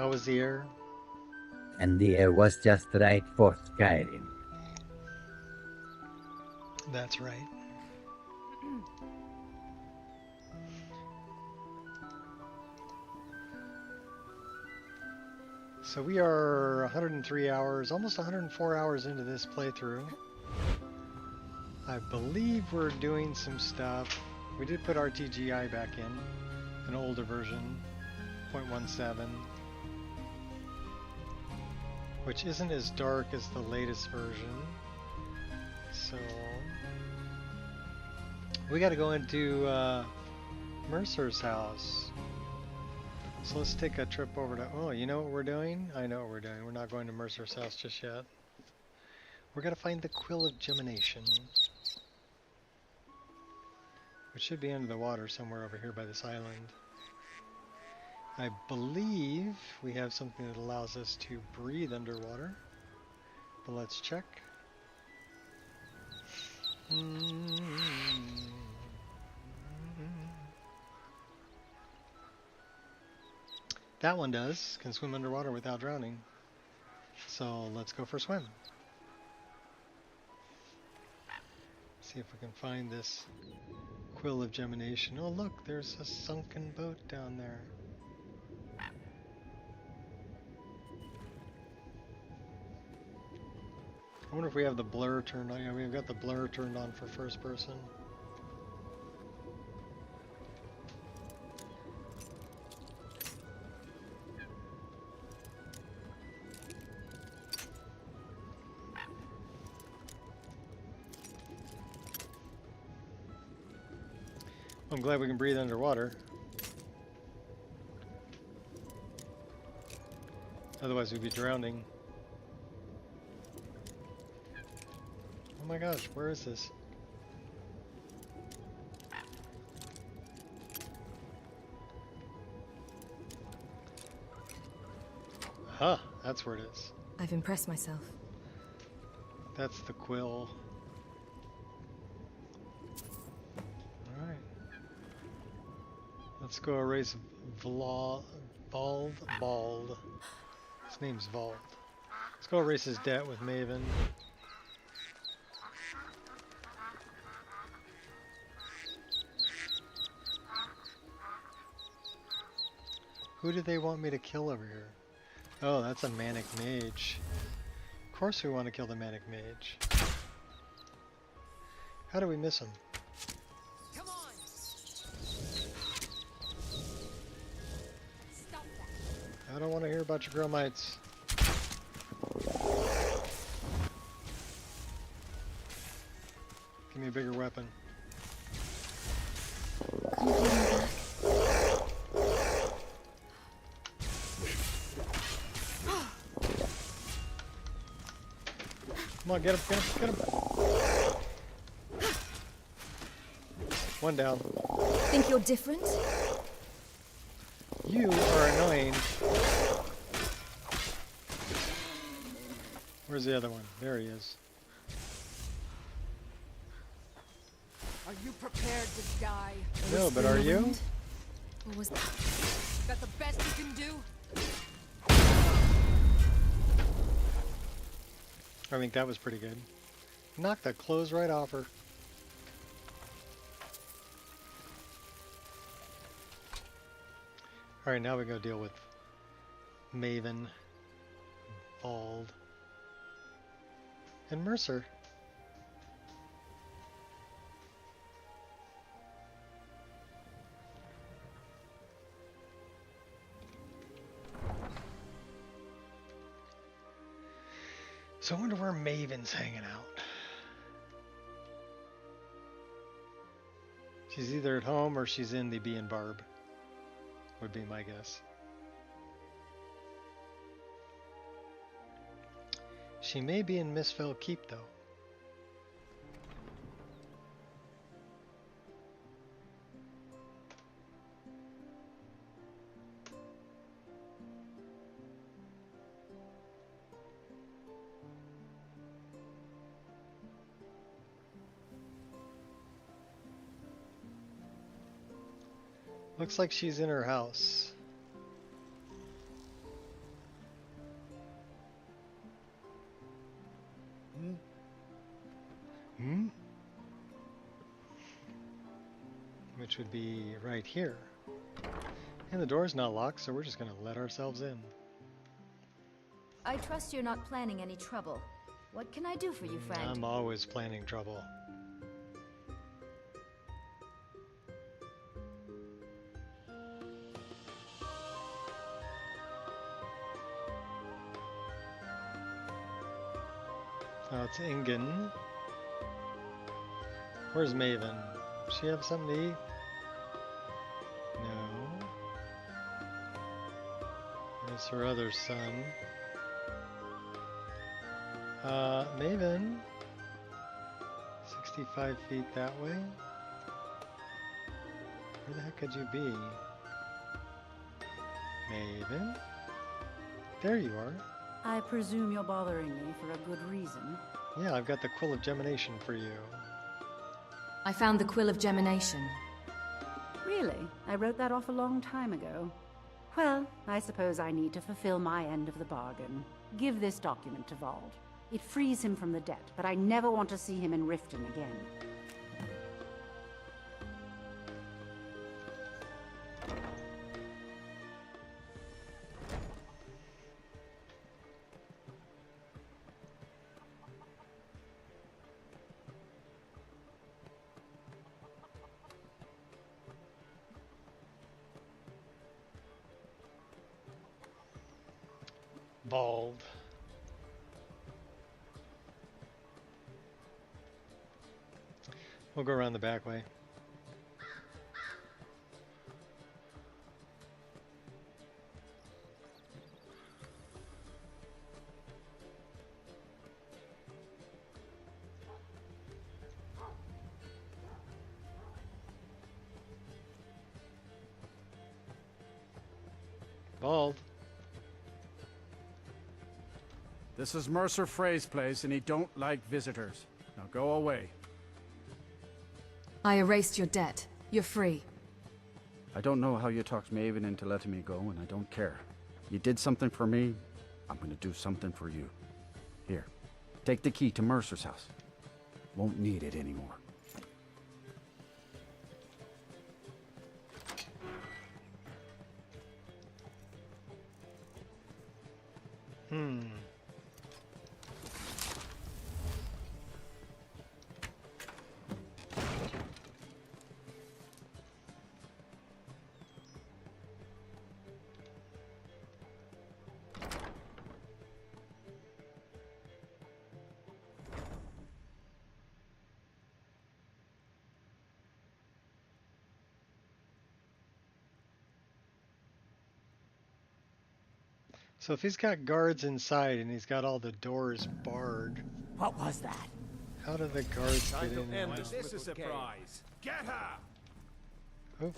How was the air? And the air was just right for Skyrim. That's right. So we are 103 hours, almost 104 hours into this playthrough. I believe we're doing some stuff. We did put RTGI back in, an older version, 0.17, which isn't as dark as the latest version. So we got to go into Mercer's house. So let's take a trip over to, oh, you know what we're doing? I know what we're doing. We're not going to Mercer's house just yet. We're going to find the Quill of Gemination, which should be under the water somewhere over here by this island. I believe we have something that allows us to breathe underwater, but let's check. That one does, can swim underwater without drowning. So let's go for a swim. See if we can find this Quill of Gemination. Oh look, there's a sunken boat down there. I wonder if we have the blur turned on. Yeah, we've got the blur turned on for first person. I'm glad we can breathe underwater. Otherwise we'd be drowning. Oh my gosh, where is this? Huh, that's where it is. I've impressed myself. That's the quill. Alright. Let's go erase Bald. His name's Vald. Let's go erase his debt with Maven. Who do they want me to kill over here? Oh, that's a Manic Mage. Of course we want to kill the Manic Mage. How do we miss him? Come on. Stop that. I don't want to hear about your girl mites. Give me a bigger weapon. Come on, get him, get him, get him. One down. Think you're different? You are annoying. Where's the other one? There he is. Are you prepared to die? No, but are you? Or was Is that the best you can do? I think that was pretty good. Knocked the clothes right off her. Alright, now we go deal with Maven, Bald, and Mercer. So I wonder where Maven's hanging out. She's either at home or she's in the Bee and Barb, would be my guess. She may be in Mistfell Keep though. Looks like she's in her house. Hmm? Which would be right here. And the door's not locked, so we're just gonna let ourselves in. I trust you're not planning any trouble. What can I do for you, friend? I'm always planning trouble. Oh, it's Ingen. Where's Maven? Does she have something to eat? No. There's her other son. Maven. 65 feet that way? Where the heck could you be? Maven? There you are. I presume you're bothering me for a good reason. Yeah, I've got the Quill of Gemination for you. I found the Quill of Gemination. Really? I wrote that off a long time ago. Well, I suppose I need to fulfill my end of the bargain. Give this document to Vald. It frees him from the debt, but I never want to see him in Riften again. Bald. We'll go around the back way. Bald. This is Mercer Frey's place, and he don't like visitors. Now go away. I erased your debt. You're free. I don't know how you talked Maven into letting me go, and I don't care. You did something for me, I'm gonna do something for you. Here, take the key to Mercer's house. Won't need it anymore. So if he's got guards inside and he's got all the doors barred, What was that? how do the guards get in? This is a surprise. Get her! Oh,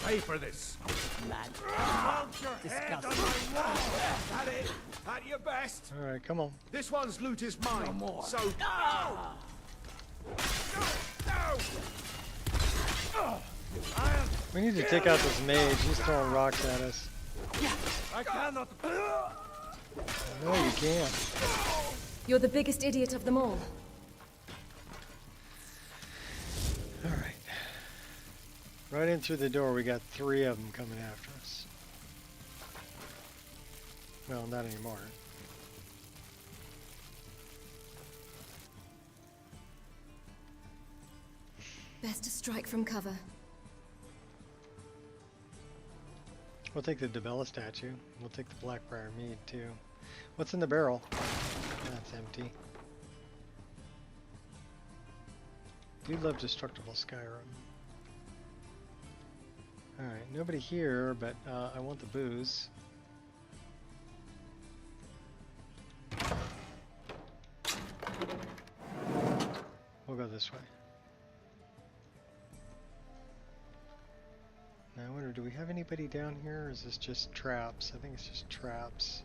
Pay for this. Man. Bounce your head on my wall. At it. At your best. all right, come on. This one's loot is mine. No more. So no! No! We need to take out this mage. He's throwing rocks at us. I cannot. No, you can't. You're the biggest idiot of them all. All right. Right in through the door, we got 3 of them coming after us. Well, not anymore. Best to strike from cover. We'll take the Debella statue. We'll take the Blackbriar mead too. What's in the barrel? That's empty. Do love destructible Skyrim. Alright, nobody here, but I want the booze. We'll go this way. Now I wonder, do we have anybody down here, or is this just traps? I think it's just traps.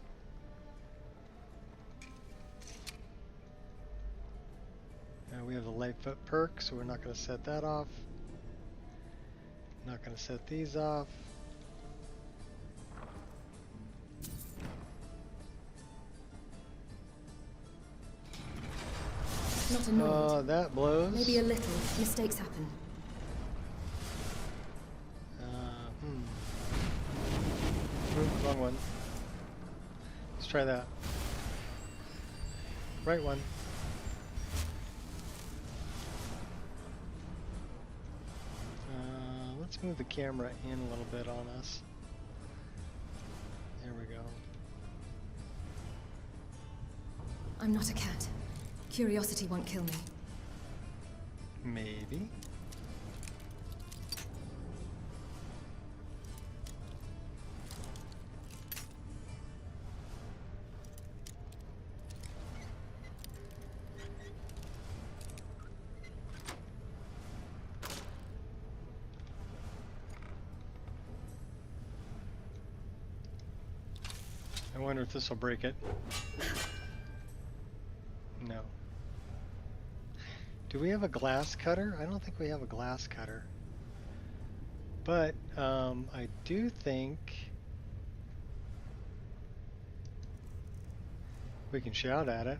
Now we have the Lightfoot perk, so we're not going to set that off. Not gonna set these off. Not annoyed. Oh, that blows. Maybe a little. Mistakes happen. Wrong one. Let's try that. Right one. Let's move the camera in a little bit on us. There we go. I'm not a cat. Curiosity won't kill me. Maybe. I wonder if this will break it. No. Do we have a glass cutter? I don't think we have a glass cutter. But I do think we can shout at it.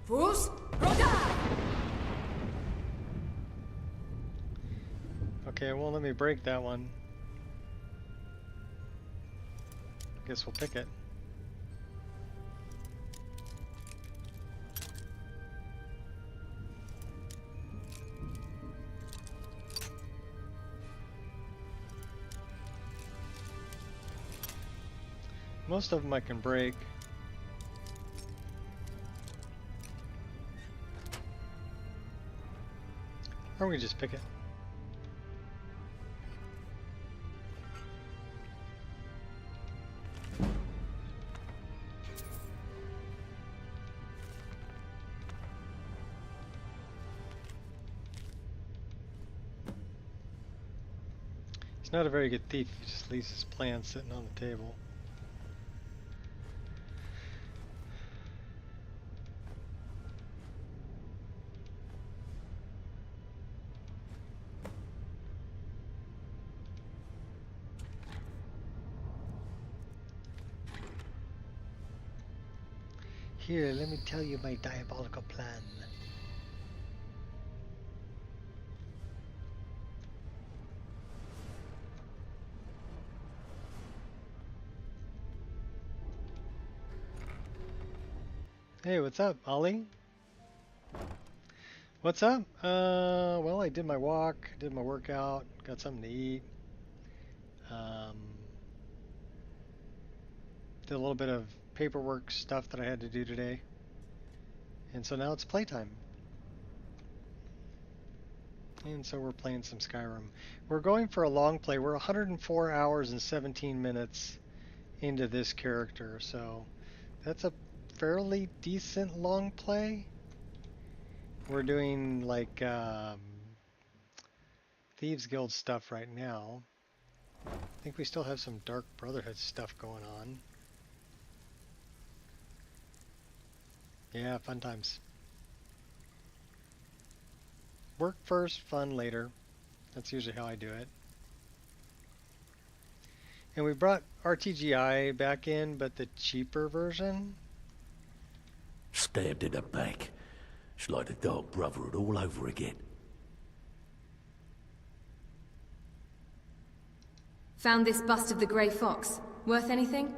Fools, Roda! Okay, well, let me break that one. Guess we'll pick it. Most of them I can break. Or we just pick it. He's not a very good thief. He just leaves his plans sitting on the table. Here, let me tell you my diabolical plan. Hey, what's up, Ollie? What's up? Well, I did my walk, did my workout, got something to eat. Did a little bit of paperwork stuff that I had to do today. And so now it's playtime. And so we're playing some Skyrim. We're going for a long play. We're 104 hours and 17 minutes into this character, so that's a fairly decent long play. We're doing like Thieves Guild stuff right now. I think we still have some Dark Brotherhood stuff going on. Yeah, fun times. Work first, fun later. That's usually how I do it. And we brought RTGI back in, but the cheaper version. Stabbed in the back. It's like the Dark Brotherhood all over again. Found this bust of the Grey Fox. Worth anything?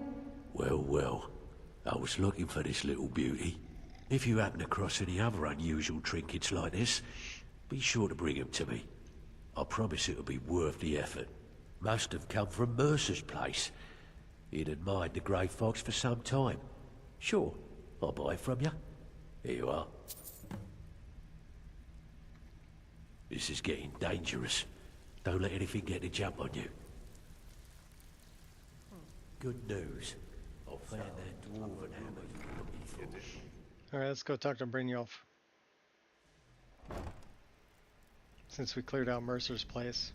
Well, well. I was looking for this little beauty. If you happen across any other unusual trinkets like this, be sure to bring them to me. I promise it'll be worth the effort. Must have come from Mercer's place. He'd admired the Grey Fox for some time. Sure, I'll buy it from you. Here you are. This is getting dangerous. Don't let anything get the jump on you. Good news. I'll find that dwarven hammer you're looking for. Alright, let's go talk to Brynjolf. Since we cleared out Mercer's place.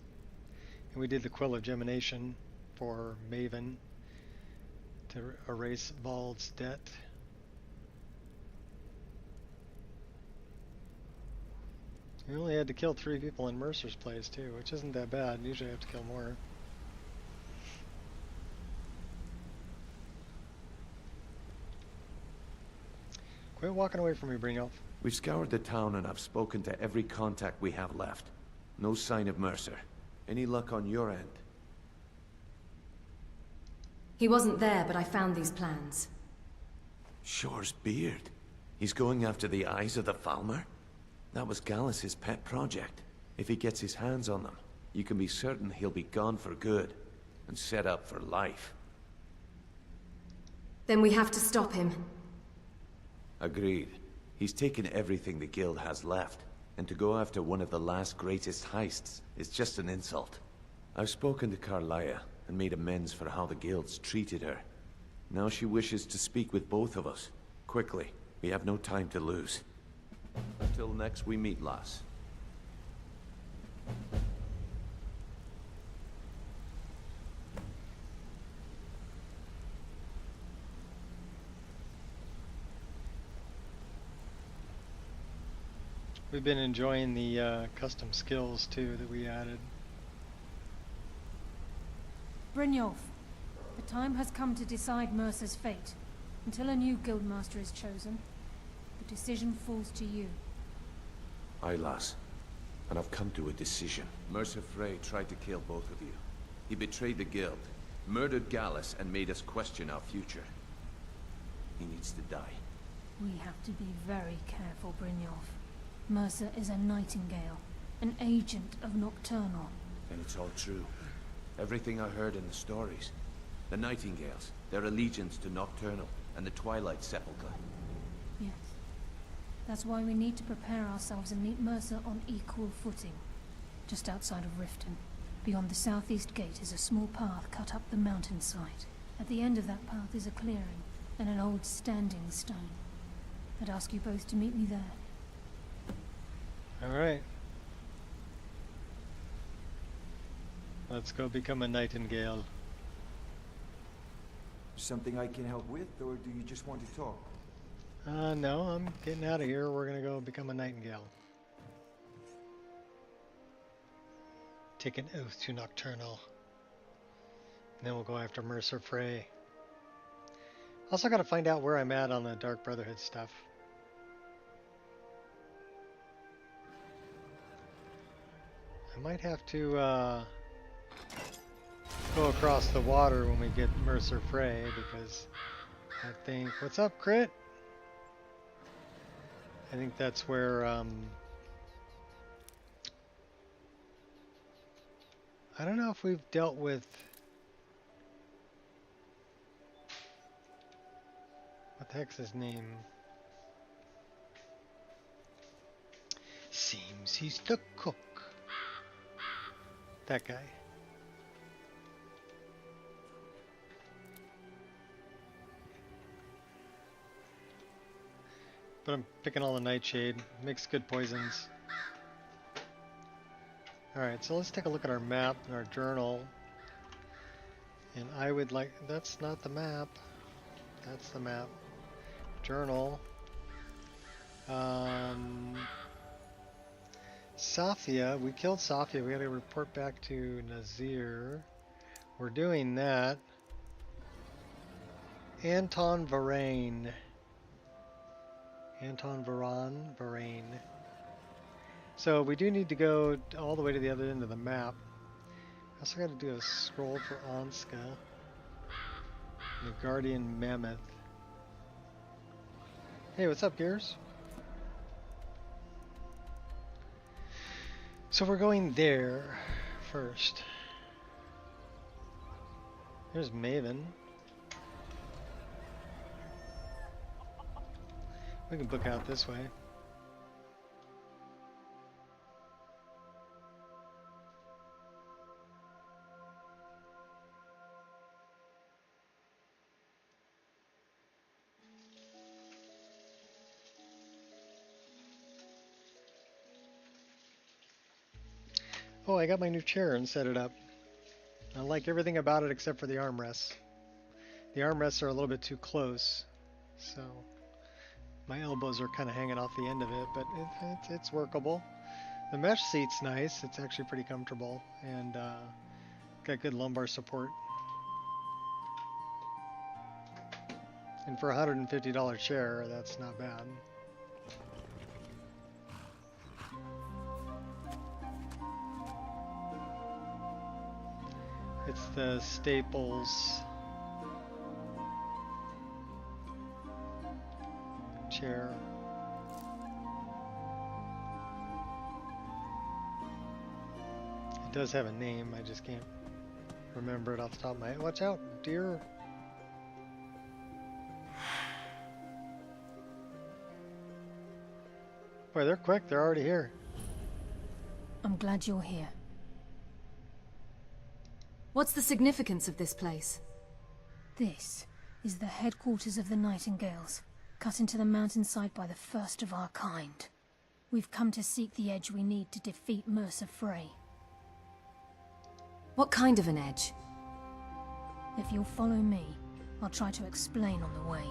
And we did the Quill of Gemination for Maven to erase Vald's debt. We only had to kill 3 people in Mercer's place too, which isn't that bad. Usually I have to kill more. Quit walking away from me, Brynjolf. We've scoured the town and I've spoken to every contact we have left. No sign of Mercer. Any luck on your end? He wasn't there, but I found these plans. Shore's beard. He's going after the eyes of the Falmer? That was Gallus's pet project. If he gets his hands on them, you can be certain he'll be gone for good and set up for life. Then we have to stop him. Agreed. He's taken everything the guild has left, and to go after one of the last greatest heists is just an insult. I've spoken to Carlia and made amends for how the guilds treated her. Now she wishes to speak with both of us. Quickly, we have no time to lose. Until next we meet, lass. We've been enjoying the custom skills too that we added. Brynjolf, the time has come to decide Mercer's fate. Until a new guildmaster is chosen, the decision falls to you. Aye, lass. And I've come to a decision. Mercer Frey tried to kill both of you. He betrayed the guild, murdered Gallus, and made us question our future. He needs to die. We have to be very careful, Brynjolf. Mercer is a nightingale, an agent of Nocturnal. And it's all true. Everything I heard in the stories. The Nightingales, their allegiance to Nocturnal, and the Twilight Sepulchre. Yes. That's why we need to prepare ourselves and meet Mercer on equal footing. Just outside of Riften, beyond the southeast gate, is a small path cut up the mountainside. At the end of that path is a clearing, and an old standing stone. I'd ask you both to meet me there. Alright. Let's go become a nightingale. Something I can help with, or do you just want to talk? No, I'm getting out of here. We're gonna go become a nightingale. Take an oath to Nocturnal. And then we'll go after Mercer Frey. Also gotta find out where I'm at on the Dark Brotherhood stuff. I might have to go across the water when we get Mercer Frey, because I think... What's up, Crit? I think that's where, I don't know if we've dealt with... What the heck's his name? Seems he's the cook. That guy. But I'm picking all the nightshade. Makes good poisons. Alright, so let's take a look at our map and our journal. And I would like... That's not the map. That's the map. Journal. Safia. We killed Safia. We gotta report back to Nazir. We're doing that. Anton Varane. Anton Varane. So we do need to go all the way to the other end of the map. I also got to do a scroll for Anska. The Guardian Mammoth. Hey, what's up, Gears? So we're going there first. There's Maven. We can book out this way. Oh, I got my new chair and set it up. I like everything about it except for the armrests. The armrests are a little bit too close, so my elbows are kind of hanging off the end of it, but it's workable. The mesh seat's nice. It's actually pretty comfortable and got good lumbar support. And for a $150 chair, that's not bad. It's the Staples chair. It does have a name, I just can't remember it off the top of my head. Watch out, deer. Boy, they're quick, they're already here. I'm glad you're here. What's the significance of this place? This is the headquarters of the Nightingales, cut into the mountainside by the first of our kind. We've come to seek the edge we need to defeat Mercer Frey. What kind of an edge? If you'll follow me, I'll try to explain on the way.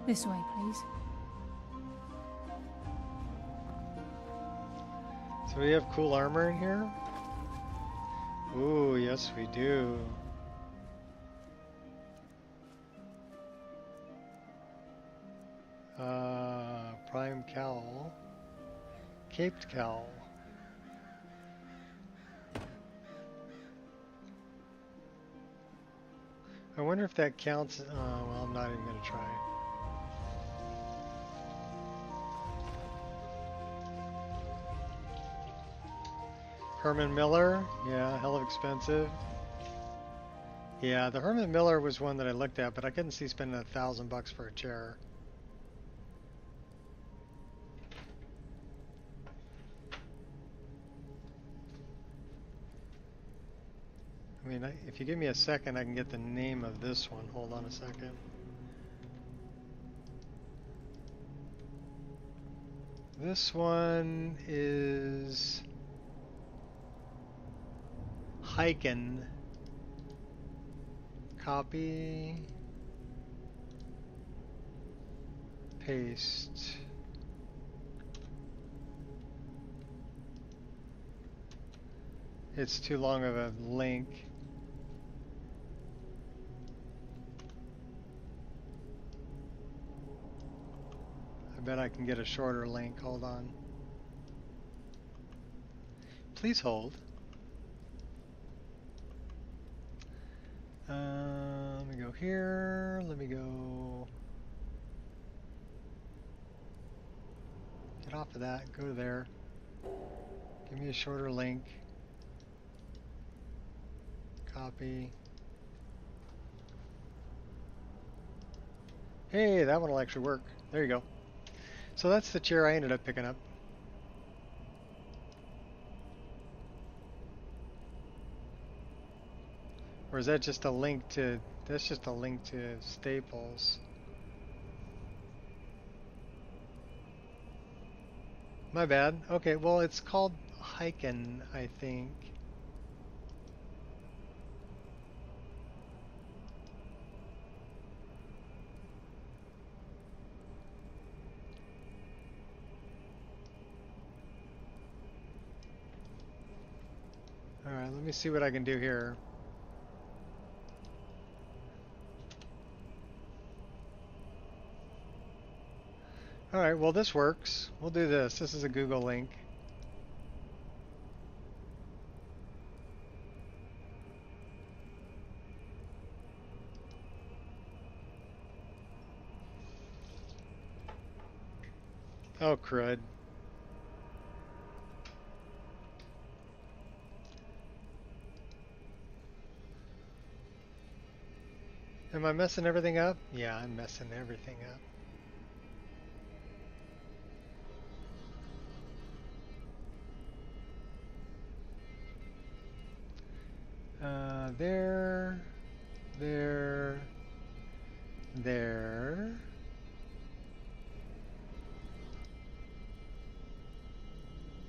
This way, please. So we have cool armor in here? Ooh, yes we do. Prime cowl. Caped cowl. I wonder if that counts. Well, I'm not even going to try. Herman Miller, yeah, hell of expensive. Yeah, the Herman Miller was one that I looked at, but I couldn't see spending $1,000 for a chair. I mean, if you give me a second, I can get the name of this one. Hold on a second. This one is Hiken. Copy. Paste. It's too long of a link. I bet I can get a shorter link. Hold on. Please hold. Let me go here. Let me go. Get off of that. Go to there. Give me a shorter link. Copy. Hey, that one will actually work. There you go. So that's the chair I ended up picking up. Or is that just a link to, that's just a link to Staples. My bad. Okay, well it's called Hiken, I think. Alright, let me see what I can do here. Alright, well this works. We'll do this. This is a Google link. Oh, crud. Am I messing everything up? Yeah, I'm messing everything up. There,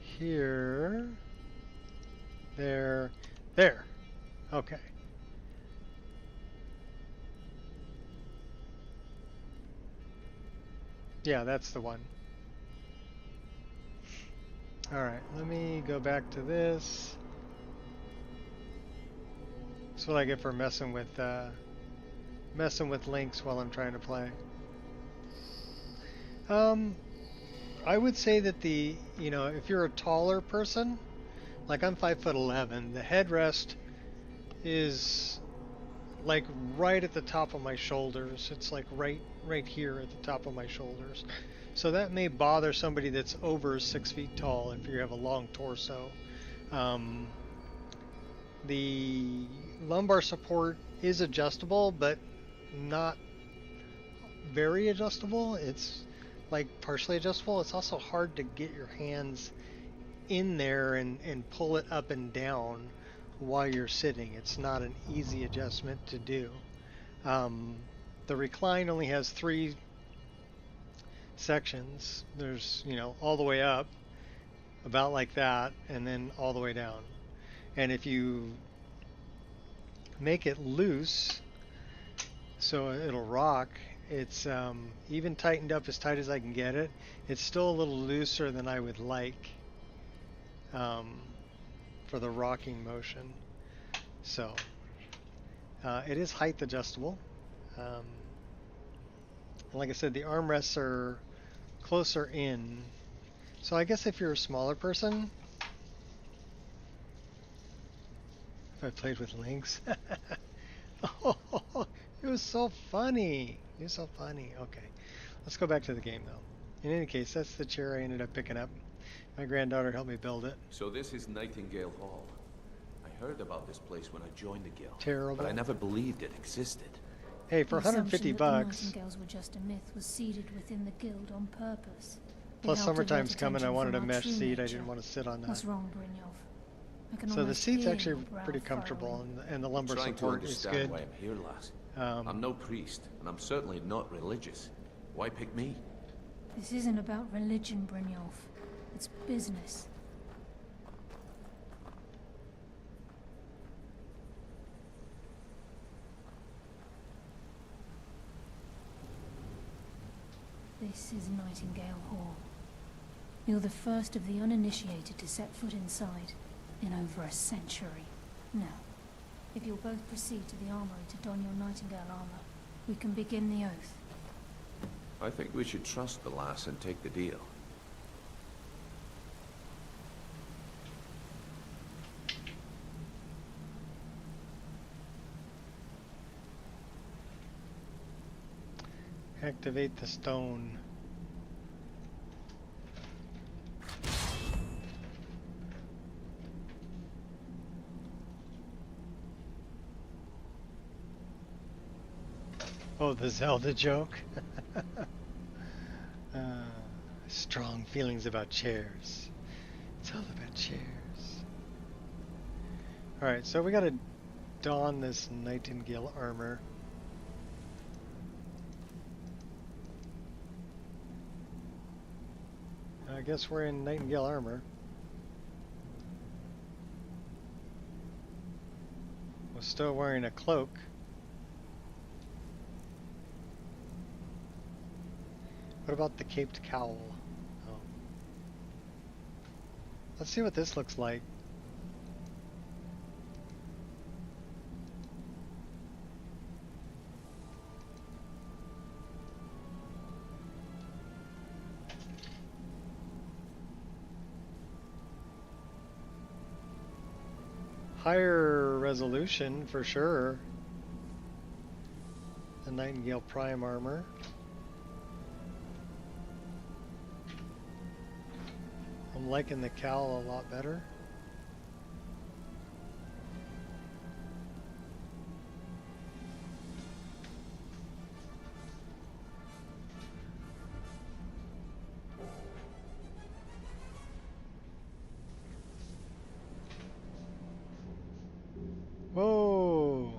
here, there. Okay. Yeah, that's the one. Alright, let me go back to this. That's what I get for messing with links while I'm trying to play. I would say that if you're a taller person, like I'm 5'11", the headrest is like right at the top of my shoulders. It's like right here at the top of my shoulders. So that may bother somebody that's over 6 feet tall if you have a long torso. The lumbar support is adjustable, but not very adjustable. It's like partially adjustable. It's also hard to get your hands in there and pull it up and down while you're sitting. It's not an easy adjustment to do. The recline only has 3 sections. There's, all the way up, about like that, and then all the way down. And if you make it loose so it'll rock, it's even tightened up as tight as I can get it. It's still a little looser than I would like for the rocking motion. So it is height adjustable. Like I said, the armrests are closer in. So I guess if you're a smaller person, if I played with links, oh, it was so funny. It was so funny. Okay, let's go back to the game though. In any case, that's the chair I ended up picking up. My granddaughter helped me build it. So this is Nightingale Hall. I heard about this place when I joined the guild. Terrible. But I never believed it existed. Hey, for 150 bucks. The Nightingales were just a myth was seeded within the guild on purpose. Plus, summertime's coming. I wanted a mesh seat. I didn't want to sit on that. What's wrong, Brynjolf? So the seat's actually pretty comfortable, and the lumbar support is good. Why I'm here, lass. I'm no priest, and I'm certainly not religious. Why pick me? This isn't about religion, Brynjolf. It's business. This is Nightingale Hall. You're the first of the uninitiated to set foot inside in over a century. Now, if you'll both proceed to the armory to don your Nightingale armor, we can begin the oath. I think we should trust the lass and take the deal. Activate the stone. Oh, the Zelda joke. Strong feelings about chairs. It's all about chairs. Alright, so we gotta don this Nightingale armor. I guess we're in Nightingale armor. We're still wearing a cloak. What about the caped cowl? Oh. Let's see what this looks like. Higher resolution for sure. The Nightingale Prime armor. I'm liking the cowl a lot better. Whoa!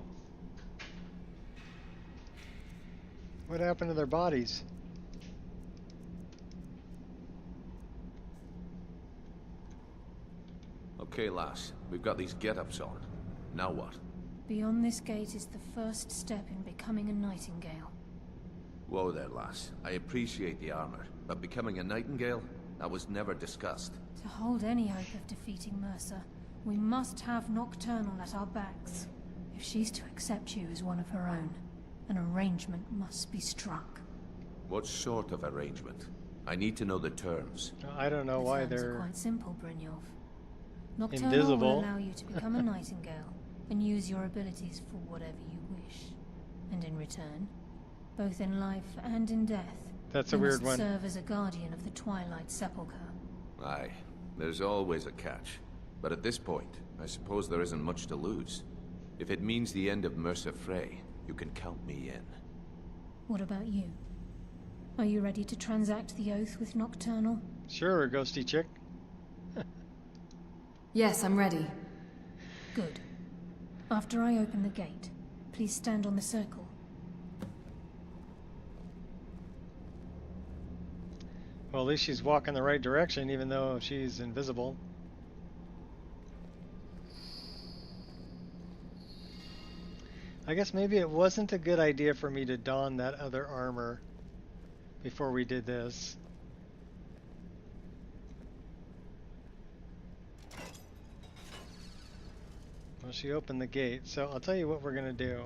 What happened to their bodies? Okay, lass. We've got these get-ups on. Now what? Beyond this gate is the first step in becoming a Nightingale. Whoa there, lass. I appreciate the armor, but becoming a nightingale? That was never discussed. To hold any hope of defeating Mercer, we must have Nocturnal at our backs. If she's to accept you as one of her own, an arrangement must be struck. What sort of arrangement? I need to know the terms. I don't know why The terms are they're quite simple, Brynjolf. Nocturnal invisible. will allow you to become a nightingale and use your abilities for whatever you wish. And in return, both in life and in death, That's a you weird must one. serve as a guardian of the Twilight Sepulchre. Aye, there's always a catch. But at this point, I suppose there isn't much to lose. If it means the end of Mercer Frey, you can count me in. What about you? Are you ready to transact the oath with Nocturnal? Sure, ghosty chick. Yes, I'm ready. Good. After I open the gate, please stand on the circle. Well, at least she's walking the right direction, even though she's invisible. I guess maybe it wasn't a good idea for me to don that other armor before we did this. Well, she opened the gate, so I'll tell you what we're gonna do.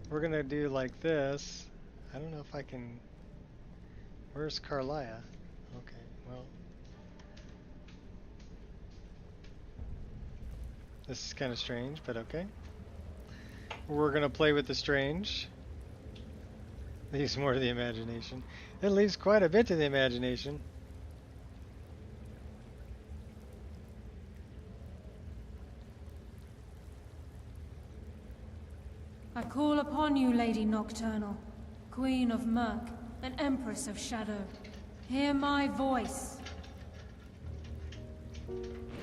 We're gonna do like this. I don't know if I can... Where's Carlia? Okay, well... This is kind of strange, but okay. We're gonna play with the strange. Leaves more to the imagination. It leaves quite a bit to the imagination. I call upon you, Lady Nocturnal, Queen of Murk and Empress of Shadow. Hear my voice.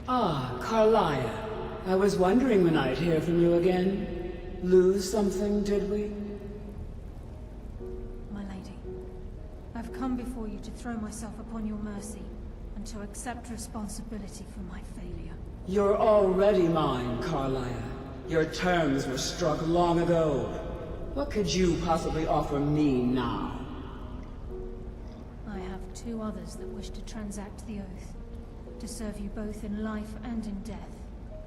Ah, Carlia. I was wondering when I'd hear from you again. Lose something, did we? My lady, I've come before you to throw myself upon your mercy and to accept responsibility for my failure. You're already mine, Carlia. Your terms were struck long ago. What could you possibly offer me now? I have two others that wish to transact the oath, to serve you both in life and in death.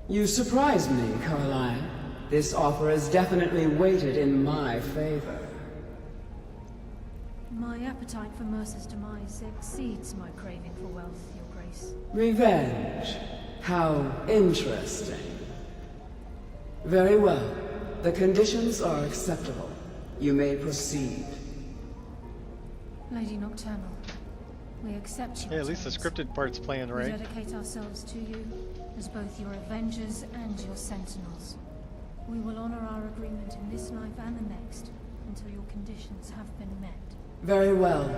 You surprised me, Carlia. This offer is definitely weighted in my favor. My appetite for Mercer's demise exceeds my craving for wealth, Your Grace. Revenge. How interesting. Very well. The conditions are acceptable. You may proceed. Lady Nocturnal, we accept your Hey, at least the terms. scripted part's playing We right. dedicate ourselves to you as both your avengers and your sentinels. We will honor our agreement in this life and the next until your conditions have been met. Very well.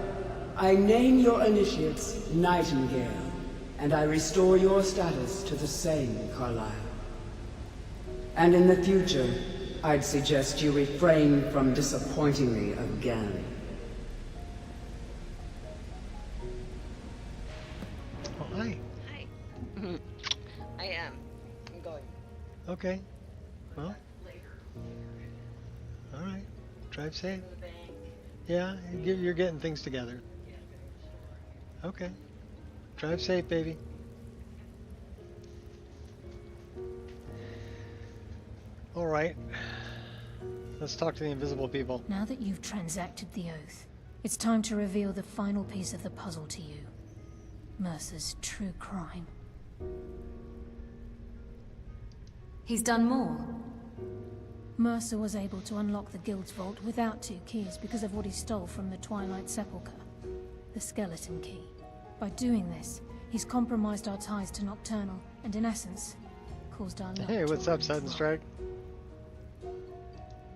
I name your initiates Nightingale, and I restore your status to the same, Carlisle. And in the future, I'd suggest you refrain from disappointing me again. Oh, hi. Hi. I'm going. Okay. Well. Alright. Drive safe. Yeah, you're getting things together. Okay. Drive safe, baby. Alright. Let's talk to the invisible people. Now that you've transacted the oath, it's time to reveal the final piece of the puzzle to you. Mercer's true crime. He's done more. Mercer was able to unlock the Guild's vault without 2 keys because of what he stole from the Twilight Sepulchre. The skeleton key. By doing this, he's compromised our ties to Nocturnal, and in essence, caused our luck Hey, to what's up, run Sudden dry. Strike?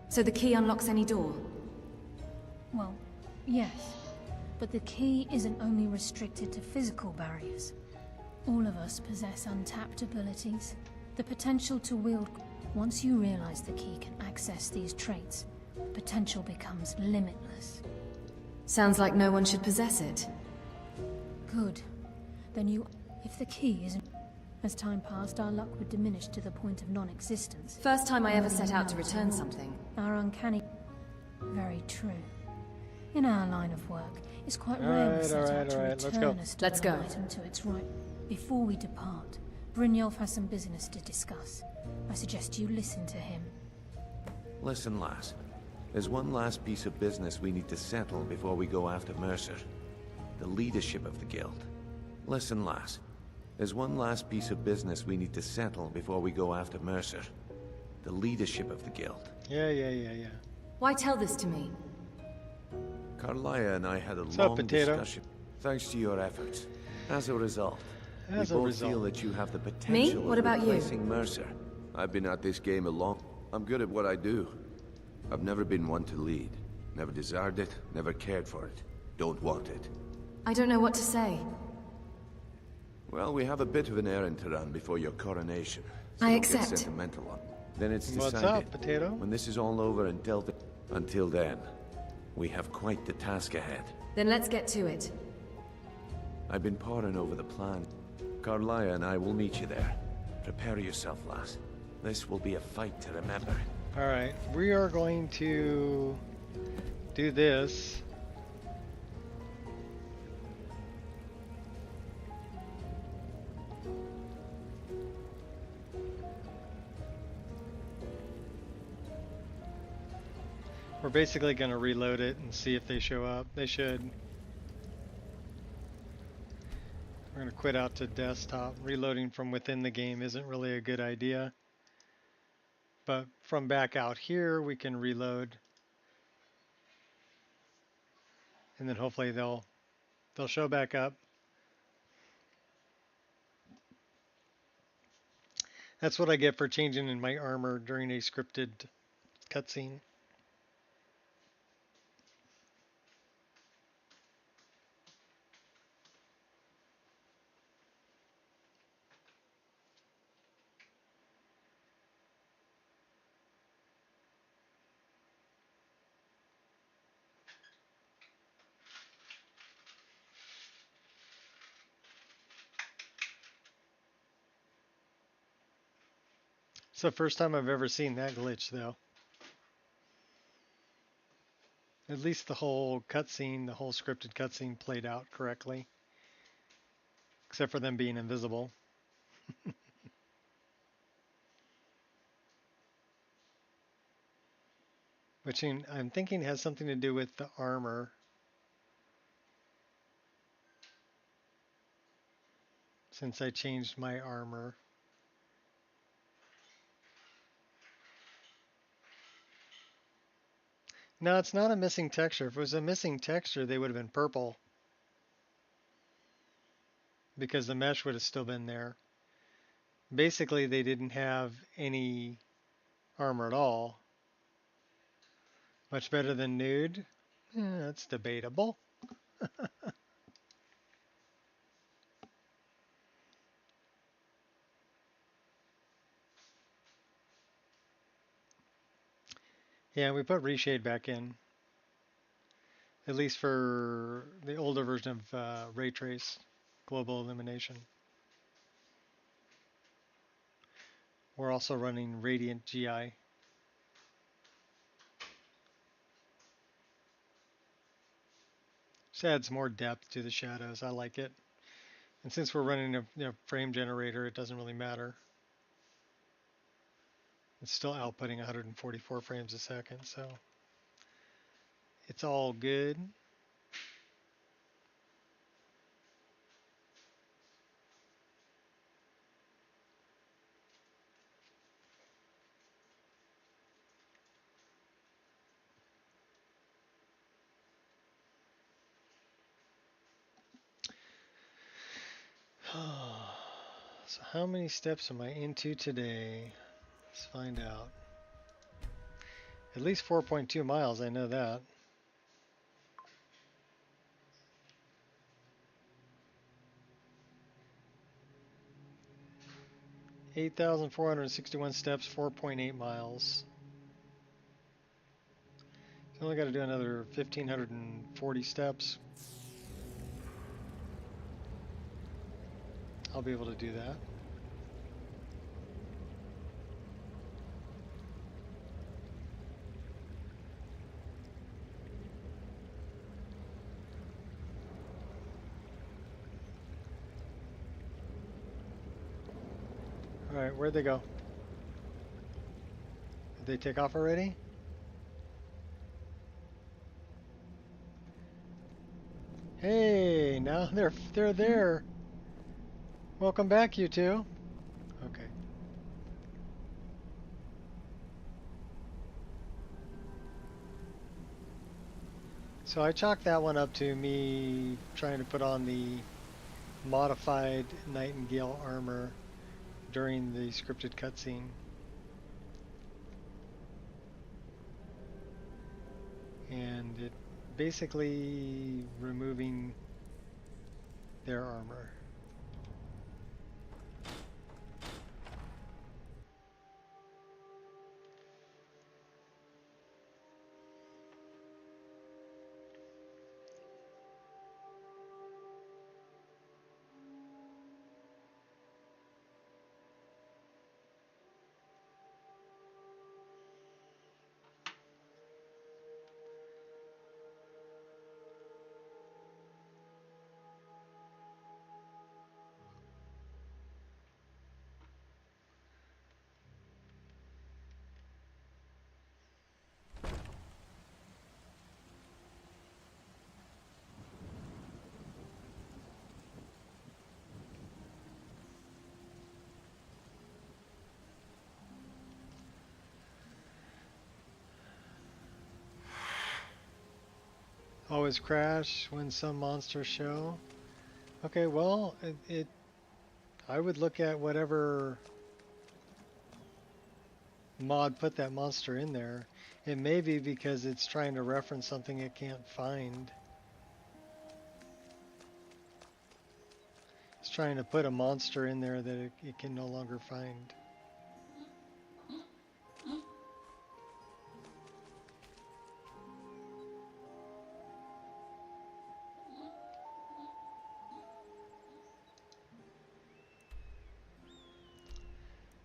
So the key unlocks any door? Well, yes. But the key isn't only restricted to physical barriers. All of us possess untapped abilities. The potential to wield... Once you realize the key can access these traits, the potential becomes limitless. Sounds like no one should possess it. Good. Then you... If the key isn't... As time passed, our luck would diminish to the point of non-existence. First time I ever Nobody set out to knows return more. something. Our uncanny... Very true. In our line of work, it's quite rare we set out to let's return go. a stolen item to its right. Before we depart, Brynjolf has some business to discuss. I suggest you listen to him. Listen, lass. There's one last piece of business we need to settle before we go after Mercer. The leadership of the guild. Listen, lass. There's one last piece of business we need to settle before we go after Mercer. The leadership of the guild. Yeah. Why tell this to me? Carlia and I had a What's up, long Potato? discussion. Thanks to your efforts. As a result, we both feel that you have the potential Me? What of about you? replacing Mercer. I've been at this game a long... I'm good at what I do. I've never been one to lead. Never desired it, never cared for it. Don't want it. I don't know what to say. Well, we have a bit of an errand to run before your coronation. So I don't accept. Get sentimental on. Then it's decided. What's up, Potato? When this is all over until then, we have quite the task ahead. Then let's get to it. I've been poring over the plan. Carlia and I will meet you there. Prepare yourself, lass. This will be a fight to remember. Alright, we are going to do this. We're basically going to reload it and see if they show up. They should. We're going to quit out to desktop. Reloading from within the game isn't really a good idea. But from back out here, we can reload. And then hopefully they'll show back up. That's what I get for changing in my armor during a scripted cutscene. It's the first time I've ever seen that glitch, though. At least the whole cutscene, the whole scripted cutscene played out correctly. Except for them being invisible. Which I'm thinking has something to do with the armor. Since I changed my armor. No, it's not a missing texture. If it was a missing texture, they would have been purple. Because the mesh would have still been there. Basically, they didn't have any armor at all. Much better than nude? That's debatable. Yeah, we put reshade back in. At least for the older version of Ray Trace Global Illumination. We're also running Radiant GI. Just adds more depth to the shadows. I like it. And since we're running a frame generator, it doesn't really matter. It's still outputting 144 frames a second, so it's all good. So how many steps am I into today? Let's find out. At least 4.2 miles, I know that. $8,461 steps, 4.8 miles. So only got to do another 1,540 steps. I'll be able to do that. Alright, where'd they go? Did they take off already? Hey, now they're there. Welcome back, you two. Okay. So I chalked that one up to me trying to put on the modified Nightingale armor during the scripted cutscene. And it basically removing their armor. Always crash when some monsters show. Okay, well, I would look at whatever mod put that monster in there. It may be because it's trying to reference something it can't find. It's trying to put a monster in there that it can no longer find.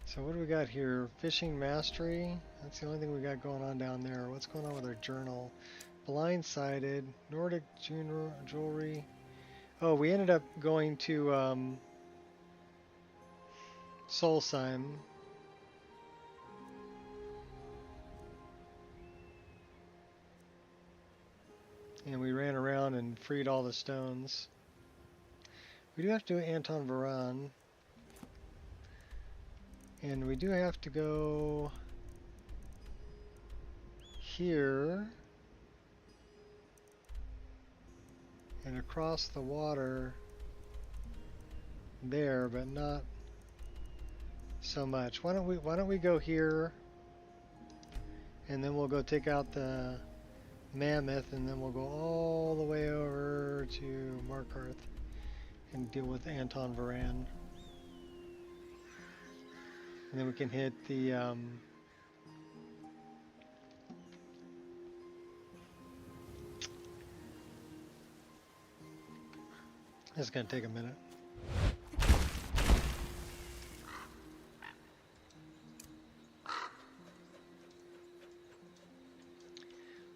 So what do we got here? Fishing mastery. That's the only thing we got going on down there. What's going on with our journal? Blindsided. Nordic jewelry. Oh, we ended up going to Solsheim. And we ran around and freed all the stones. We do have to do Anton Varan. And we do have to go here and across the water there, but not so much. Why don't we go here, and then we'll go take out the mammoth, and then we'll go all the way over to Markarth and deal with Anton Varan. And then we can hit the it's gonna take a minute.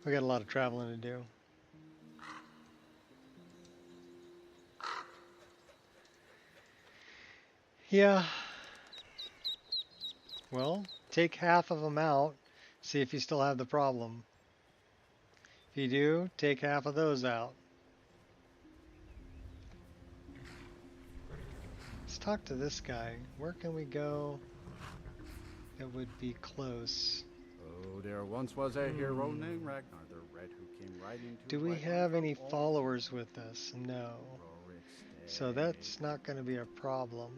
We got a lot of traveling to do. Yeah. Well, take half of them out, see if you still have the problem. If you do, take half of those out. Let's talk to this guy. Where can we go that would be close? Oh, there once was a hero named Ragnar the Red who came riding to Do we have any followers with us? No. So that's not going to be a problem.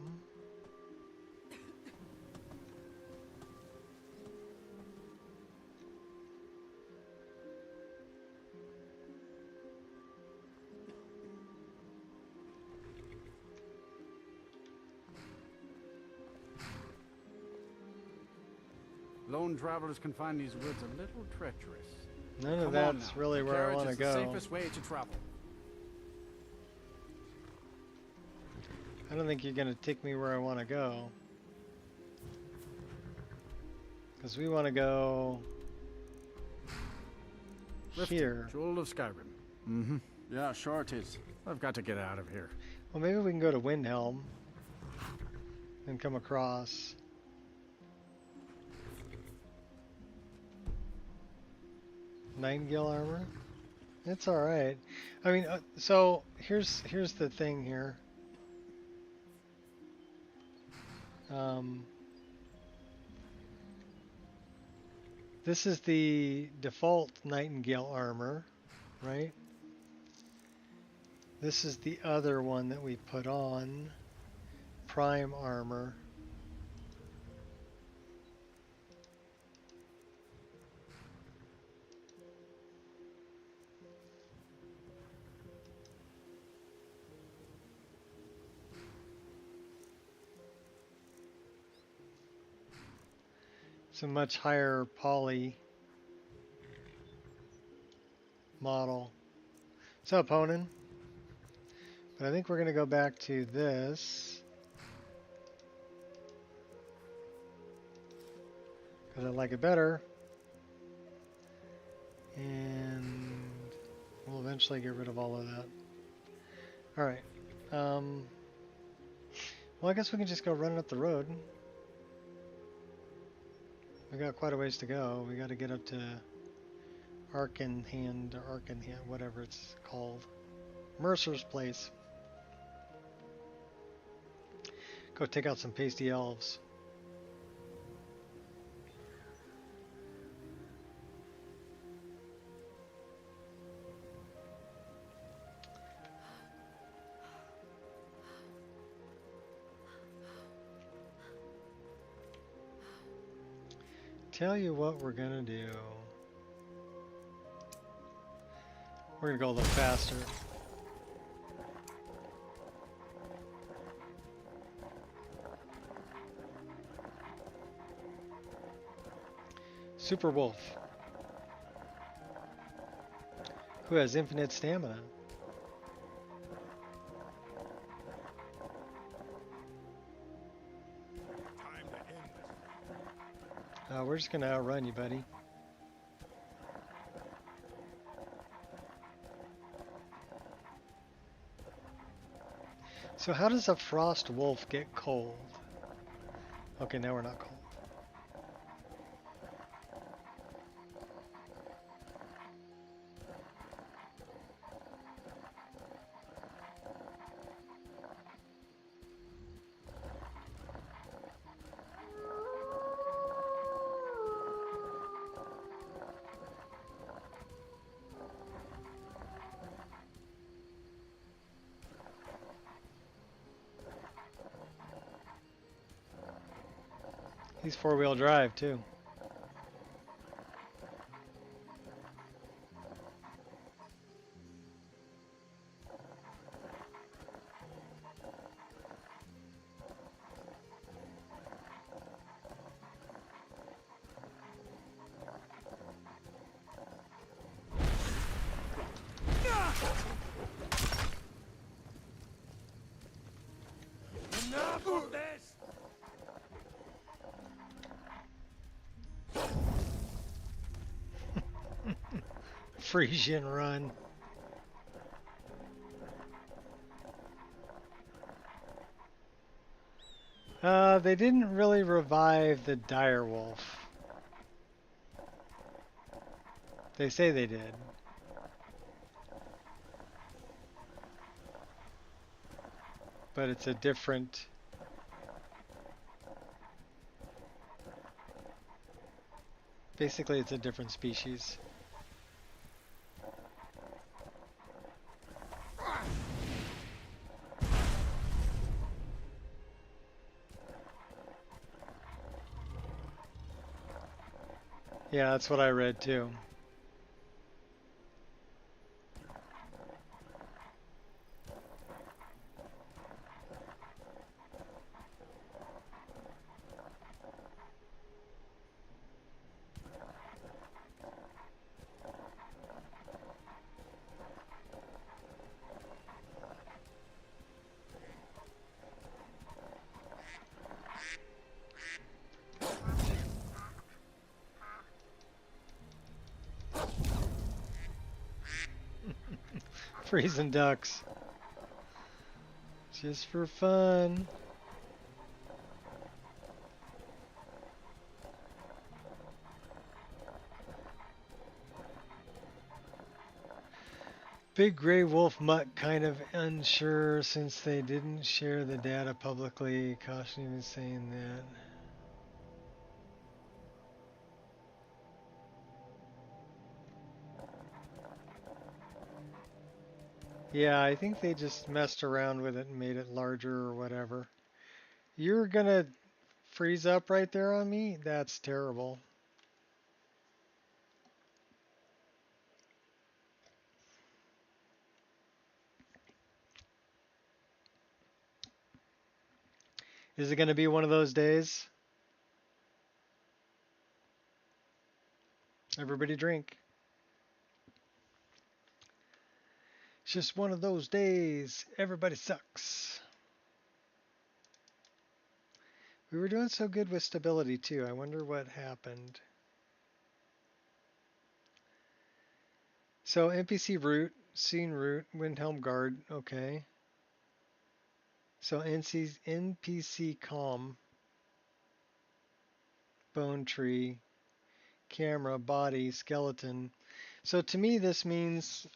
Lone travelers can find these woods a little treacherous. None of that's really where I want to go. The safest way to travel. I don't think you're going to take me where I want to go. Because we want to go here. Jewel of Skyrim. Mm-hmm. Yeah, sure it is. I've got to get out of here. Well, maybe we can go to Windhelm and come across. Nightingale armor. It's all right. I mean, so here's the thing here. This is the default Nightingale armor, right? This is the other one that we put on, Prime armor. It's a much higher poly model. What's up, Honan? But I think we're going to go back to this because I like it better. And we'll eventually get rid of all of that. Alright. Well, I guess we can just go running up the road. We got quite a ways to go. We got to get up to Arkenhand, whatever it's called. Mercer's place. Go take out some pasty elves. Tell you what we're gonna do. We're gonna go a little faster. Super Wolf, who has infinite stamina. We're just gonna outrun you, buddy. So how does a frost wolf get cold? Okay, now we're not cold. He's four-wheel drive too. Enough of this! Frisian run. They didn't really revive the direwolf. They say they did. But it's a different... Basically, it's a different species. Yeah, that's what I read too. Freezing ducks. Just for fun. Big Gray Wolf Mutt kind of unsure since they didn't share the data publicly. Caution even saying that. Yeah, I think they just messed around with it and made it larger or whatever. You're gonna freeze up right there on me? That's terrible. Is it gonna be one of those days? Everybody drink. It's just one of those days. Everybody sucks. We were doing so good with stability too. I wonder what happened. So NPC root, scene root, Windhelm guard, okay. So NPC calm, bone tree, camera, body, skeleton. So to me this means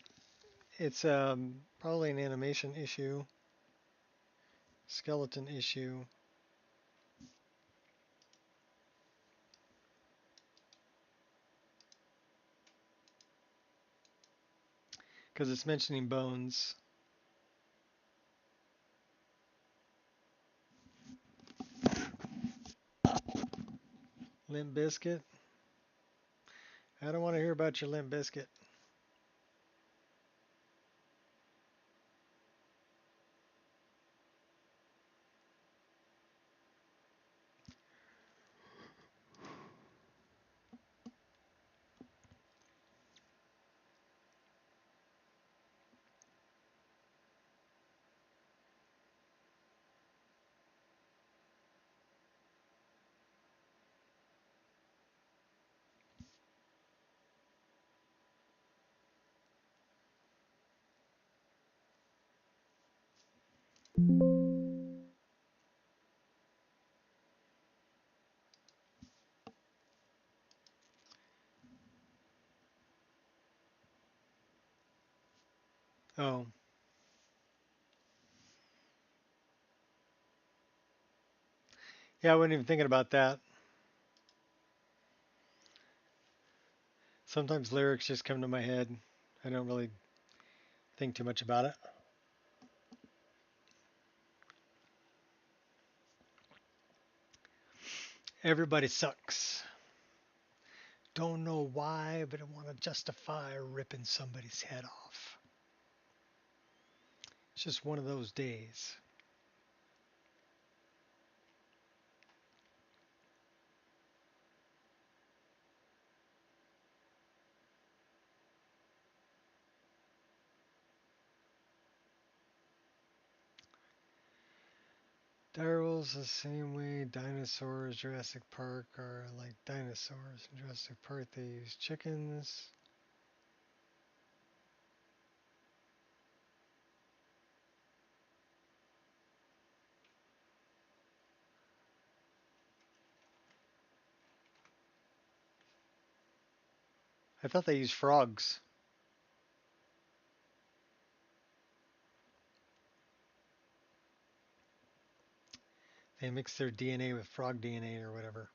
it's probably an animation issue, skeleton issue. Because it's mentioning bones. Limp Biscuit? I don't want to hear about your Limp Biscuit. Oh. Yeah, I wasn't even thinking about that. Sometimes lyrics just come to my head. I don't really think too much about it. Everybody sucks. Don't know why, but I want to justify ripping somebody's head off. It's just one of those days. Direwolves the same way dinosaurs, Jurassic Park are like dinosaurs. In Jurassic Park they use chickens. I thought they used frogs. They mixed their DNA with frog DNA or whatever.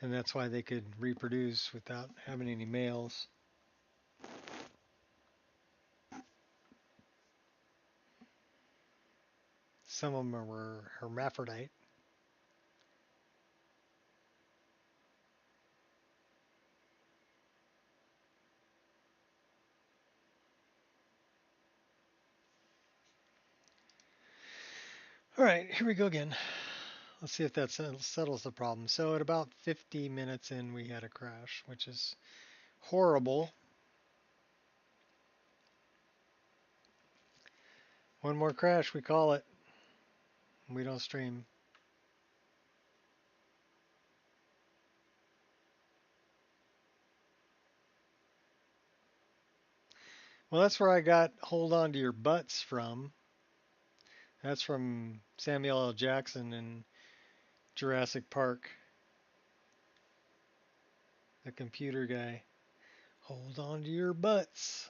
And that's why they could reproduce without having any males. Some of them were hermaphrodite. All right, here we go again. Let's see if that settles the problem. So at about 50 minutes in, we had a crash, which is horrible. One more crash, we call it. We don't stream. Well, that's where I got Hold On to Your Butts from. That's from Samuel L. Jackson in Jurassic Park. The computer guy. Hold on to your butts.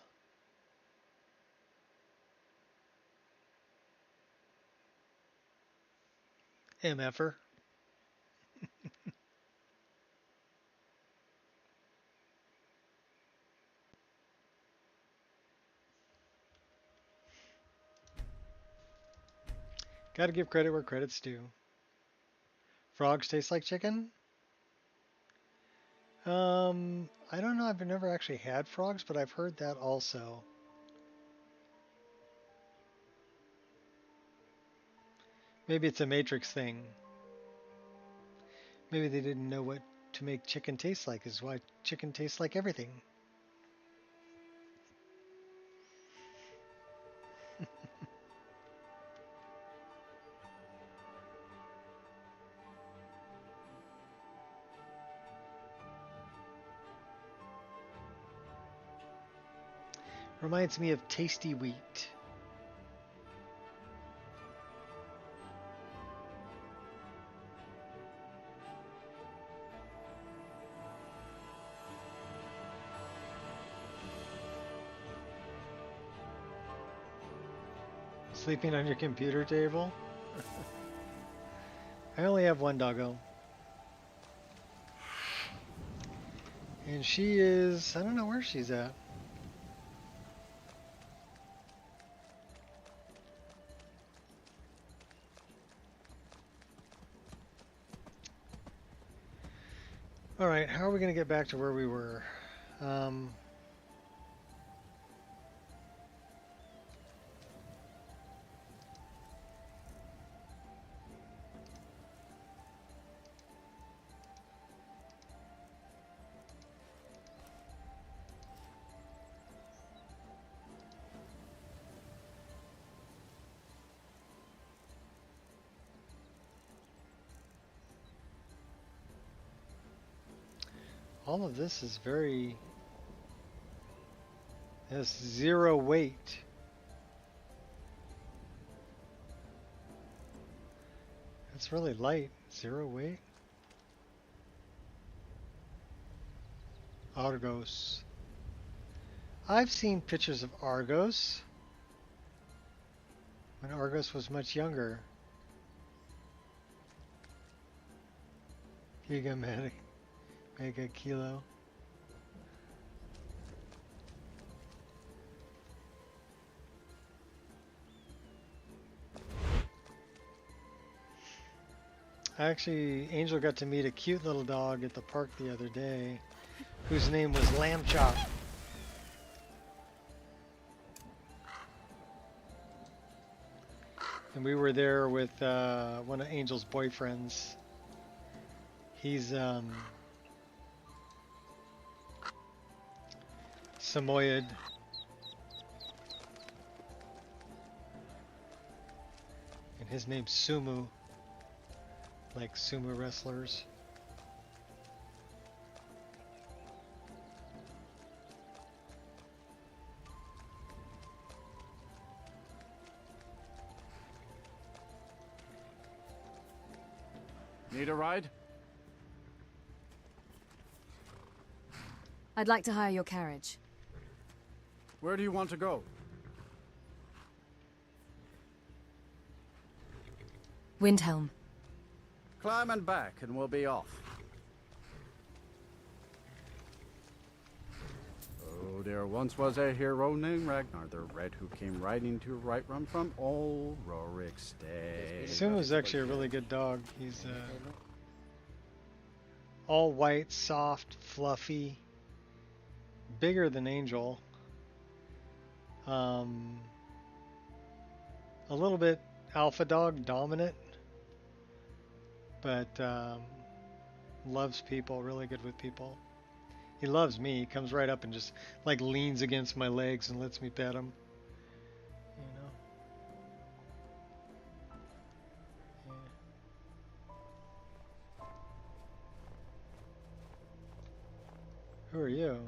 MFer. Gotta give credit where credit's due. Frogs taste like chicken? I don't know. I've never actually had frogs, but I've heard that also. Maybe it's a Matrix thing. Maybe they didn't know what to make chicken taste like, is why chicken tastes like everything. Reminds me of tasty wheat. Sleeping on your computer table? I only have one doggo. And she is, I don't know where she's at. Alright, how are we going to get back to where we were? All of this is very... has zero weight. It's really light. Zero weight. Argos. I've seen pictures of Argos when Argos was much younger. Giga Mega Kilo. Actually, Angel got to meet a cute little dog at the park the other day, whose name was Lamb Chop. And we were there with one of Angel's boyfriends. He's Samoyed. And his name's Sumu. Like sumo wrestlers. Need a ride? I'd like to hire your carriage. Where do you want to go? Windhelm. Climb and back and we'll be off. Oh, there once was a hero named Ragnar the Red who came riding to right run from old Rorik's day. Sumu's actually a really good dog. He's all white, soft, fluffy, bigger than Angel. A little bit alpha dog dominant, but loves people, really good with people. He loves me. He comes right up and just like leans against my legs and lets me pet him. You know. Yeah. Who are you?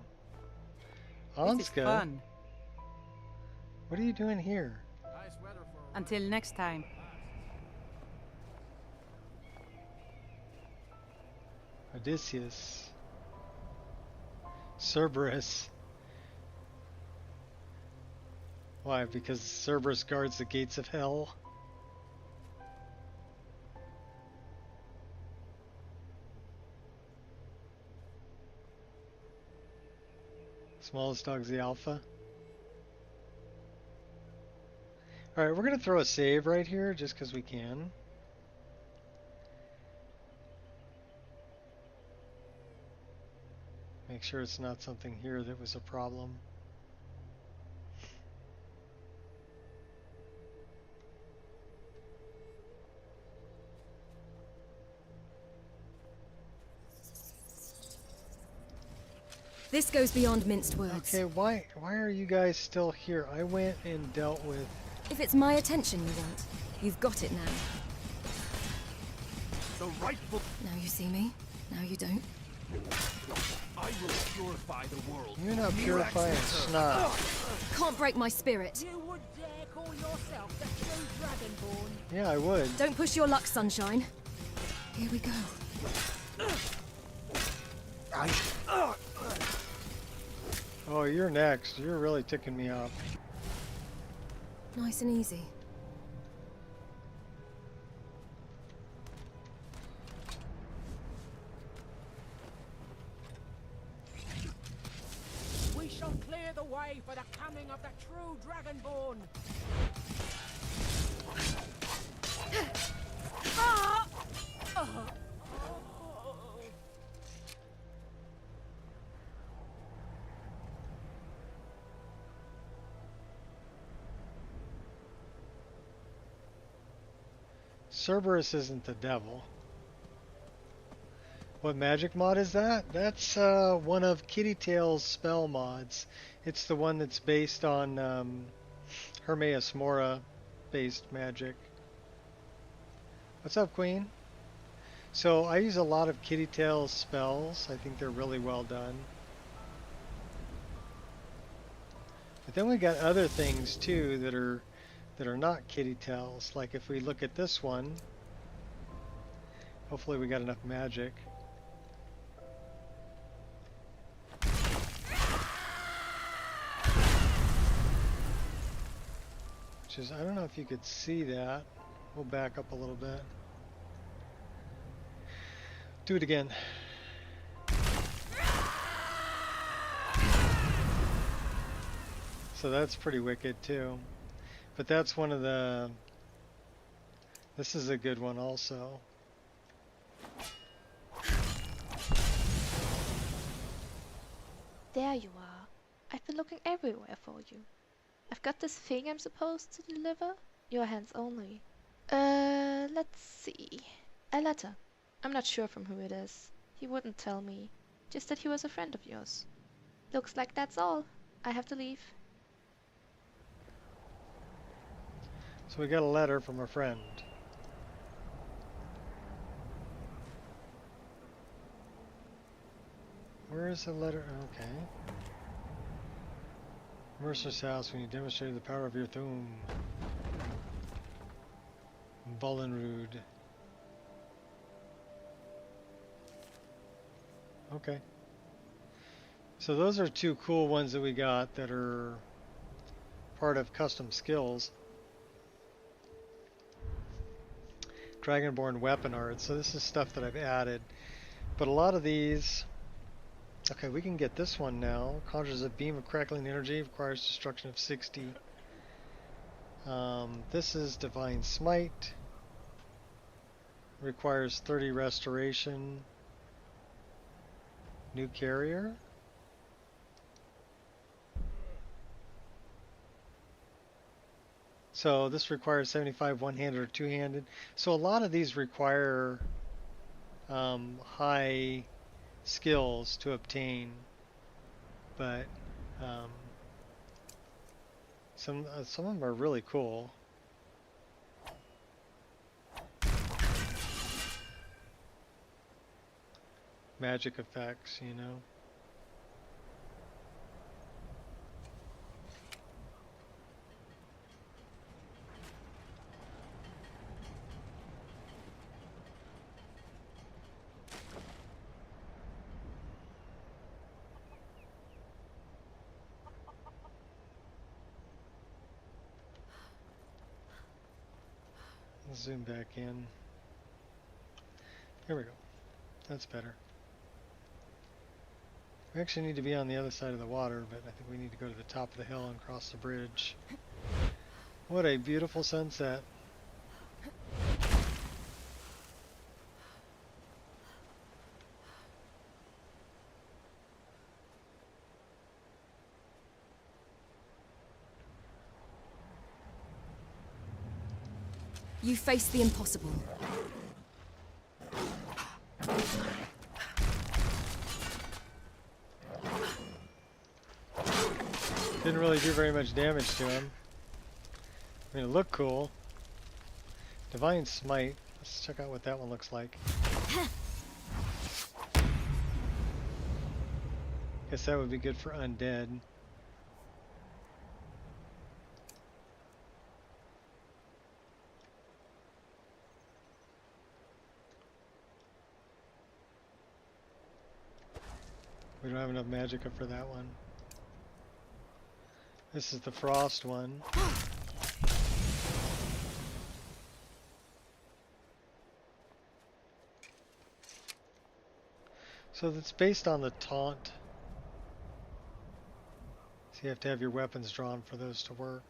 This is fun. What are you doing here? Until next time. Odysseus. Cerberus. Why? Because Cerberus guards the gates of hell? Smallest dog's the alpha. Alright, we're going to throw a save right here just because we can. Make sure it's not something here that was a problem. This goes beyond minced words. Okay, why are you guys still here? I went and dealt with... If it's my attention you want, you've got it now. The rightful... Now you see me, now you don't. I will purify the world. You're not purifying snot. Can't break my spirit. You would dare call yourself the true Dragonborn? Yeah, I would. Don't push your luck, sunshine. Here we go. Oh, you're next. You're really ticking me off. Nice and easy. We shall clear the way for the coming of the true Dragonborn. Cerberus isn't the devil. What magic mod is that? That's one of Kitty Tail's spell mods. It's the one that's based on Hermaeus Mora based magic. What's up, Queen? So I use a lot of Kitty Tail's spells. I think they're really well done. But then we got other things too that are not Kitty Tails. Like if we look at this one, hopefully we got enough magic. Which is, I don't know if you could see that. We'll back up a little bit. Do it again. So that's pretty wicked too. But that's one of the... This is a good one also. There you are. I've been looking everywhere for you. I've got this thing I'm supposed to deliver. Your hands only. Let's see. A letter. I'm not sure from who it is. He wouldn't tell me. Just that he was a friend of yours. Looks like that's all. I have to leave. So we got a letter from a friend. Where is the letter? Okay. Mercer's house when you demonstrated the power of your tomb. Vollenrude. Okay. So those are two cool ones that we got that are part of custom skills. Dragonborn weapon art. So this is stuff that I've added. But a lot of these... Okay, we can get this one now. Conjures a beam of crackling energy. Requires destruction of 60. This is Divine Smite. Requires 30 restoration. New carrier. So this requires 75 one-handed or two-handed. So a lot of these require high skills to obtain, but some of them are really cool. Magic effects, you know. Zoom back in. Here we go. That's better. We actually need to be on the other side of the water, but I think we need to go to the top of the hill and cross the bridge. What a beautiful sunset. You face the impossible. Didn't really do very much damage to him. I mean, it looked cool. Divine Smite. Let's check out what that one looks like. Guess that would be good for undead. We don't have enough magicka for that one. This is the frost one. So that's based on the taunt. So you have to have your weapons drawn for those to work.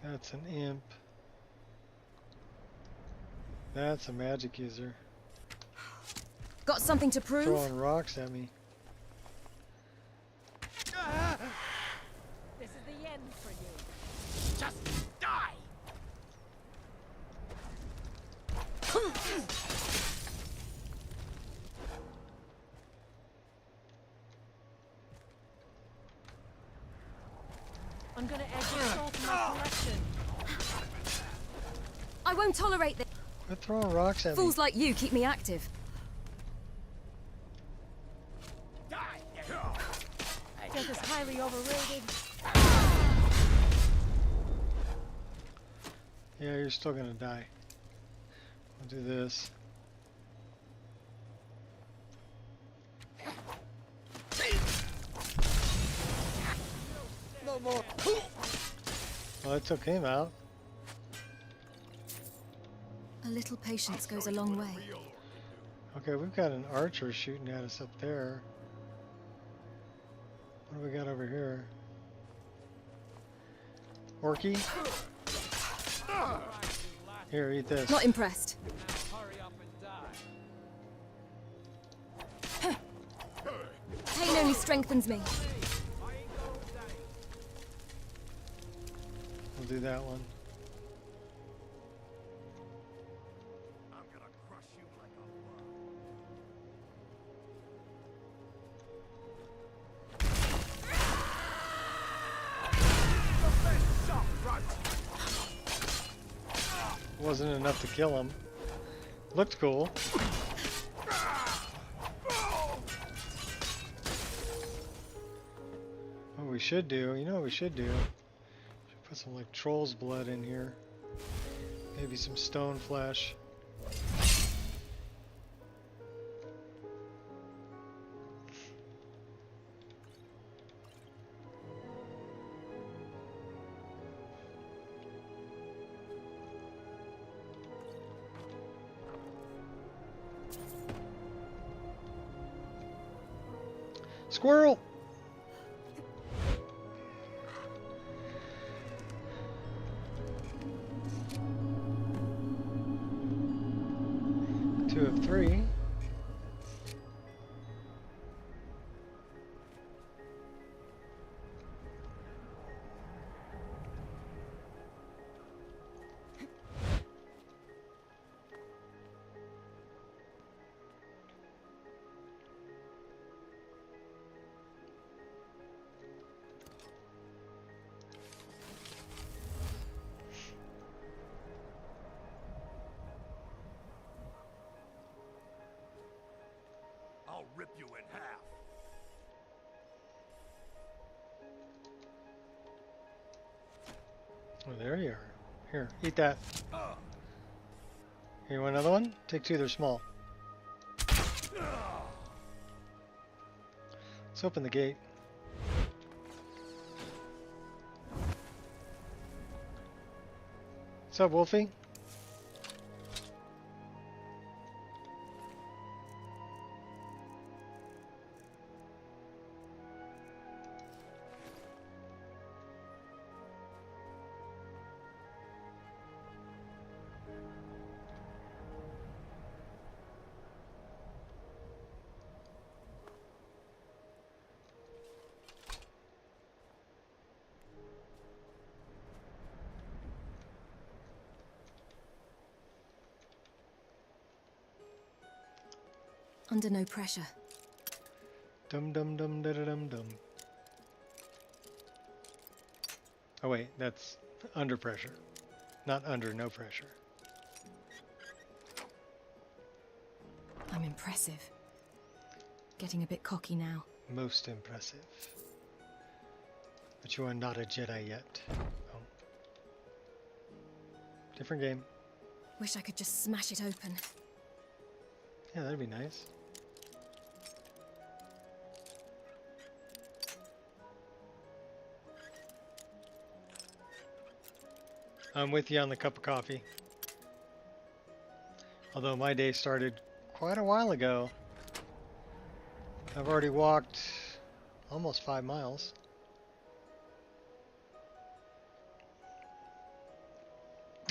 That's an imp. That's a magic user. Got something to prove? Throwing rocks at me. This is the end for you. Just die! I'm gonna add your soul to my collection. I won't tolerate this. Quit throwing rocks at me. Fools like you keep me active. Death is highly overrated. Yeah, you're still gonna die. I'll do this. No more. Well, I took him out. A little patience goes a long way. Okay, we've got an archer shooting at us up there. What do we got over here? Orky? Here, eat this. Not impressed. Hurry up and die. Pain only strengthens me. We'll do that one. I'm gonna crush you like a Wasn't enough to kill him. Looked cool. What we should do, you know what we should do? Should put some like troll's blood in here. Maybe some stone flesh. Squirrel! Two of three. rip you in half. Oh, there you are. Here, eat that. Here, you want another one? Take two, they're small. Let's open the gate. What's up, Wolfie? Under no pressure. Dum dum dum da da dum dum. Oh wait, that's under pressure, not under no pressure. I'm impressive. Getting a bit cocky now. Most impressive. But you are not a Jedi yet. Oh. Different game. Wish I could just smash it open. Yeah, that'd be nice. I'm with you on the cup of coffee. Although my day started quite a while ago. I've already walked almost 5 miles.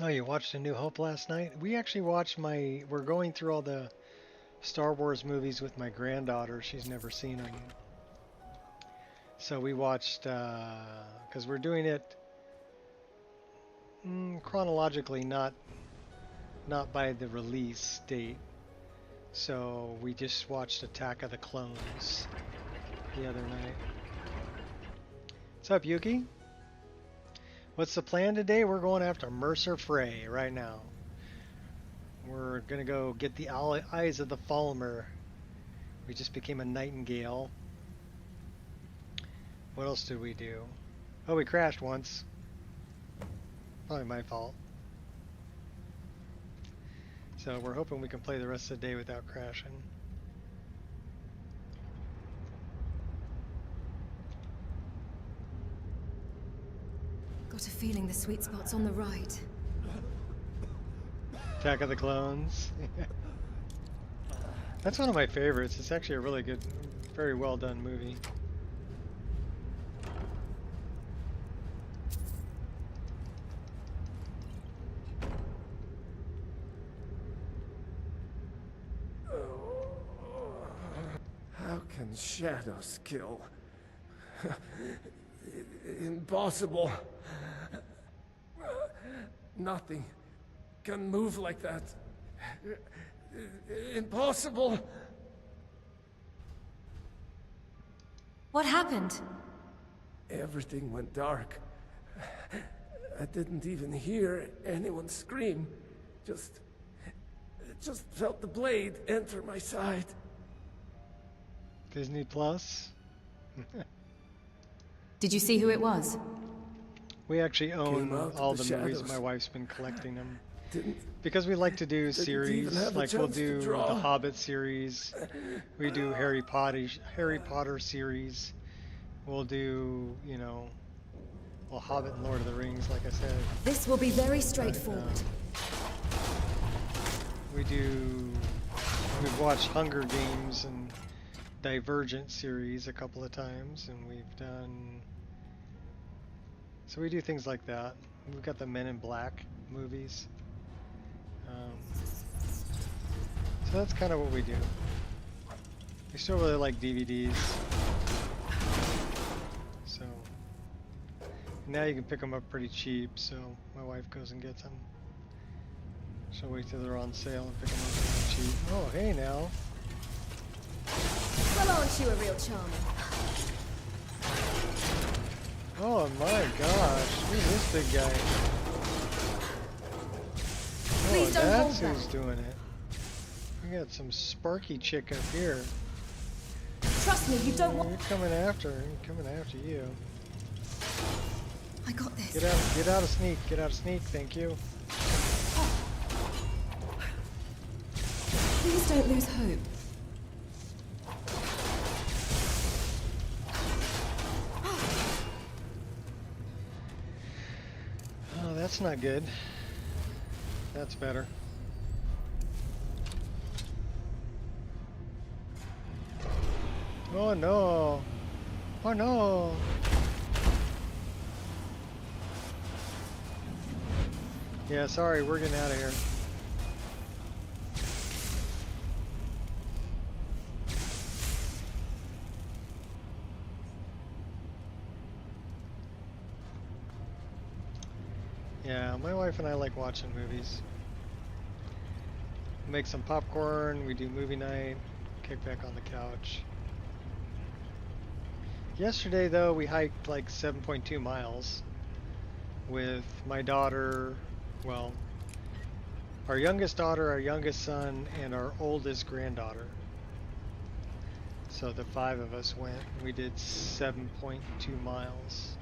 Oh, you watched A New Hope last night? We actually watched we're going through all the Star Wars movies with my granddaughter. She's never seen them. So we watched, because we're doing it chronologically, not by the release date. So we just watched Attack of the Clones the other night. What's up, Yuki? What's the plan today? We're going after Mercer Frey right now. We're gonna go get the eyes of the Falmer. We just became a Nightingale. What else did we do? Oh, we crashed once. Probably my fault. So we're hoping we can play the rest of the day without crashing. Got a feeling the sweet spot's on the right. Attack of the Clones. That's one of my favorites. It's actually a really good, very well done movie. How can shadows kill? Impossible. Nothing can move like that. Impossible. What happened? Everything went dark. I didn't even hear anyone scream. Just felt the blade enter my side. Disney Plus. Did you see who it was? We actually own all the movies. My wife's been collecting them. Because we like to do series, like we'll do the Hobbit series, we do Harry Potter series, we'll do, you know, well, Hobbit and Lord of the Rings, like I said. This will be very straightforward. We've watched Hunger Games and Divergent series a couple of times, and we've done, so we do things like that. We've got the Men in Black movies. So that's kind of what we do. We still really like DVDs. So now you can pick them up pretty cheap, so my wife goes and gets them. She'll wait till they're on sale and pick them up really cheap. Oh, hey now. Well, aren't you a real charmer? Oh my gosh, who's this big guy? Oh, that's who's doing it. We got some Sparky chick up here. Trust me, you don't want. You're coming after you. I got this. Get out of sneak. Get out of sneak. Thank you. Please don't lose hope. Oh, that's not good. That's better. Oh no. Oh no. Yeah, sorry, we're getting out of here. Yeah, my wife and I like watching movies. Make some popcorn, we do movie night, kick back on the couch. Yesterday though, we hiked like 7.2 miles with my daughter, well, our youngest daughter, our youngest son, and our oldest granddaughter. So the 5 of us went, we did 7.2 miles.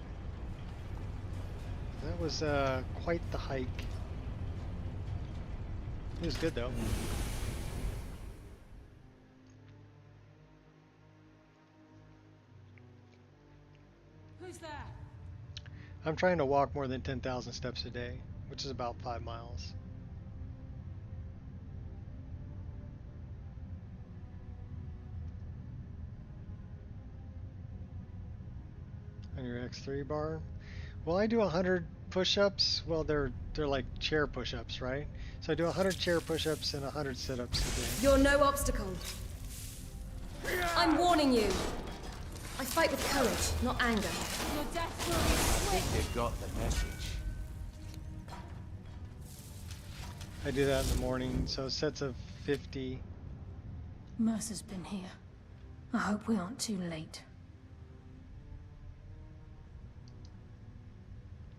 That was quite the hike. It was good though. Who's there? I'm trying to walk more than 10,000 steps a day, which is about 5 miles. On your X3 bar? Well, I do 100 push-ups. Well, they're like chair push-ups, right? So I do 100 chair push-ups and 100 sit-ups a day. You're no obstacle. I'm warning you. I fight with courage, not anger. Your death will be swift. They got the message. I do that in the morning, so sets of 50. Mercer's been here. I hope we aren't too late.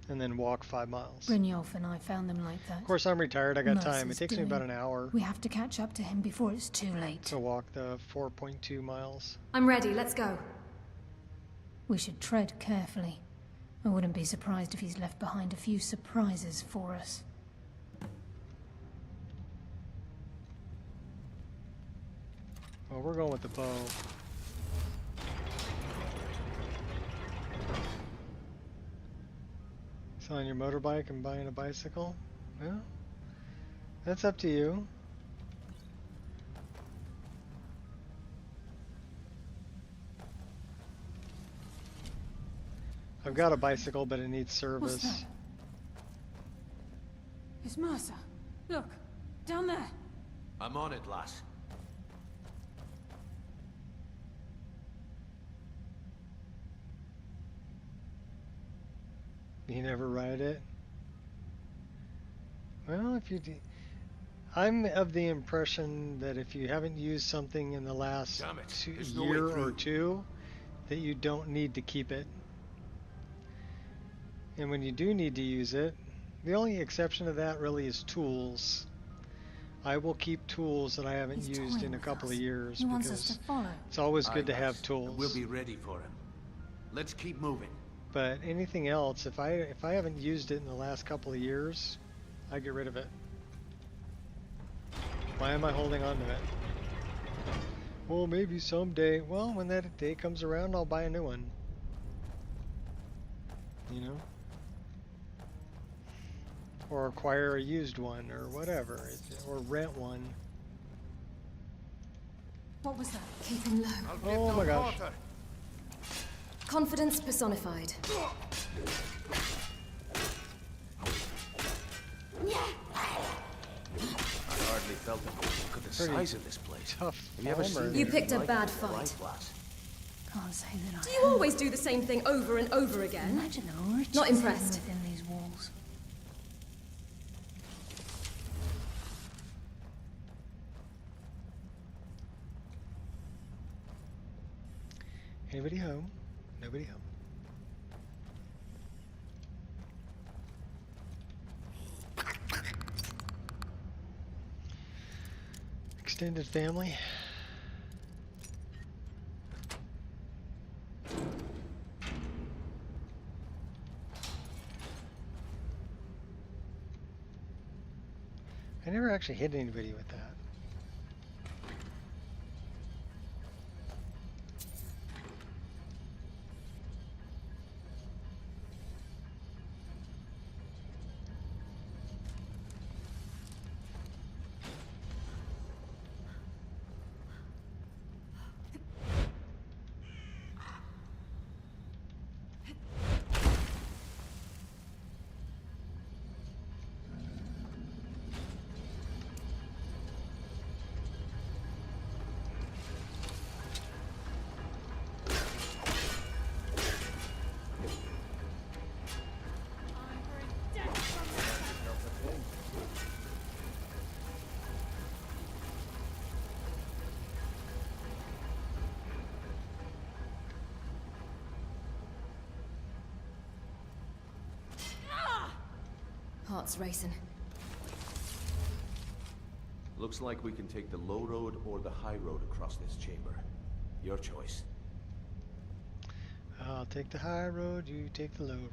And then walk 5 miles. Brynjolf and I found them like that. Of course, I'm retired. I got Mercer's time. It takes me about an hour We have to catch up to him before it's too late. to walk the 4.2 miles. I'm ready, let's go. We should tread carefully. I wouldn't be surprised if he's left behind a few surprises for us. Well, we're going with the bow. Selling your motorbike and buying a bicycle? Well, that's up to you. I've got a bicycle, but it needs service. What's that? It's Mercer. Look, down there. I'm on it, lass. You never ride it? Well, if you do, I'm of the impression that if you haven't used something in the last year or two, that you don't need to keep it. And when you do need to use it, the only exception to that really is tools. I will keep tools that I haven't used in a couple of years He wants us because to follow. it's always good to have tools. We'll be ready for him. Let's keep moving. But anything else, if I haven't used it in the last couple of years, I get rid of it. Why am I holding on to it? Well, maybe someday. Well, when that day comes around, I'll buy a new one. You know? Or acquire a used one, or whatever, or rent one. What was that? Keep him low. Oh my gosh. Confidence personified. I hardly felt it. Look at the size of this place. Tough. Have you ever seen You anything picked a like bad it in fight. life, lass? Can't say that I Do you always do the same thing over and over again? Imagine the riches Not impressed. hidden within these walls. Anybody home? Nobody home. Extended family. actually hit anybody with that. Heart's racing. Looks like we can take the low road or the high road across this chamber. Your choice. I'll take the high road, you take the low road.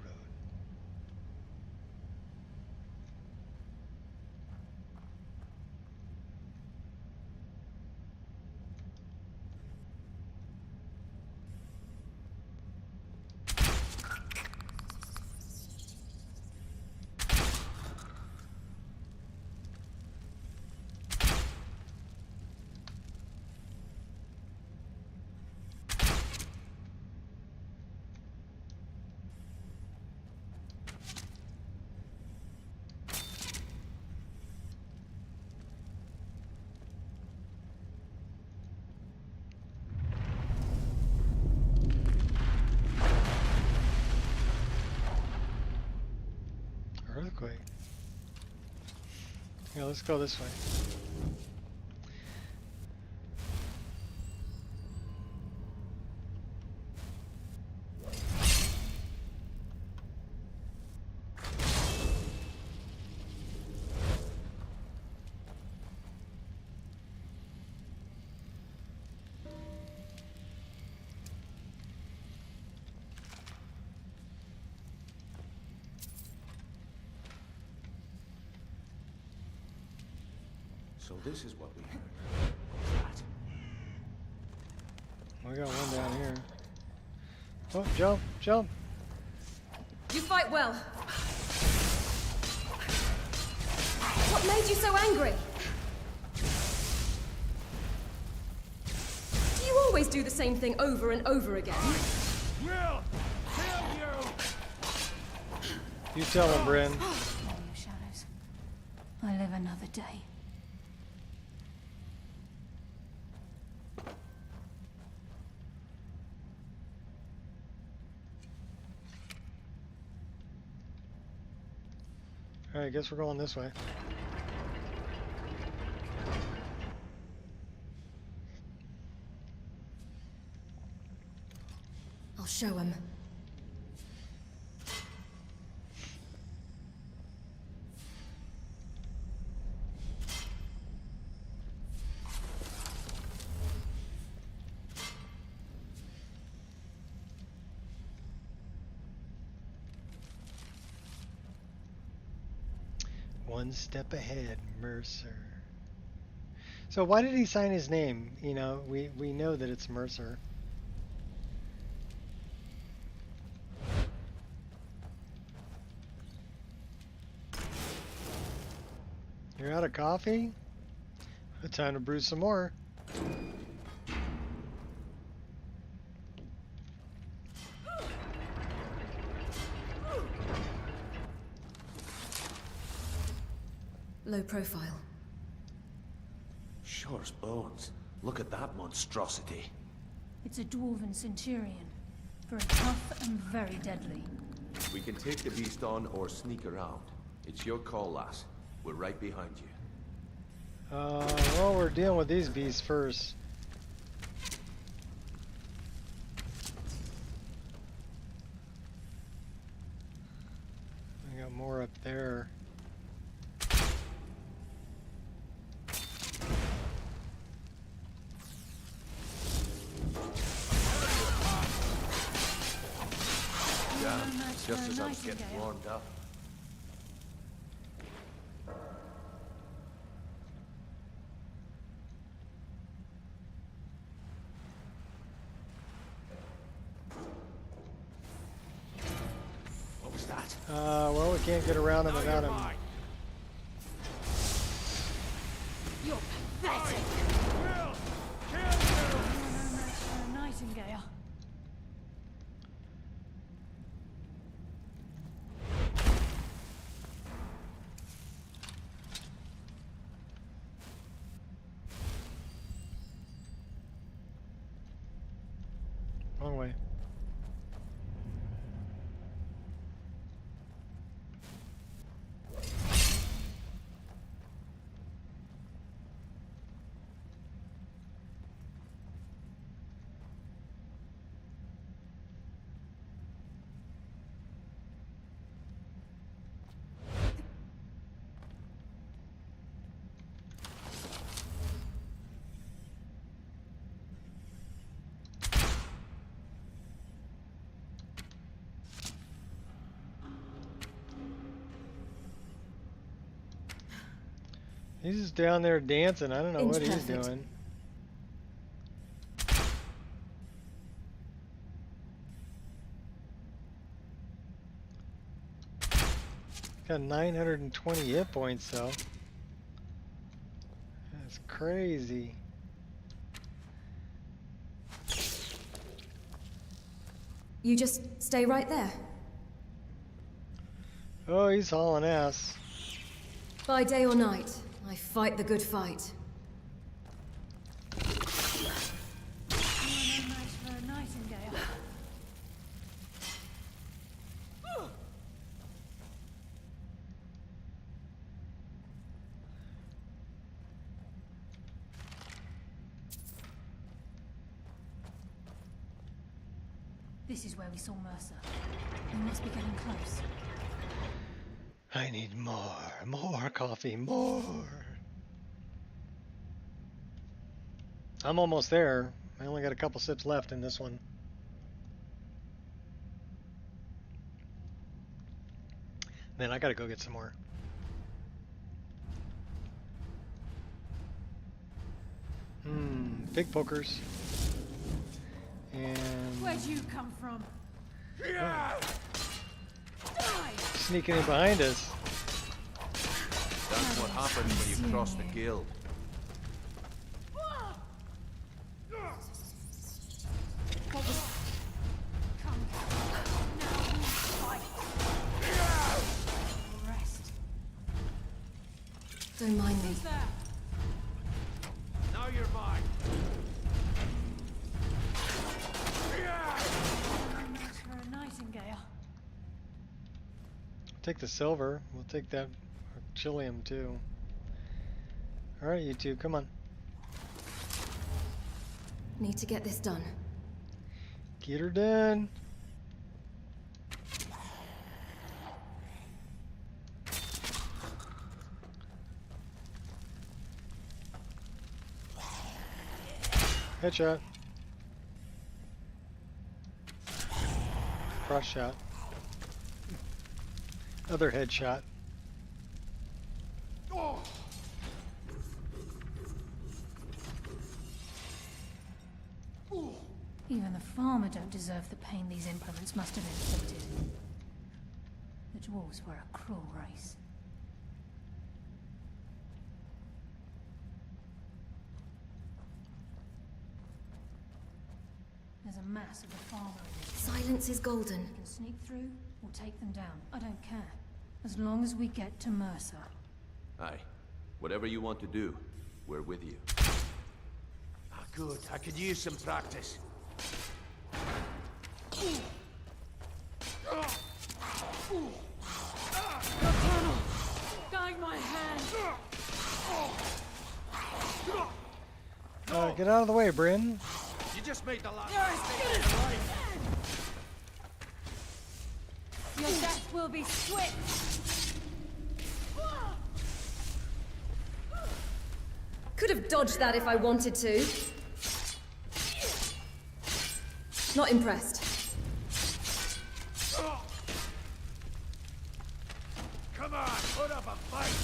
Earthquake. Yeah, let's go this way. So this is what we heard. We got one down here. Oh, jump, jump. You fight well. What made you so angry? Do you always do the same thing over and over again? Will kill you. You tell him, Bryn. You shadows. I live another day. Alright, I guess we're going this way. I'll show him. One step ahead, Mercer. So why did he sign his name? You know, we know that it's Mercer. You're out of coffee? Time to brew some more. Low profile. Sure as bones. Look at that monstrosity. It's a dwarven centurion. Very tough and very deadly. We can take the beast on or sneak around. It's your call, lass. We're right behind you. Well, we're dealing with these beasts first. We got more up there. Just as I was getting warmed up. Well, we can't get around him without him. You're pathetic. Kill you! No match for a nightingale. Wrong way. He's just down there dancing. I don't know what he's doing. Got 920 hit points though. That's crazy. You just stay right there. Oh, he's hauling ass. By day or night, I fight the good fight. No match for a nightingale. This is where we saw Mercer. We must be getting close. I need more coffee, more. I'm almost there. I only got a couple sips left in this one. Then I gotta go get some more. Pig pokers. And Where'd you come from? sneaking in behind us. That's what happens when you cross the guild. Rest. Don't mind me. Now you're mine. No match for a nightingale. Take the silver. We'll take that chilium too. Alright, you two, come on. Need to get this done. Get her done. Headshot. Cross shot. Other headshot. Even the farmer don't deserve the pain these implements must have inflicted. The dwarves were a cruel race. There's a mass of the farmer in this. Silence is golden. We can sneak through or take them down. I don't care. As long as we get to Mercer. Aye. Whatever you want to do, we're with you. Ah, good. I could use some practice. The tunnel! Guide my hand! Get out of the way, Bryn. You just made the last You're as mistake good of as your life. Your death will be swift! Could have dodged that if I wanted to. Not impressed. Come on, put up a fight.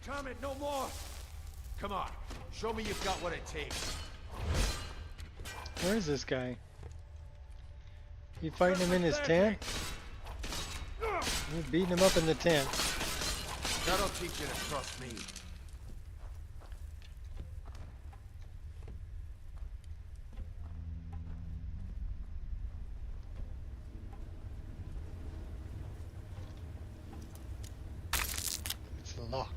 Damn it, no more. Come on, show me you've got what it takes. Where is this guy? You fighting him in his tent? You're beating him up in the tent. That'll teach you to trust me. It's locked.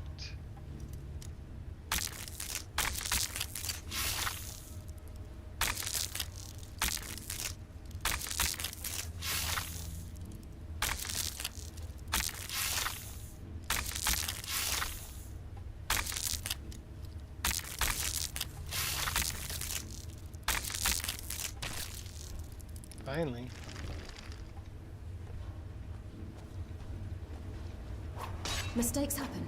Finally. Mistakes happen.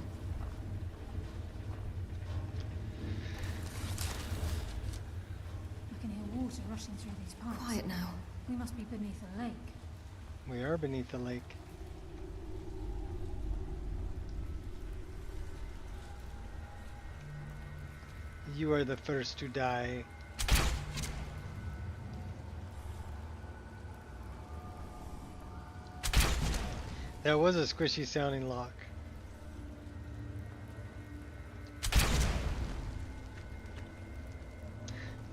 I can hear water rushing through these pipes. Quiet now. We must be beneath a lake. We are beneath the lake. You are the first to die. That was a squishy sounding lock.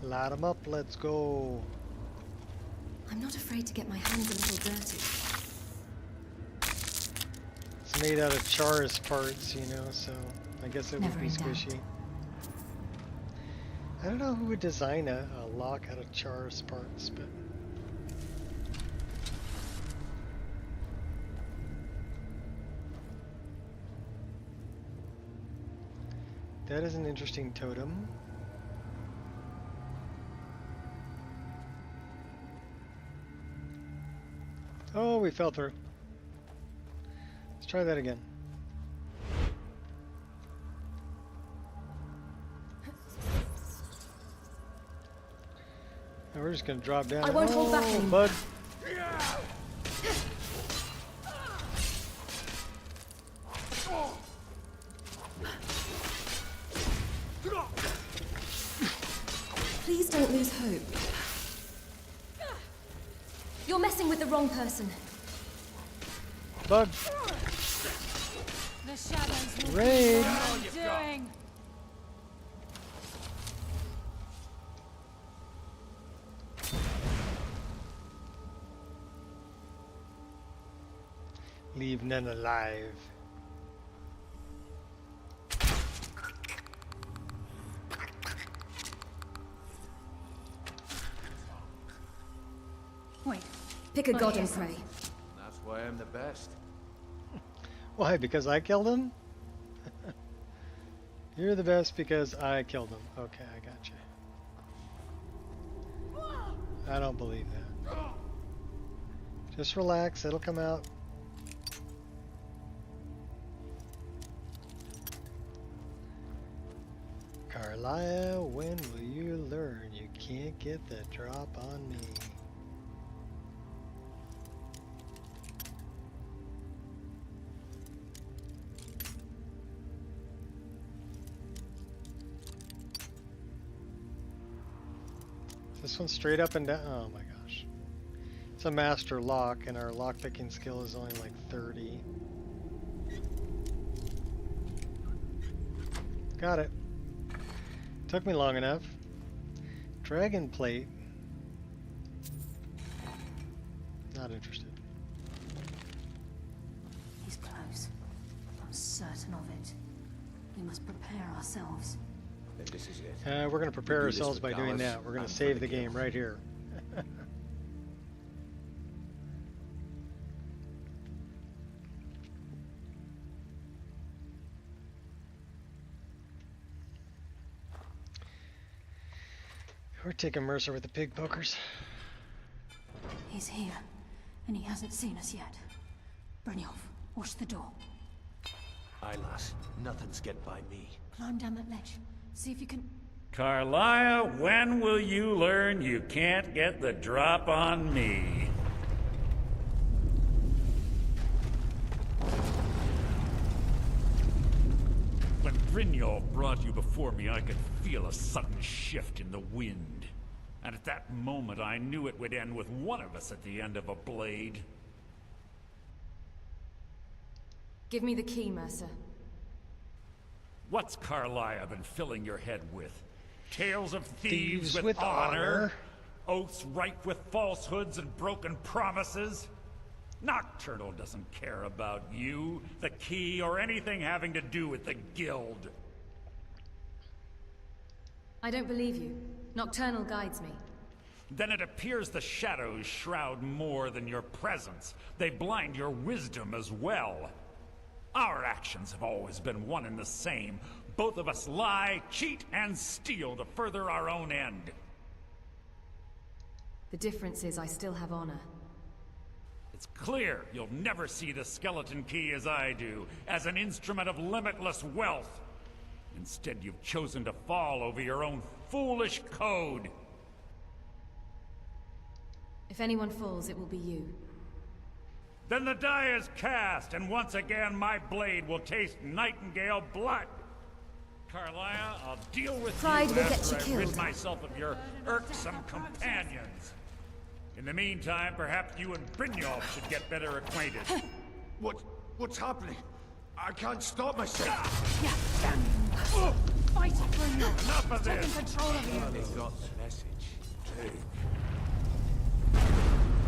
Light 'em up, let's go. I'm not afraid to get my hands a little dirty. It's made out of Char's parts, you know, so I guess it would Never be in doubt. squishy. I don't know who would design a lock out of Char's parts, but... That is an interesting totem. Oh, we fell through. Let's try that again. And we're just gonna drop down. I won't hold back anymore. Bud. Please don't lose hope. You're messing with the wrong person. Bug. The shadows will Raid. do what I'm doing. Leave none alive. Wait. Pick a Oh, god and yes. pray. That's why I'm the best. Why? Because I killed him? You're the best because I killed him. Okay, I got you. I don't believe that. Just relax, it'll come out. Carlisle, when will you learn you can't get the drop on me? This one's straight up and down. Oh my gosh. It's a master lock, and our lock picking skill is only like 30. Got it. Took me long enough. Dragon plate. Not interested. He's close. I'm certain of it. We must prepare ourselves. Then this is it. We're going to prepare We do this ourselves for by doing Dallas that. We're going and to for save the the game guild. right here. We're taking Mercer with the pig pokers. He's here, and he hasn't seen us yet. Brynjolf, watch the door. Aye, lass. Nothing's get by me. Climb down that ledge. See if you can... Carlisle, when will you learn you can't get the drop on me? When Brynjolf brought you before me, I could feel a sudden shift in the wind. And at that moment, I knew it would end with one of us at the end of a blade. Give me the key, Mercer. What's Carlia been filling your head with? Tales of thieves, Thieves with with honor? honor? Oaths ripe with falsehoods and broken promises? Nocturnal doesn't care about you, the key, or anything having to do with the guild. I don't believe you. Nocturnal guides me. Then it appears the shadows shroud more than your presence. They blind your wisdom as well. Our actions have always been one and the same. Both of us lie, cheat, and steal to further our own end. The difference is I still have honor. It's clear you'll never see the skeleton key as I do, as an instrument of limitless wealth. Instead, you've chosen to fall over your own foolish code. If anyone falls, it will be you. Then the die is cast, and once again my blade will taste Nightingale blood. Carlia, I'll deal with Pride you will get after you I rid killed. myself of your irksome companions. In the meantime, perhaps you and Brynjolf should get better acquainted. What's happening? I can't stop myself. Fight it, Brynjolf. Enough of Taking this. control of you. They got the message.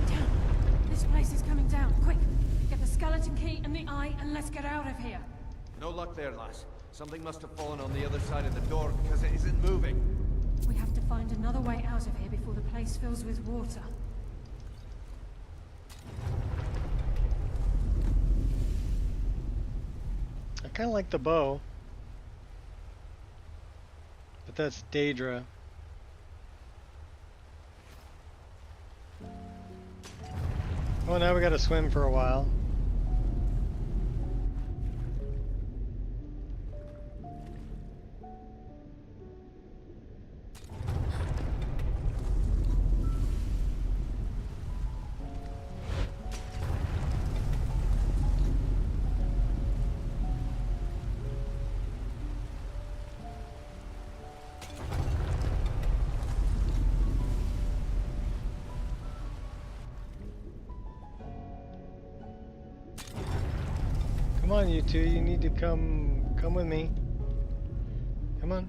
Damn. This place is coming down. Quick. Get the skeleton key and the eye and let's get out of here. No luck there, lass. Something must have fallen on the other side of the door because it isn't moving. We have to find another way out of here before the place fills with water. I kind of like the bow. But that's Daedra. Oh, now we gotta swim for a while. Come on, you two. You need to come with me. Come on.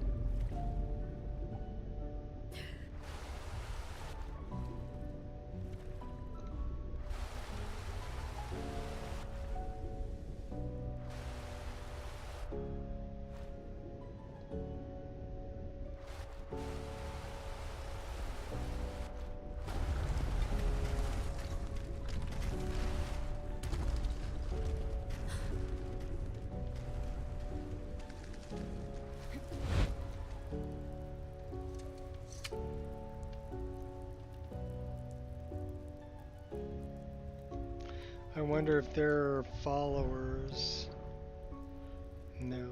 I wonder if they're followers. No.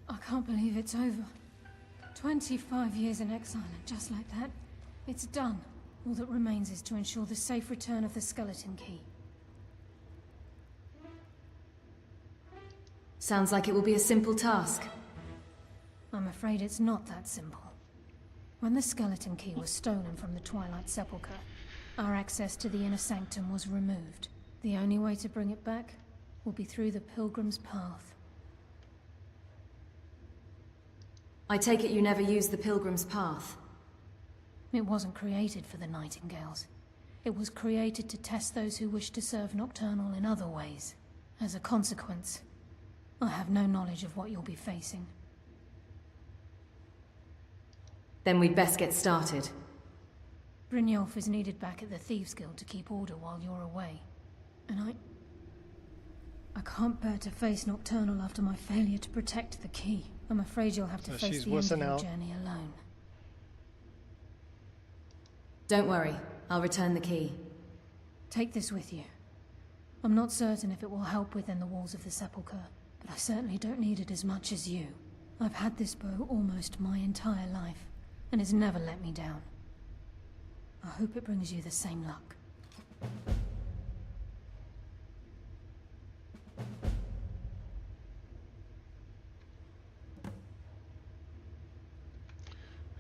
I can't believe it's over. 25 years in exile, and just like that, it's done. All that remains is to ensure the safe return of the skeleton key. Sounds like it will be a simple task. I'm afraid it's not that simple. When the skeleton key was stolen from the Twilight Sepulchre, our access to the inner sanctum was removed. The only way to bring it back will be through the Pilgrim's Path. I take it you never used the Pilgrim's Path. It wasn't created for the Nightingales. It was created to test those who wish to serve Nocturnal in other ways. As a consequence, I have no knowledge of what you'll be facing. Then we'd best get started. Brynjolf is needed back at the Thieves Guild to keep order while you're away. And I can't bear to face Nocturnal after my failure to protect the key. I'm afraid you'll have to face she's the end of wussing your out. journey alone. Don't worry, I'll return the key. Take this with you. I'm not certain if it will help within the walls of the sepulchre, but I certainly don't need it as much as you. I've had this bow almost my entire life, and it's never let me down. I hope it brings you the same luck.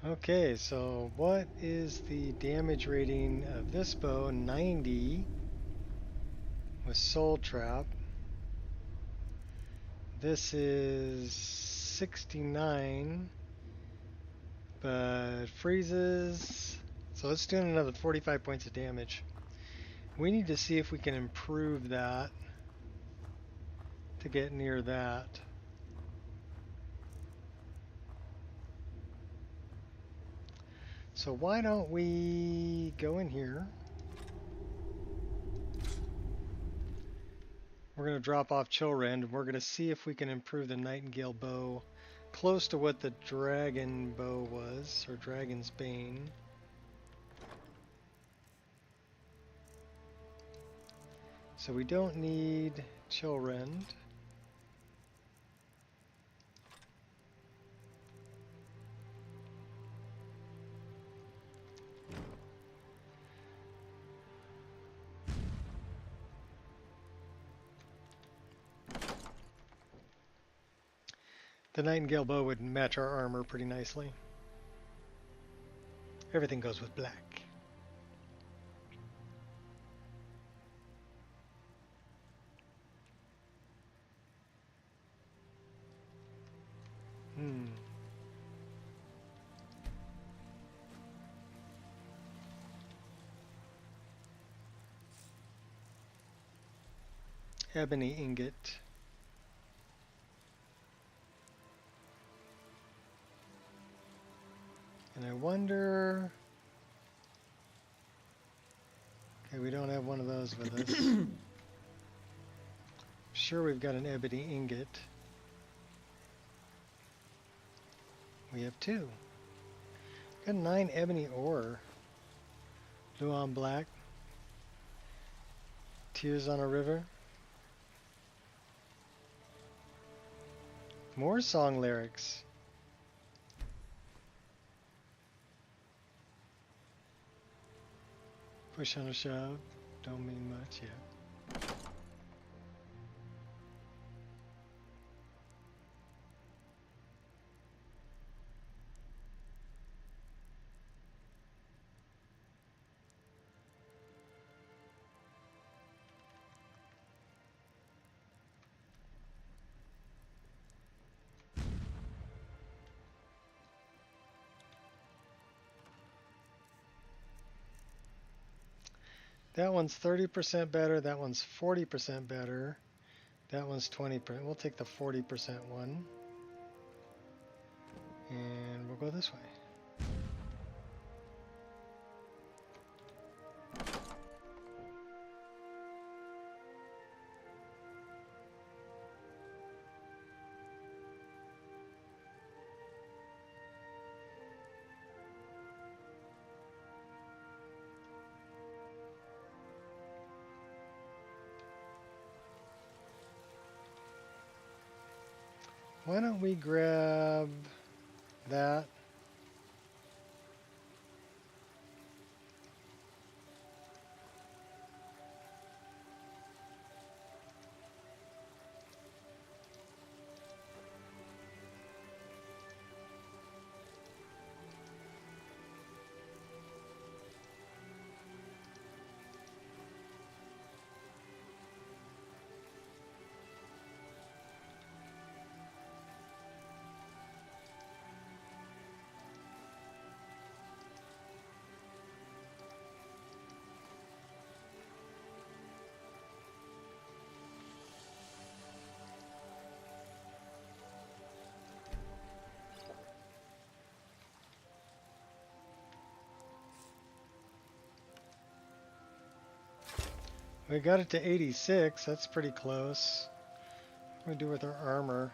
Okay, so what is the damage rating of this bow? 90 with Soul Trap. This is 69, but freezes. So it's doing another 45 points of damage. We need to see if we can improve that to get near that. So why don't we go in here? We're going to drop off Chillrend, and we're going to see if we can improve the Nightingale bow close to what the Dragon bow was, or Dragon's Bane. So we don't need Chillrend. The Nightingale bow would match our armor pretty nicely. Everything goes with black. Ebony ingot. And I wonder... Okay, we don't have one of those with us. Sure, we've got an ebony ingot. We have 2. Got 9 ebony ore. Luan black. Tears on a river. More song lyrics. Push on a shove. Don't mean much yet. That one's 30% better, that one's 40% better, that one's 20%. We'll take the 40% one. And we'll go this way. Why don't we grab that? We got it to 86, that's pretty close. What do we do with our armor?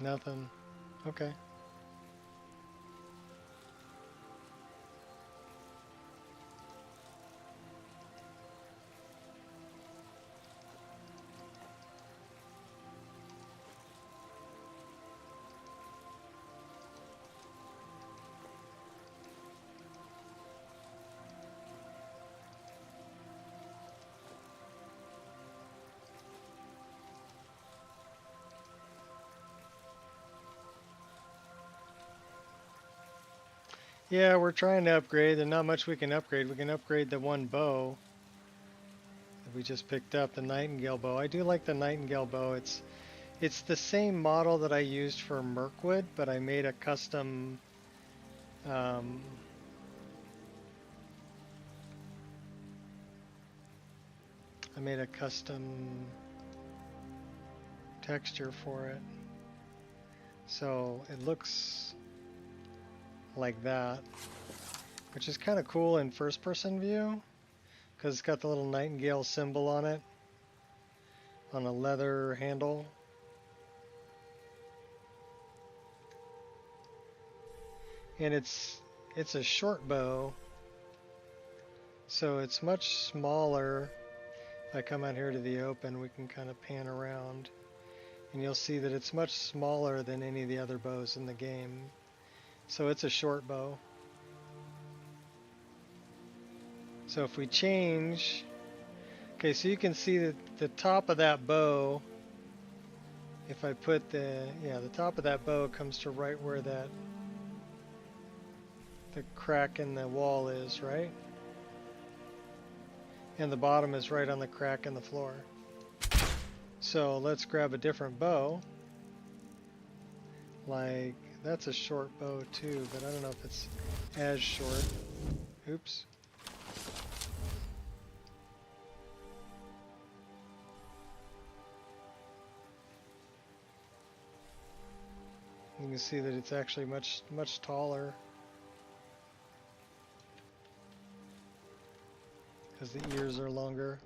Nothing. Okay. Yeah, we're trying to upgrade. There's not much we can upgrade. We can upgrade the one bow that we just picked up, the Nightingale bow. I do like the Nightingale bow. It's the same model that I used for Mirkwood, but I made a custom texture for it. So it looks like that, which is kind of cool in first person view because it's got the little nightingale symbol on it on a leather handle. And it's a short bow, so it's much smaller. If I come out here to the open, we can kind of pan around and you'll see that it's much smaller than any of the other bows in the game. So it's a short bow. So if we change, okay, so you can see that the top of that bow, if I put the top of that bow comes to right where the crack in the wall is, right? And the bottom is right on the crack in the floor. So let's grab a different bow. Like, that's a short bow too, but I don't know if it's as short. Oops. You can see that it's actually much taller because the ears are longer.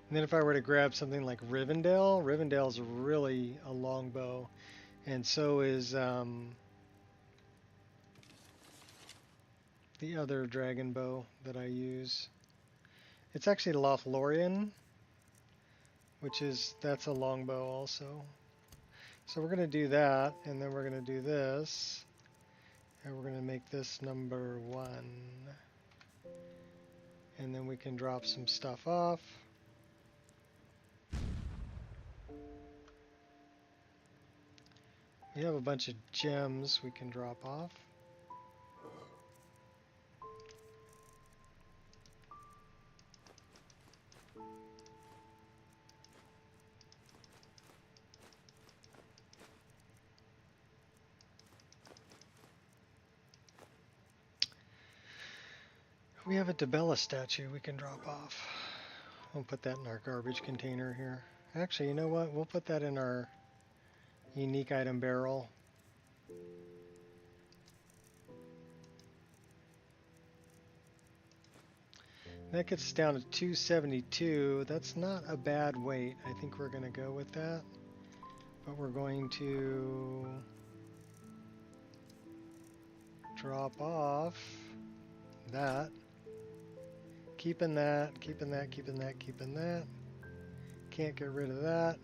And then if I were to grab something like Rivendell's really a long bow, and so is the other dragon bow that I use. It's actually Lothlorien, that's a long bow also. So we're going to do that, and then we're going to do this, and we're going to make this number 1. And then we can drop some stuff off. We have a bunch of gems we can drop off. We have a Debella statue we can drop off. We'll put that in our garbage container here. Actually, you know what? We'll put that in our unique item barrel. That gets us down to 272. That's not a bad weight. I think we're going to go with that. But we're going to drop off that. Keeping that. Can't get rid of that.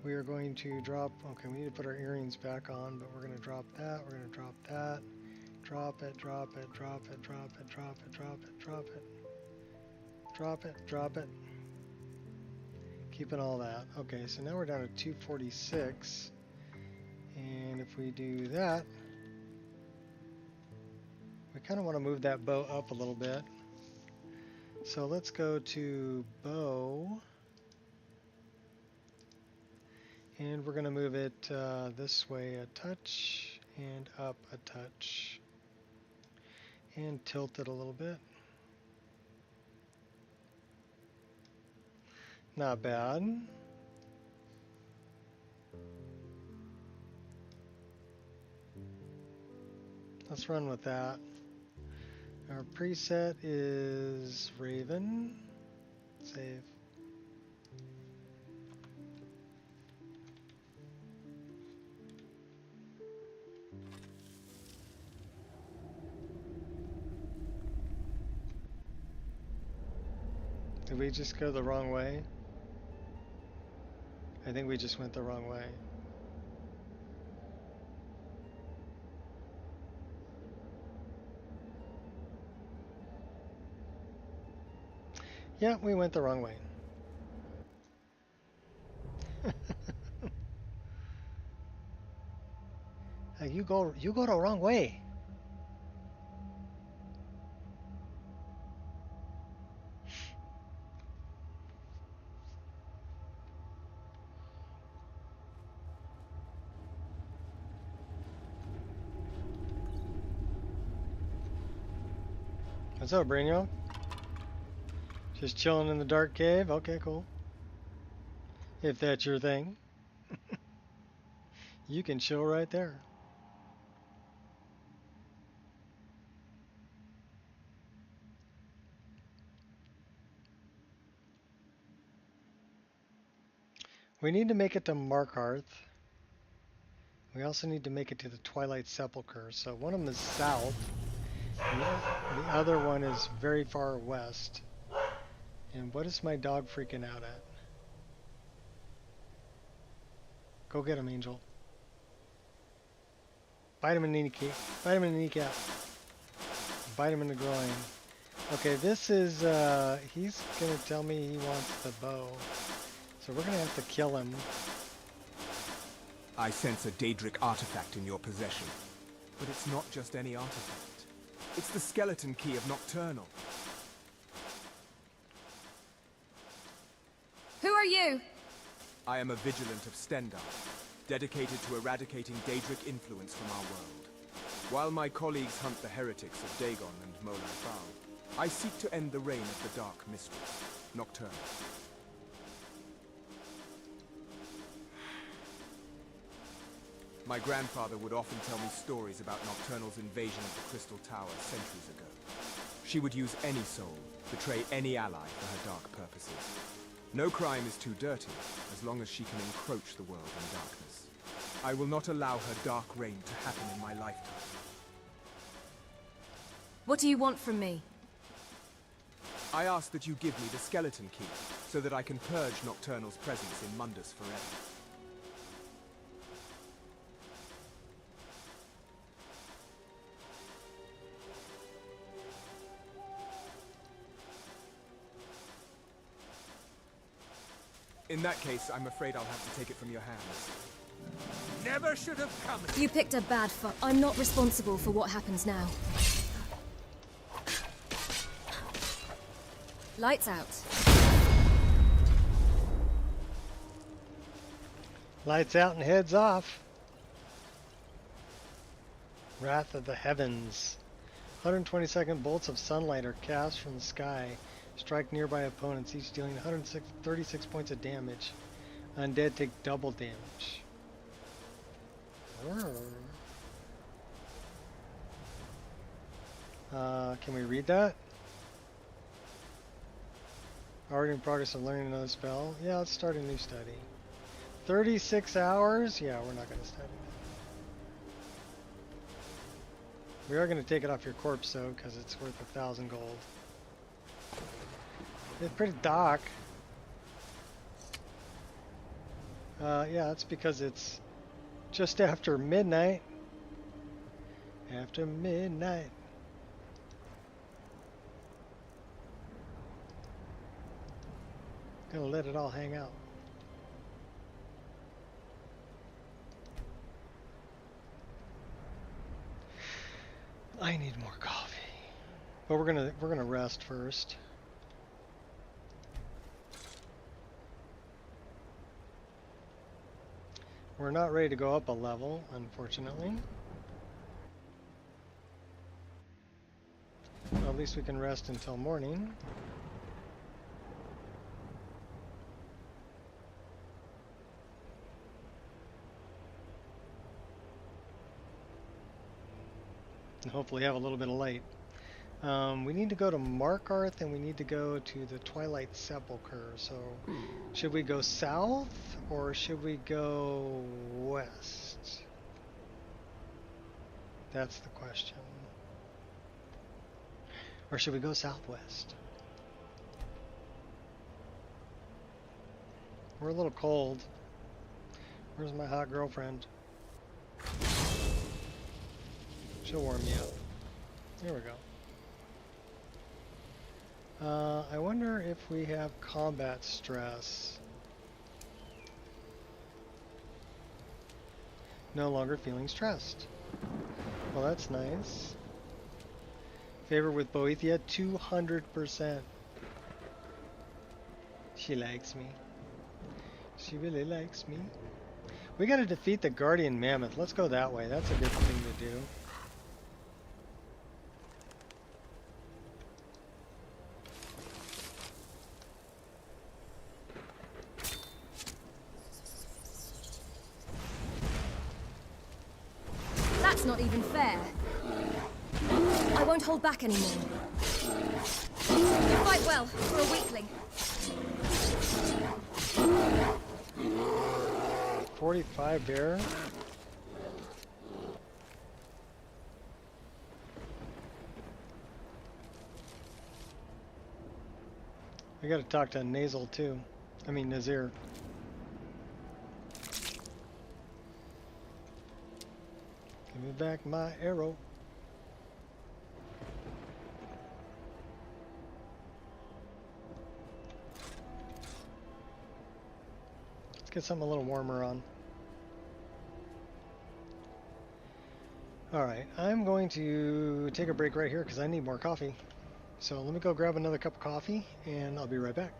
We are going to drop, okay, we need to put our earrings back on, but we're going to drop that, we're going to drop that. Drop it. Keeping all that. Okay, so now we're down to 246. And if we do that, we kind of want to move that bow up a little bit. So let's go to bow. And we're going to move it this way a touch and up a touch. And tilt it a little bit. Not bad. Let's run with that. Our preset is Raven. Save. Did we just go the wrong way? I think we just went the wrong way. Yeah, we went the wrong way. you go the wrong way. What's up, Brainyo? Just chilling in the dark cave? Okay, cool. If that's your thing. You can chill right there. We need to make it to Markarth. We also need to make it to the Twilight Sepulchre. So one of them is south. The other one is very far west. And what is my dog freaking out at? Go get him, Angel. Bite him in the kneecap. Bite him in the kneecap. Bite him in the groin. Okay, this is, he's gonna tell me he wants the bow. So we're gonna have to kill him. I sense a Daedric artifact in your possession. But it's not just any artifact. It's the skeleton key of Nocturnal. Who are you? I am a Vigilant of Stendar, dedicated to eradicating Daedric influence from our world. While my colleagues hunt the heretics of Dagon and Molan Thal, I seek to end the reign of the Dark Mistress, Nocturnal. My grandfather would often tell me stories about Nocturnal's invasion of the Crystal Tower centuries ago. She would use any soul, betray any ally for her dark purposes. No crime is too dirty, as long as she can encroach the world in darkness. I will not allow her dark reign to happen in my lifetime. What do you want from me? I ask that you give me the skeleton key, so that I can purge Nocturnal's presence in Mundus forever. In that case, I'm afraid I'll have to take it from your hands. Never should have come. You picked a bad fight. I'm not responsible for what happens now. Lights out. Lights out and heads off. Wrath of the Heavens. 120-second bolts of sunlight are cast from the sky. Strike nearby opponents, each dealing 136 points of damage. Undead take double damage. Can we read that? Already in progress of learning another spell. Yeah, let's start a new study. 36 hours? Yeah, we're not going to study that. We are going to take it off your corpse though, because it's worth 1,000 gold. It's pretty dark. Yeah, that's because it's just after midnight. After midnight. Gonna let it all hang out. I need more coffee. But we're gonna rest first. We're not ready to go up a level, unfortunately. Well, at least we can rest until morning. And hopefully have a little bit of light. We need to go to Markarth and we need to go to the Twilight Sepulchre. So should we go south or should we go west? That's the question. Or should we go southwest? We're a little cold. Where's my hot girlfriend? She'll warm me up. There we go. I wonder if we have combat stress. No longer feeling stressed. Well, that's nice. Favor with Boethia, 200%. She likes me. She really likes me. We gotta defeat the Guardian Mammoth. Let's go that way. That's a good thing to do. That's not even fair. I won't hold back anymore. You fight well for a weakling. 45 bear. I gotta talk to Nasal too. I mean Nazir. Give me back my arrow. Let's get something a little warmer on. Alright, I'm going to take a break right here because I need more coffee. So let me go grab another cup of coffee and I'll be right back.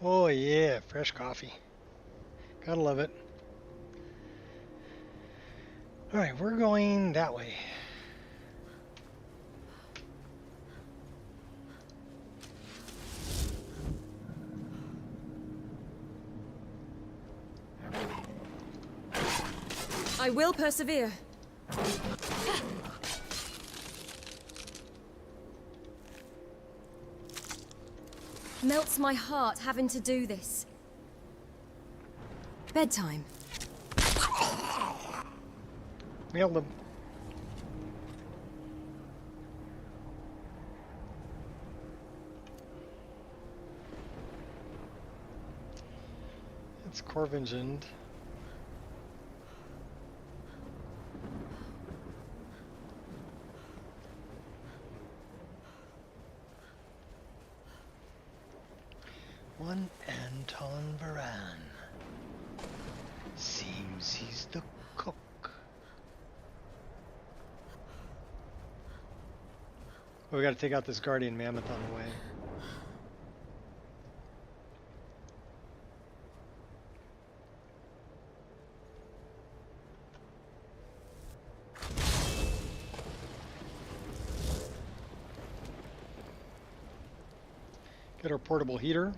Oh yeah, fresh coffee. Gotta love it. Alright, we're going that way. I will persevere. Melts my heart having to do this. Bedtime. Nailed him. It's Corvingend. One Anton Varan. Seems he's the cook. We gotta take out this guardian mammoth on the way. Get our portable heater.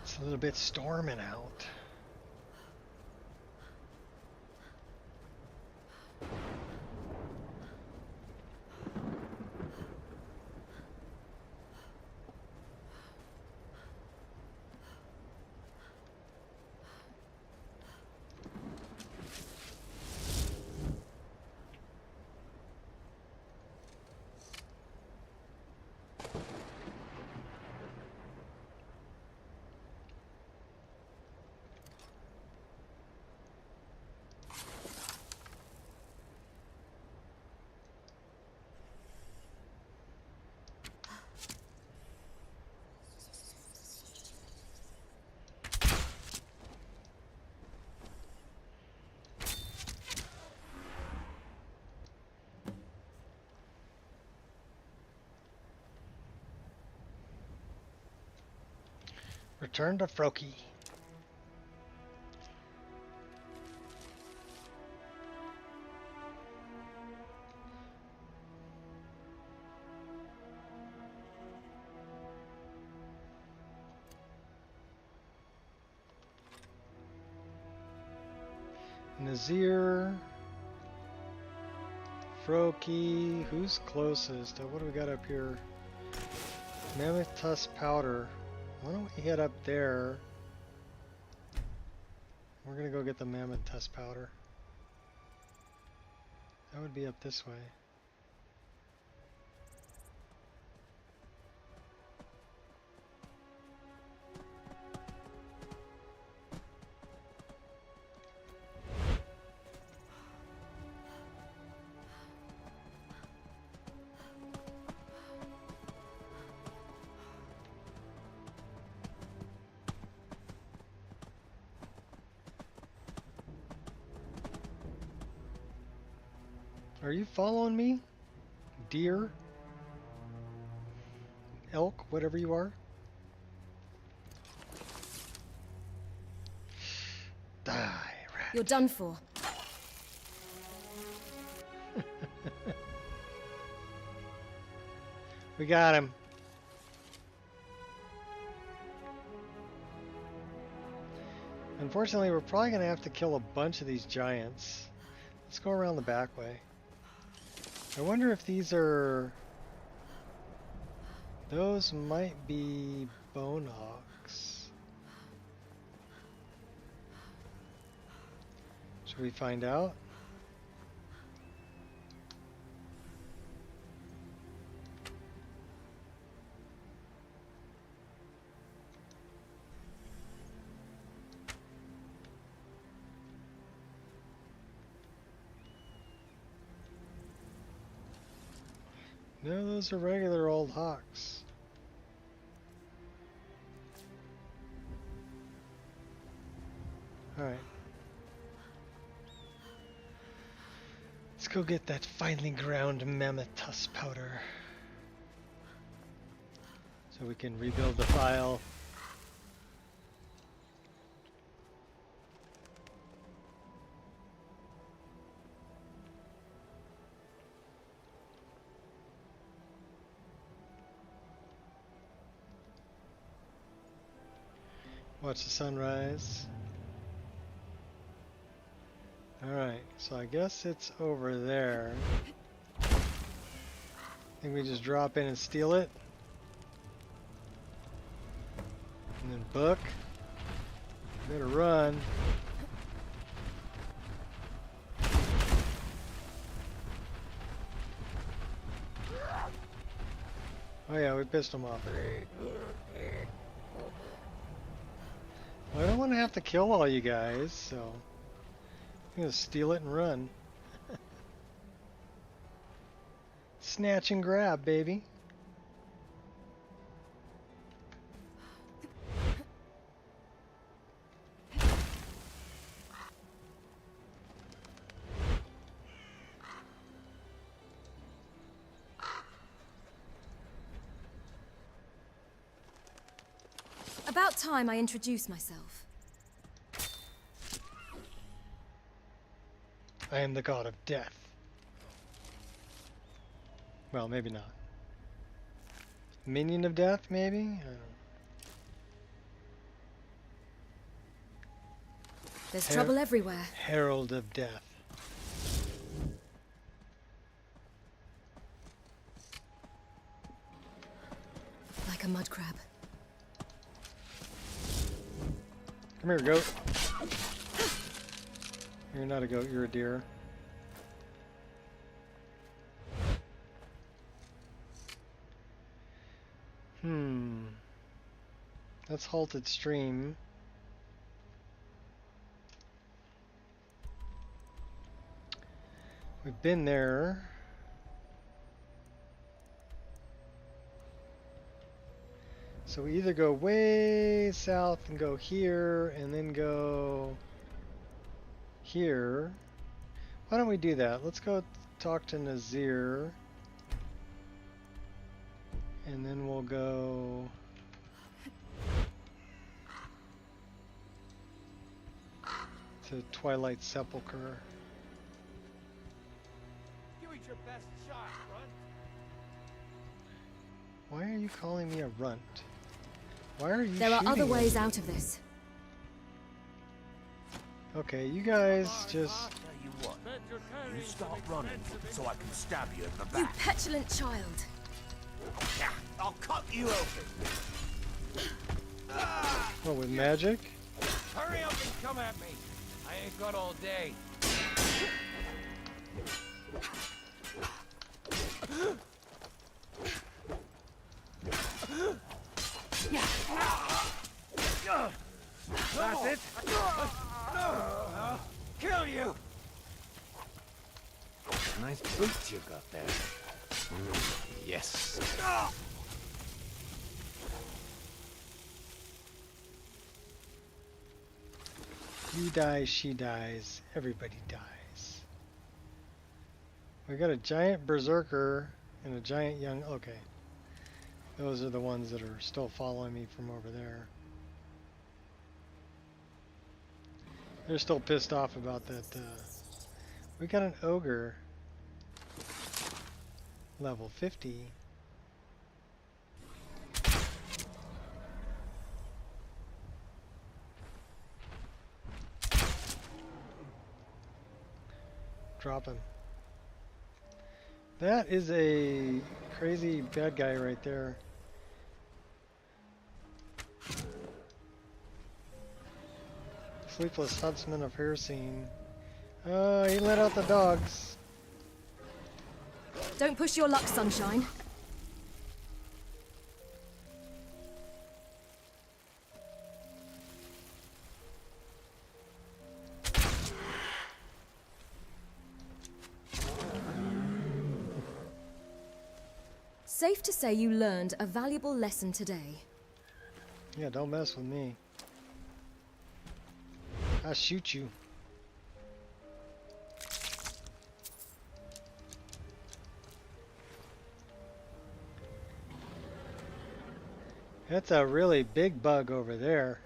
It's a little bit storming out. Return to Froki. Nazir, Froki, who's closest? What do we got up here? Mammoth Tusk Powder. Why don't we head up there? We're gonna go get the Mammoth Tusk Powder. That would be up this way. Are you following me? Deer? Elk? Whatever you are? Die, rat. You're done for. We got him. Unfortunately, we're probably going to have to kill a bunch of these giants. Let's go around the back way. I wonder if these are... Those might be bone hawks. Should we find out? No, those are regular old hawks. Alright. Let's go get that finely ground mammoth tusk powder so we can rebuild the file. Watch the sunrise. Alright, so I guess it's over there. I think we just drop in and steal it. And then book. Better run. Oh yeah, we pissed them off. Well, I don't want to have to kill all you guys, so I'm gonna steal it and run. Snatch and grab, baby. About time I introduce myself. I am the god of death. Well, maybe not. Minion of death, maybe? I don't know. There's trouble everywhere. Herald of death. Like a mud crab. Come here, goat. You're not a goat, you're a deer. That's halted stream. We've been there. So we either go way south and go here and then go here. Why don't we do that? Let's go talk to Nazir. And then we'll go to Twilight Sepulchre. Give it your best shot, runt. Why are you calling me a runt? Why are you There are other shooting ways me? out of this. Okay, you guys just... You stop running so I can stab you in the You back. petulant child. Yeah, I'll cut you open. What, with magic? Hurry up and come at me. I ain't got all day. That's it. Kill you. Nice boots you got there. Yes. You die, she dies, everybody dies. We got a giant berserker and a giant young... Okay. Those are the ones that are still following me from over there. They're still pissed off about that. We got an ogre. Level 50. Drop him. That is a crazy bad guy right there. Sleepless Huntsman of Hirsine. Oh, he let out the dogs. Don't push your luck, sunshine. Safe to say you learned a valuable lesson today. Yeah, don't mess with me. I'll shoot you. That's a really big bug over there.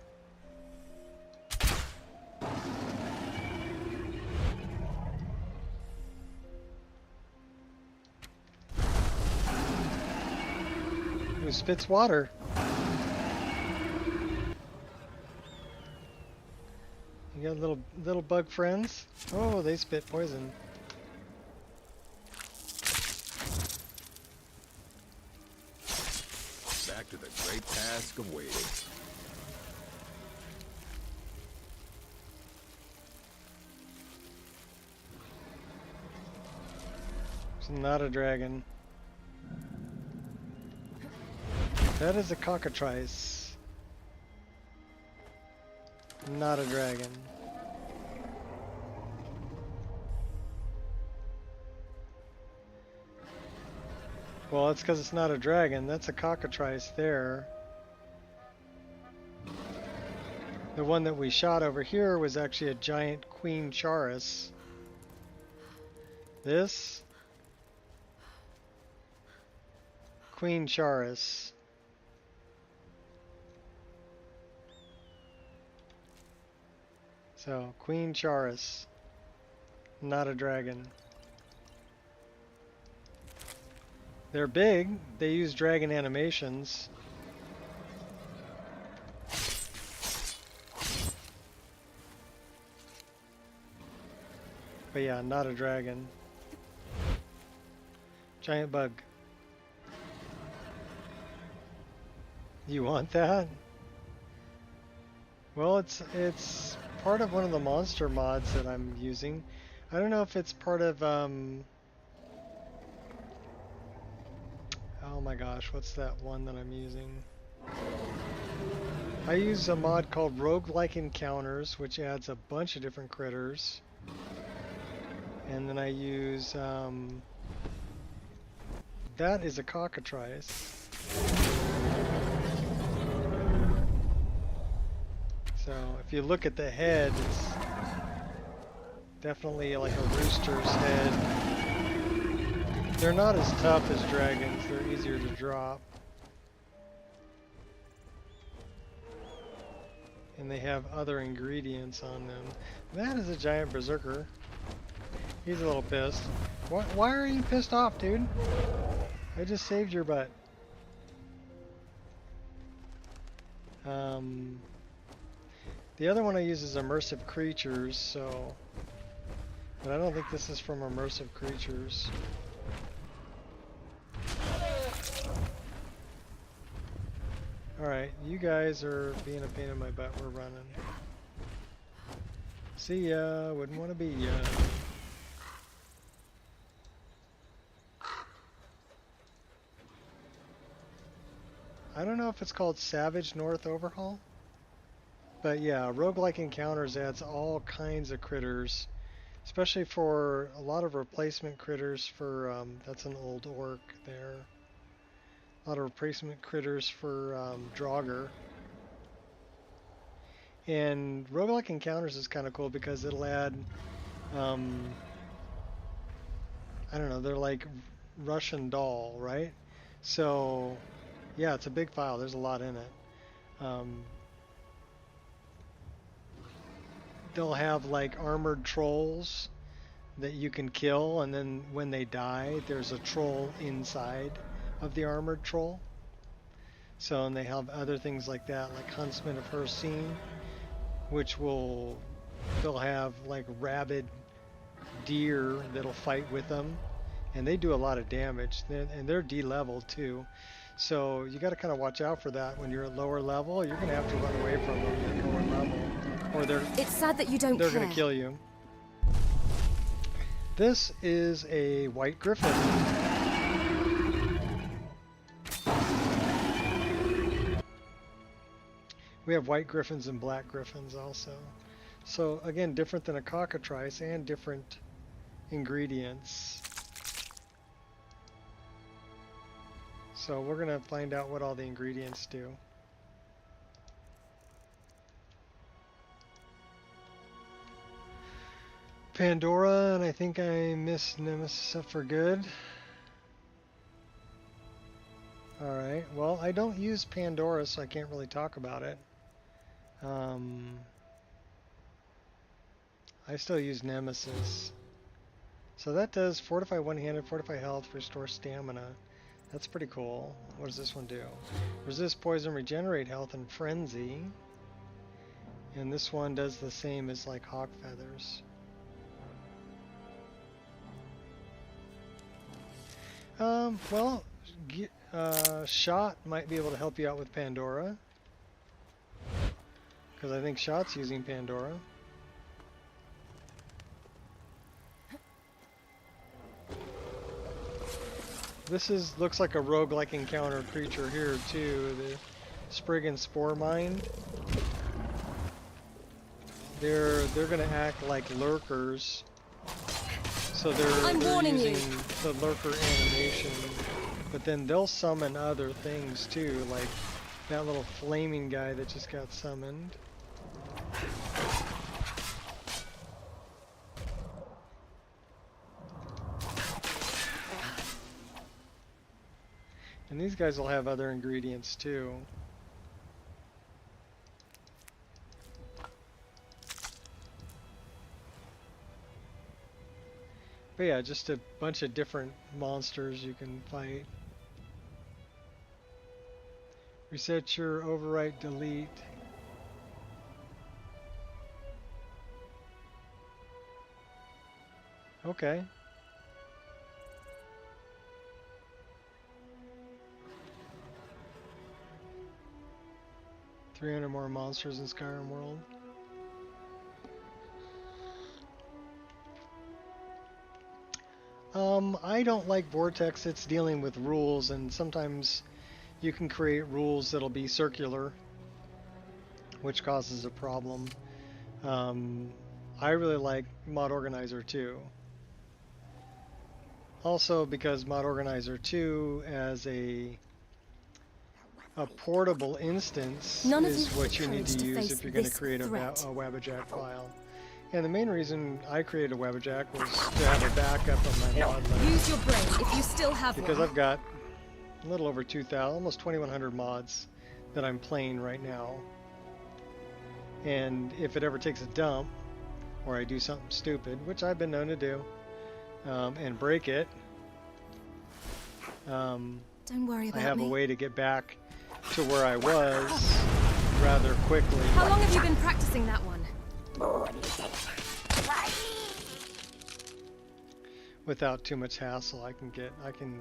Who spits water? You got little bug friends? Oh, they spit poison. Back to the great task of waiting. It's not a dragon. That is a cockatrice. Not a dragon. Well, it's because it's not a dragon. That's a cockatrice there. The one that we shot over here was actually a giant queen charis. This queen charis. So, queen charis. Not a dragon. They're big. They use dragon animations. But yeah, not a dragon. Giant bug. You want that? Well, it's part of one of the monster mods that I'm using. I don't know if it's part of oh my gosh, what's that one that I'm using? I use a mod called Roguelike Encounters, which adds a bunch of different critters. And then I use that is a cockatrice. So if you look at the head, it's definitely like a rooster's head. They're not as tough as dragons, they're easier to drop. And they have other ingredients on them. That is a giant berserker. He's a little pissed. Why are you pissed off, dude? I just saved your butt. The other one I use is Immersive Creatures, so... But I don't think this is from Immersive Creatures. Alright, you guys are being a pain in my butt. We're running. See ya. Wouldn't want to be ya. I don't know if it's called Savage North Overhaul. But yeah, Roguelike Encounters adds all kinds of critters. Especially for a lot of replacement critters for, that's an old orc there. A lot of replacement critters for Draugr. And Roguelike Encounters is kind of cool because it'll add, I don't know, they're like Russian doll, right? So, yeah, it's a big file. There's a lot in it. They'll have like armored trolls that you can kill, and then when they die, there's a troll inside of the armored troll. So, and they have other things like that, like Huntsman of Hircine, which they'll have like rabid deer that'll fight with them, and they do a lot of damage, and they're de-leveled too. So you got to kind of watch out for that when you're at lower level. You're going to have to run away from them at lower level, or It's sad that you don't they're care. going to kill you. This is a white griffin. We have white griffins and black griffins also. So again, different than a cockatrice and different ingredients. So we're going to find out what all the ingredients do. Pandora, and I think I missed Nemesis for good. Alright, well, I don't use Pandora, so I can't really talk about it. I still use Nemesis. So that does fortify one-handed, fortify health, restore stamina. That's pretty cool. What does this one do? Resist poison, regenerate health, and frenzy. And this one does the same as like hawk feathers. Well, Shot might be able to help you out with Pandora. Because I think Shot's using Pandora. This looks like a roguelike encounter creature here too. The Sprig and Spore Mine. They're gonna act like lurkers. So they're using the lurker animation. But then they'll summon other things too, like that little flaming guy that just got summoned. And these guys will have other ingredients too. But yeah, just a bunch of different monsters you can fight. Reset your overwrite delete. Okay. $300 more monsters in Skyrim world. I don't like Vortex. It's dealing with rules, and sometimes you can create rules that'll be circular, which causes a problem. I really like Mod Organizer 2. Also because Mod Organizer 2 as a portable instance is what you need to use if you're going to create a Wabbajack file. And the main reason I created a Wabbajack was to have a backup of my mod list. Use your brain if you still have because I've got a little over 2,000, almost 2,100 mods that I'm playing right now. And if it ever takes a dump, or I do something stupid, which I've been known to do, and break it, don't worry about I have me. a way to get back to where I was rather quickly. How long have you been practicing that one? Without too much hassle, I can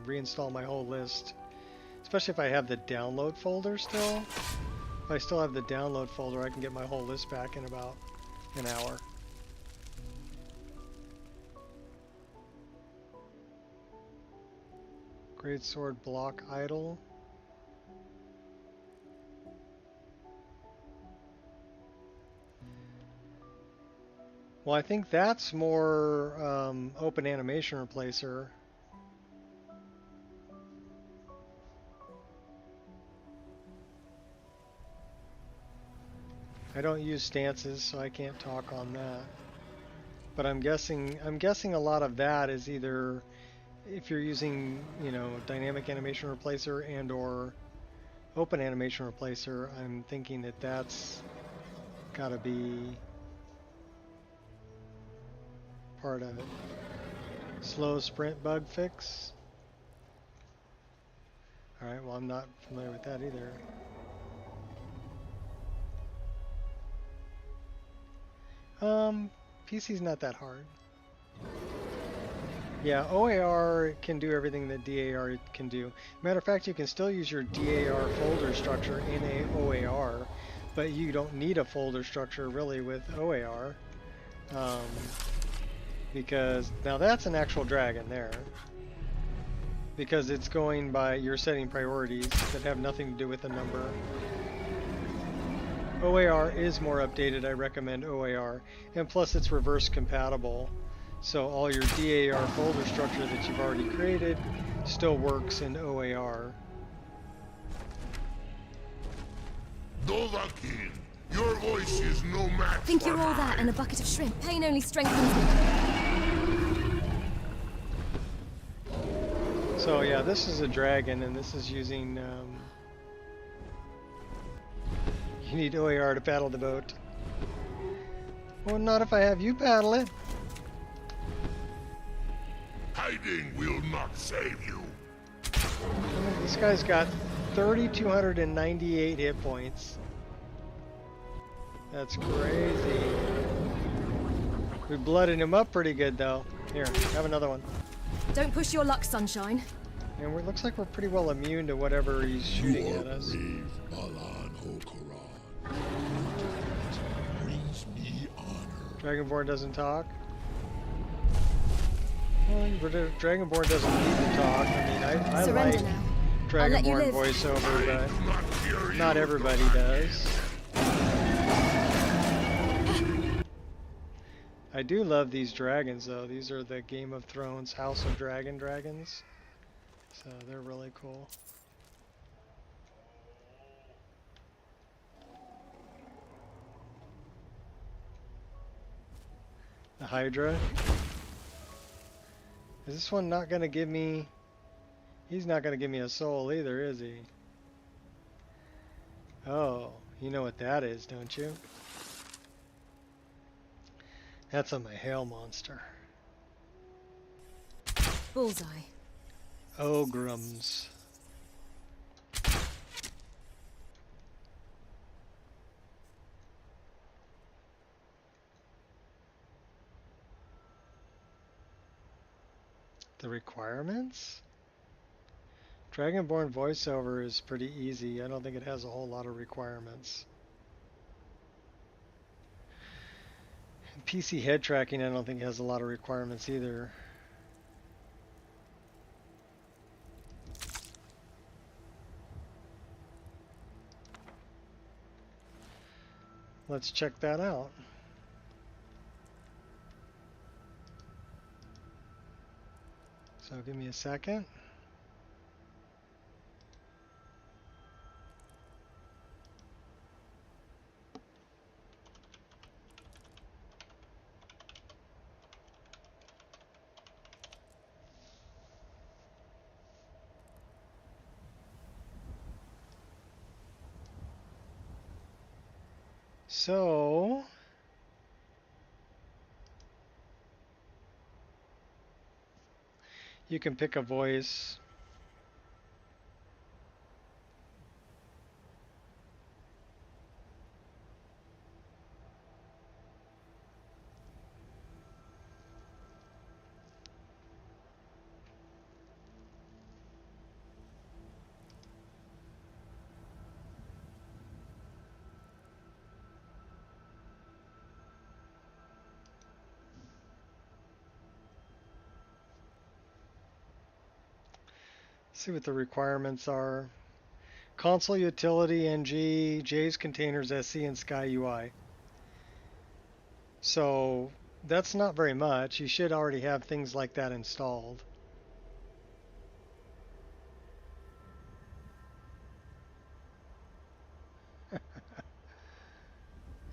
reinstall my whole list, especially if I have the download folder still. If I still have the download folder, I can get my whole list back in about an hour. Great sword block idle. Well, I think that's more open animation replacer. I don't use stances, so I can't talk on that. But I'm guessing a lot of that is either if you're using, you know, dynamic animation replacer and or open animation replacer, I'm thinking that that's got to be part of it. Slow sprint bug fix. Alright, well I'm not familiar with that either. PC's not that hard. Yeah, OAR can do everything that DAR can do. Matter of fact, you can still use your DAR folder structure in a OAR, but you don't need a folder structure really with OAR. Because now that's an actual dragon there. Because it's going by, you're setting priorities that have nothing to do with the number. OAR is more updated. I recommend OAR. And plus it's reverse compatible. So all your DAR folder structure that you've already created still works in OAR. Dovahkiin, your voice is no match. Think you're all that and a bucket of shrimp. Pain only strengthens me. So yeah, this is a dragon, and this is using, you need OAR to paddle the boat. Well, not if I have you paddle it. Hiding will not save you. This guy's got 3,298 hit points. That's crazy. We blooded him up pretty good, though. Here, have another one. Don't push your luck, Sunshine. And it looks like we're pretty well immune to whatever he's shooting at us. Brave Balan Hokaran. Brings me honor. Dragonborn doesn't talk. Well, Dragonborn doesn't need to talk. I mean, I like now. Dragonborn voiceover, but not everybody does. I do love these dragons, though. These are the Game of Thrones House of Dragon dragons. So they're really cool. The Hydra. Is this one not going to give me... He's not going to give me a soul either, is he? Oh, you know what that is, don't you? That's on my hail monster. Bullseye. Ogrums. The requirements? Dragonborn voiceover is pretty easy. I don't think it has a whole lot of requirements. PC head tracking, I don't think has a lot of requirements either. Let's check that out. So give me a second. So, you can pick a voice. See what the requirements are. Console utility NG, J's containers SC, and Sky UI. So that's not very much. You should already have things like that installed.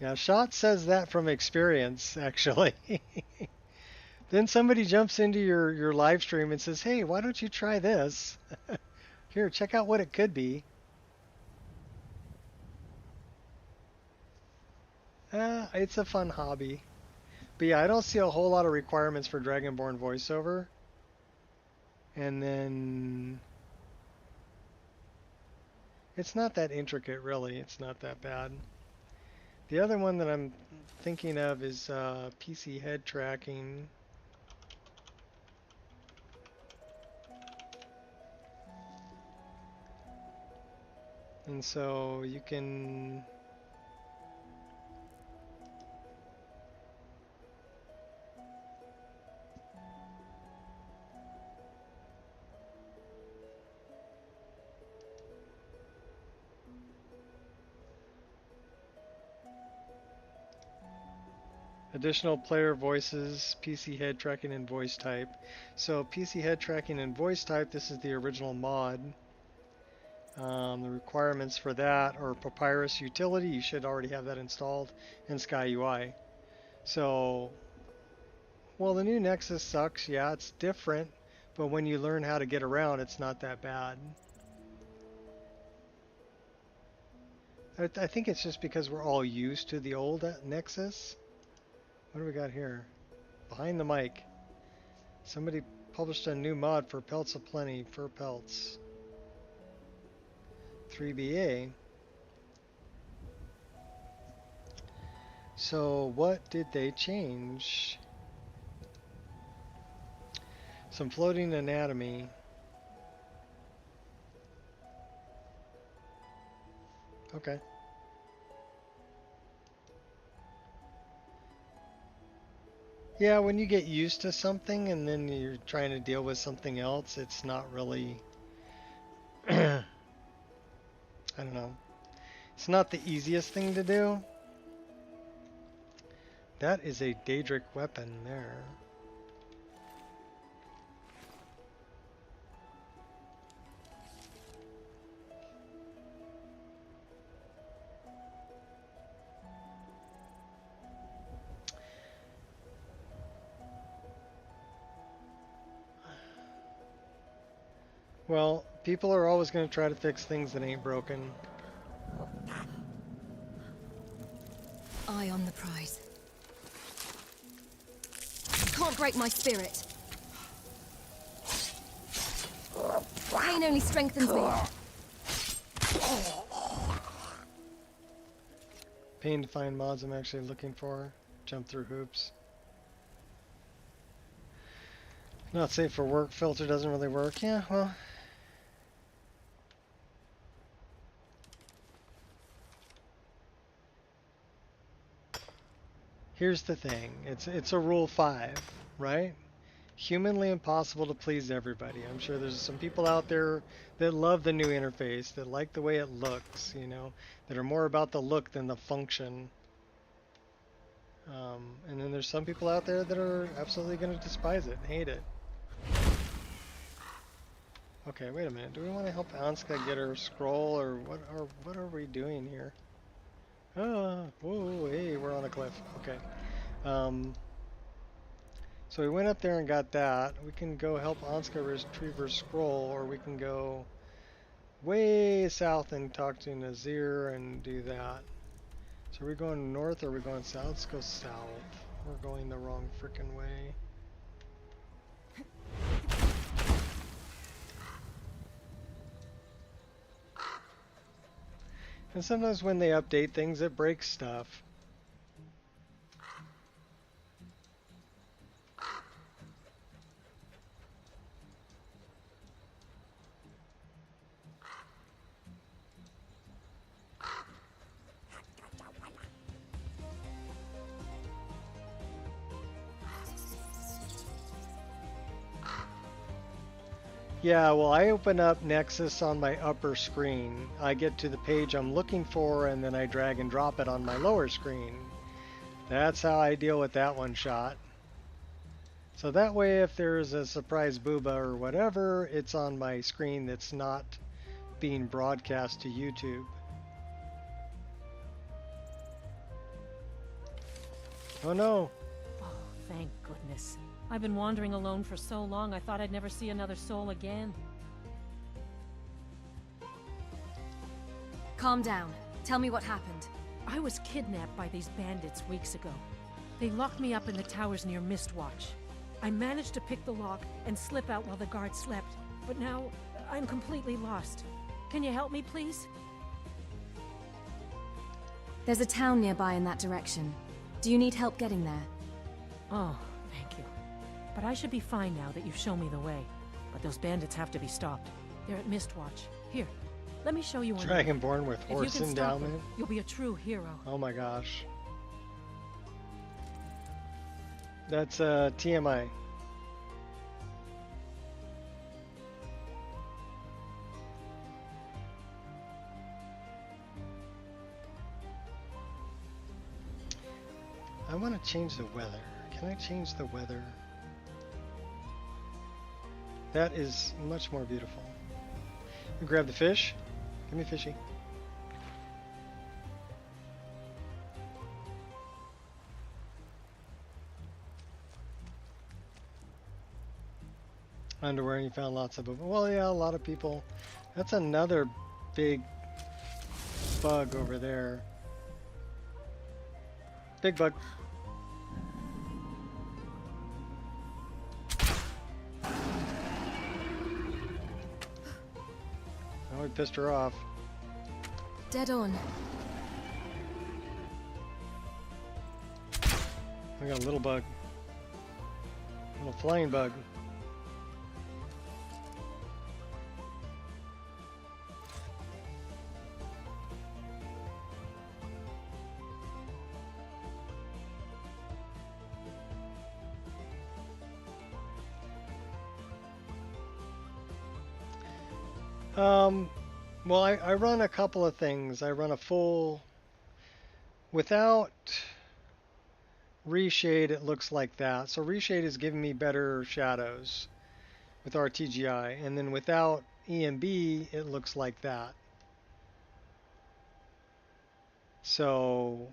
Yeah, Shot says that from experience, actually. Then somebody jumps into your live stream and says, hey, why don't you try this? Here, check out what it could be. It's a fun hobby. But yeah, I don't see a whole lot of requirements for Dragonborn voiceover. And then... it's not that intricate, really. It's not that bad. The other one that I'm thinking of is PC head tracking. And so you can additional player voices, PC head tracking and voice type. So PC head tracking and voice type, this is the original mod. The requirements for that are Papyrus utility, you should already have that installed, and Sky UI. So, well, the new Nexus sucks, yeah, it's different, But when you learn how to get around, it's not that bad. I think it's just because we're all used to the old Nexus. What do we got here? Behind the mic. Somebody published a new mod for Pelts Aplenty, fur pelts. 3BA. So what did they change? Some floating anatomy. Okay. Yeah, when you get used to something and then you're trying to deal with something else, it's not really, I don't know. It's not the easiest thing to do. That is a Daedric weapon there. Well, people are always going to try to fix things that ain't broken. Eye on the prize. Can't break my spirit. Pain only strengthens me. Pain to find mods I'm actually looking for. Jump through hoops. Not safe for work. Filter doesn't really work. Yeah, well. Here's the thing. It's a rule 5, right? Humanly impossible to please everybody. I'm sure there's some people out there that love the new interface, that like the way it looks, you know, that are more about the look than the function. And then there's some people out there that are absolutely going to despise it and hate it. Okay, wait a minute. Do we want to help Anska get her scroll, or what are we doing here? Ah, whoa, hey, we're on a cliff. Okay. So we went up there and got that. We can go help Anska retrieve her scroll, or we can go way south and talk to Nazir and do that. So are we going north or are we going south? Let's go south. We're going the wrong frickin' way. And sometimes when they update things, it breaks stuff. Yeah, well, I open up Nexus on my upper screen. I get to the page I'm looking for, and then I drag and drop it on my lower screen. That's how I deal with that one shot. So that way, if there's a surprise booba or whatever, it's on my screen that's not being broadcast to YouTube. Oh no! Oh, thank goodness. I've been wandering alone for so long, I thought I'd never see another soul again. Calm down. Tell me what happened. I was kidnapped by these bandits weeks ago. They locked me up in the towers near Mistwatch. I managed to pick the lock and slip out while the guards slept, but now I'm completely lost. Can you help me, please? There's a town nearby in that direction. Do you need help getting there? Oh, thank you. But I should be fine now that you've shown me the way. But those bandits have to be stopped. They're at Mistwatch. Here, let me show you one. Dragonborn with horse if you can endowment. Stop them, you'll be a true hero. Oh my gosh. That's TMI. I want to change the weather. Can I change the weather? That is much more beautiful. You grab the fish. Give me fishy. Underwear, and you found lots of them. Well, yeah, a lot of people. That's another big bug over there. Big bug. Oh, we pissed her off. Dead on. We got a little bug. Little flying bug. Well, I run a couple of things. I run a full, without reshade, it looks like that. So reshade is giving me better shadows with RTGI, and then without EMB, it looks like that. So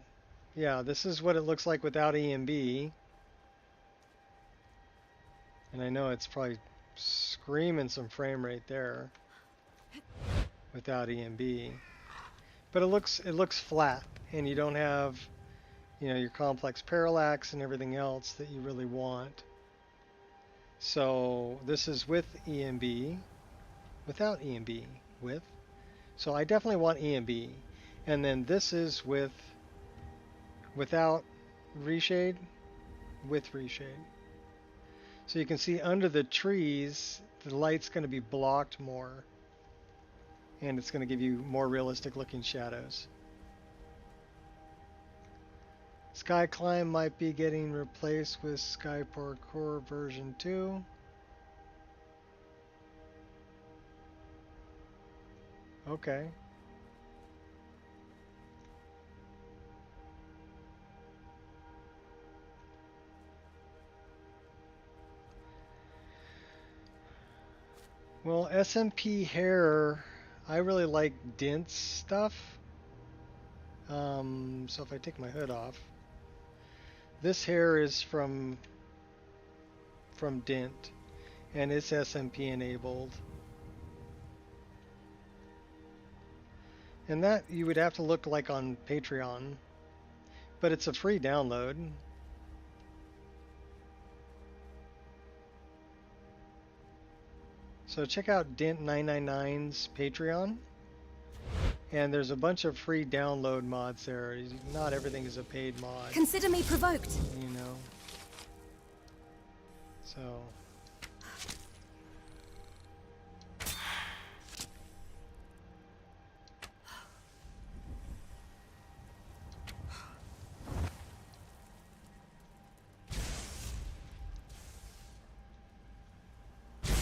yeah, this is what it looks like without EMB. And I know it's probably screaming some frame rate there without EMB, but it looks flat, and you don't have, you know, your complex parallax and everything else that you really want. So this is with EMB, without EMB, with. So I definitely want EMB, and then this is without reshade, with reshade. So you can see under the trees, the light's going to be blocked more, and it's going to give you more realistic looking shadows. Sky Climb might be getting replaced with Sky Parkour version 2. Okay. Well, SMP hair, I really like dense stuff. So if I take my hood off, this hair is from Dent, and it's SMP enabled. And that you would have to look like on Patreon, but it's a free download. So check out Dent 999's Patreon, and there's a bunch of free download mods there. Not everything is a paid mod. Consider me provoked. You know. So.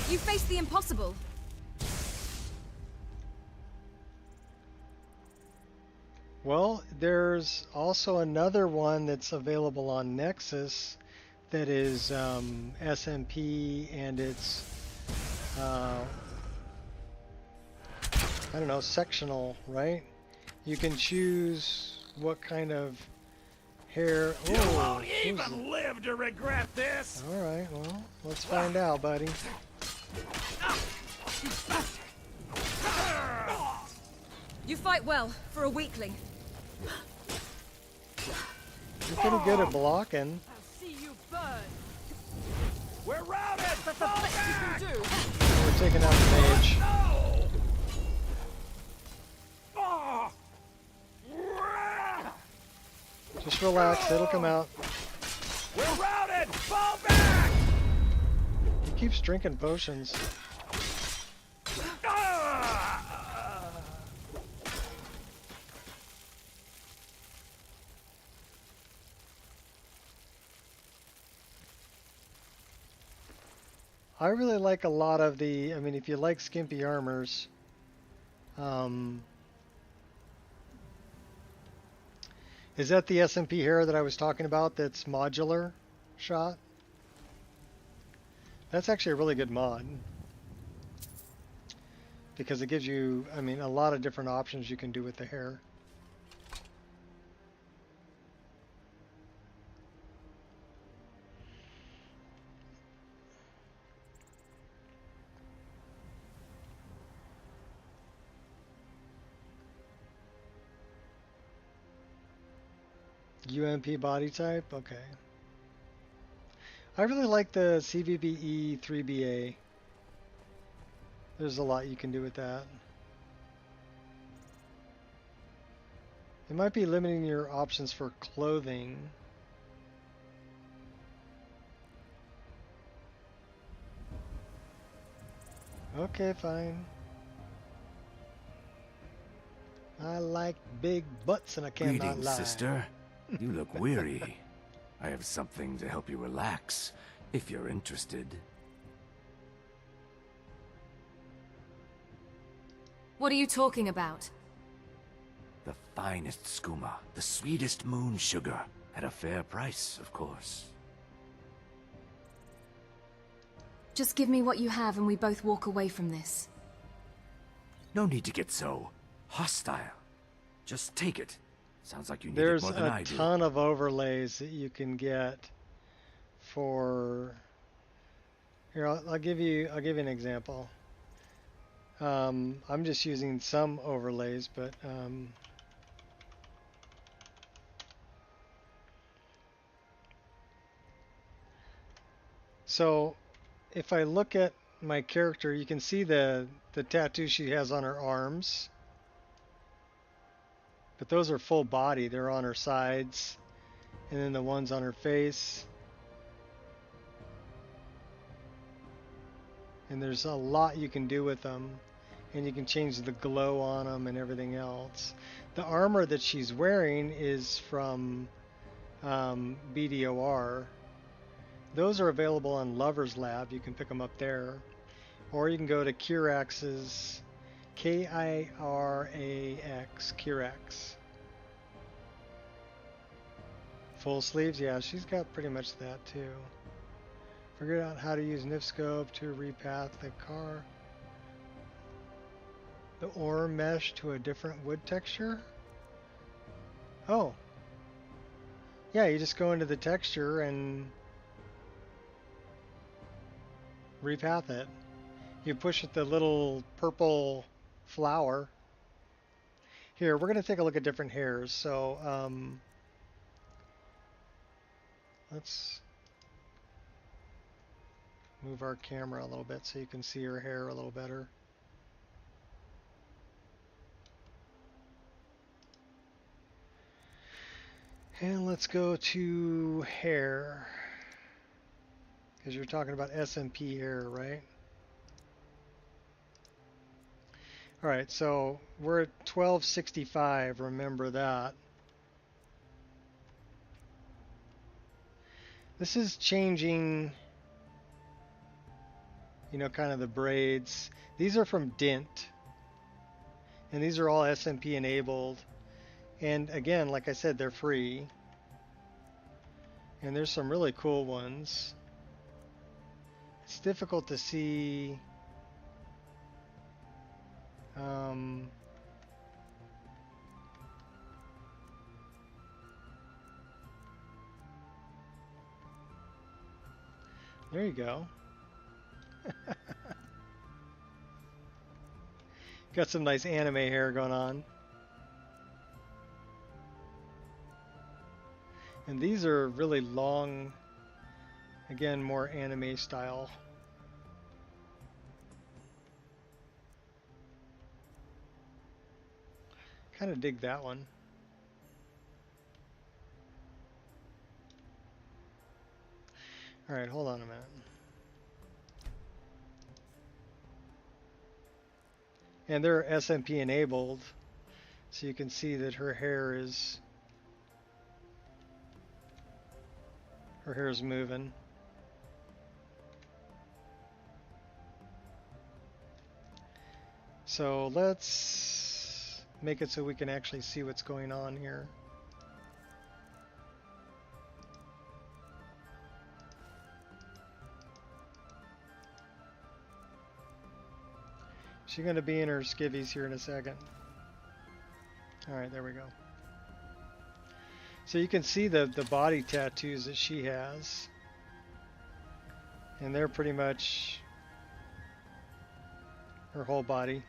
You face the impossible. Well, there's also another one that's available on Nexus that is SMP, and it's I don't know, sectional, right? You can choose what kind of hair. You won't even live to regret this. All right, well, let's find out, buddy. You fight well for a weakling. You're pretty good at blocking. I'll see you burn. We're routed. That's the best you can do. We're taking out the mage. Just relax, it'll come out. We're routed. Fall back. He keeps drinking potions. I really like a lot of the, I mean, if you like skimpy armors, is that the SMP hair that I was talking about that's modular shot? That's actually a really good mod, because it gives you, I mean, a lot of different options you can do with the hair. UMP body type? Okay. I really like the CVBE 3BA. There's a lot you can do with that. It might be limiting your options for clothing. Okay, fine. I like big butts and I cannot Greetings, lie. sister. You look weary. I have something to help you relax, if you're interested. What are you talking about? The finest skooma, the sweetest moon sugar, at a fair price, of course. Just give me what you have and we both walk away from this. No need to get so hostile. Just take it. Sounds like you need There's it more than I a do. ton of overlays that you can get for. Here, I'll give you an example. I'm just using some overlays, but so if I look at my character, you can see the tattoo she has on her arms. But those are full body. They're on her sides. And then the ones on her face. And there's a lot you can do with them. And you can change the glow on them and everything else. The armor that she's wearing is from BDOR. Those are available on Lover's Lab. You can pick them up there. Or you can go to Kirax's, K-I-R-A-X, Kirax. Full sleeves? Yeah, she's got pretty much that too. Figured out how to use Nifscope to repath the car. The ore mesh to a different wood texture? Oh. Yeah, you just go into the texture and repath it. You push the little purple flower. Here, we're going to take a look at different hairs. So, let's move our camera a little bit so you can see her hair a little better. And let's go to hair. Because you're talking about SMP hair, right? Alright, so we're at 1265, remember that. This is changing, you know, kind of the braids. These are from Dint. And these are all SMP enabled. And again, like I said, they're free. And there's some really cool ones. It's difficult to see. There you go. Got some nice anime hair going on. And these are really long, again, more anime style. Kind of dig that one. All right, hold on a minute. And they're SMP enabled, so you can see that her hair is moving. So let's make it so we can actually see what's going on here. She's going to be in her skivvies here in a second. Alright, there we go. So you can see the body tattoos that she has. And they're pretty much her whole body.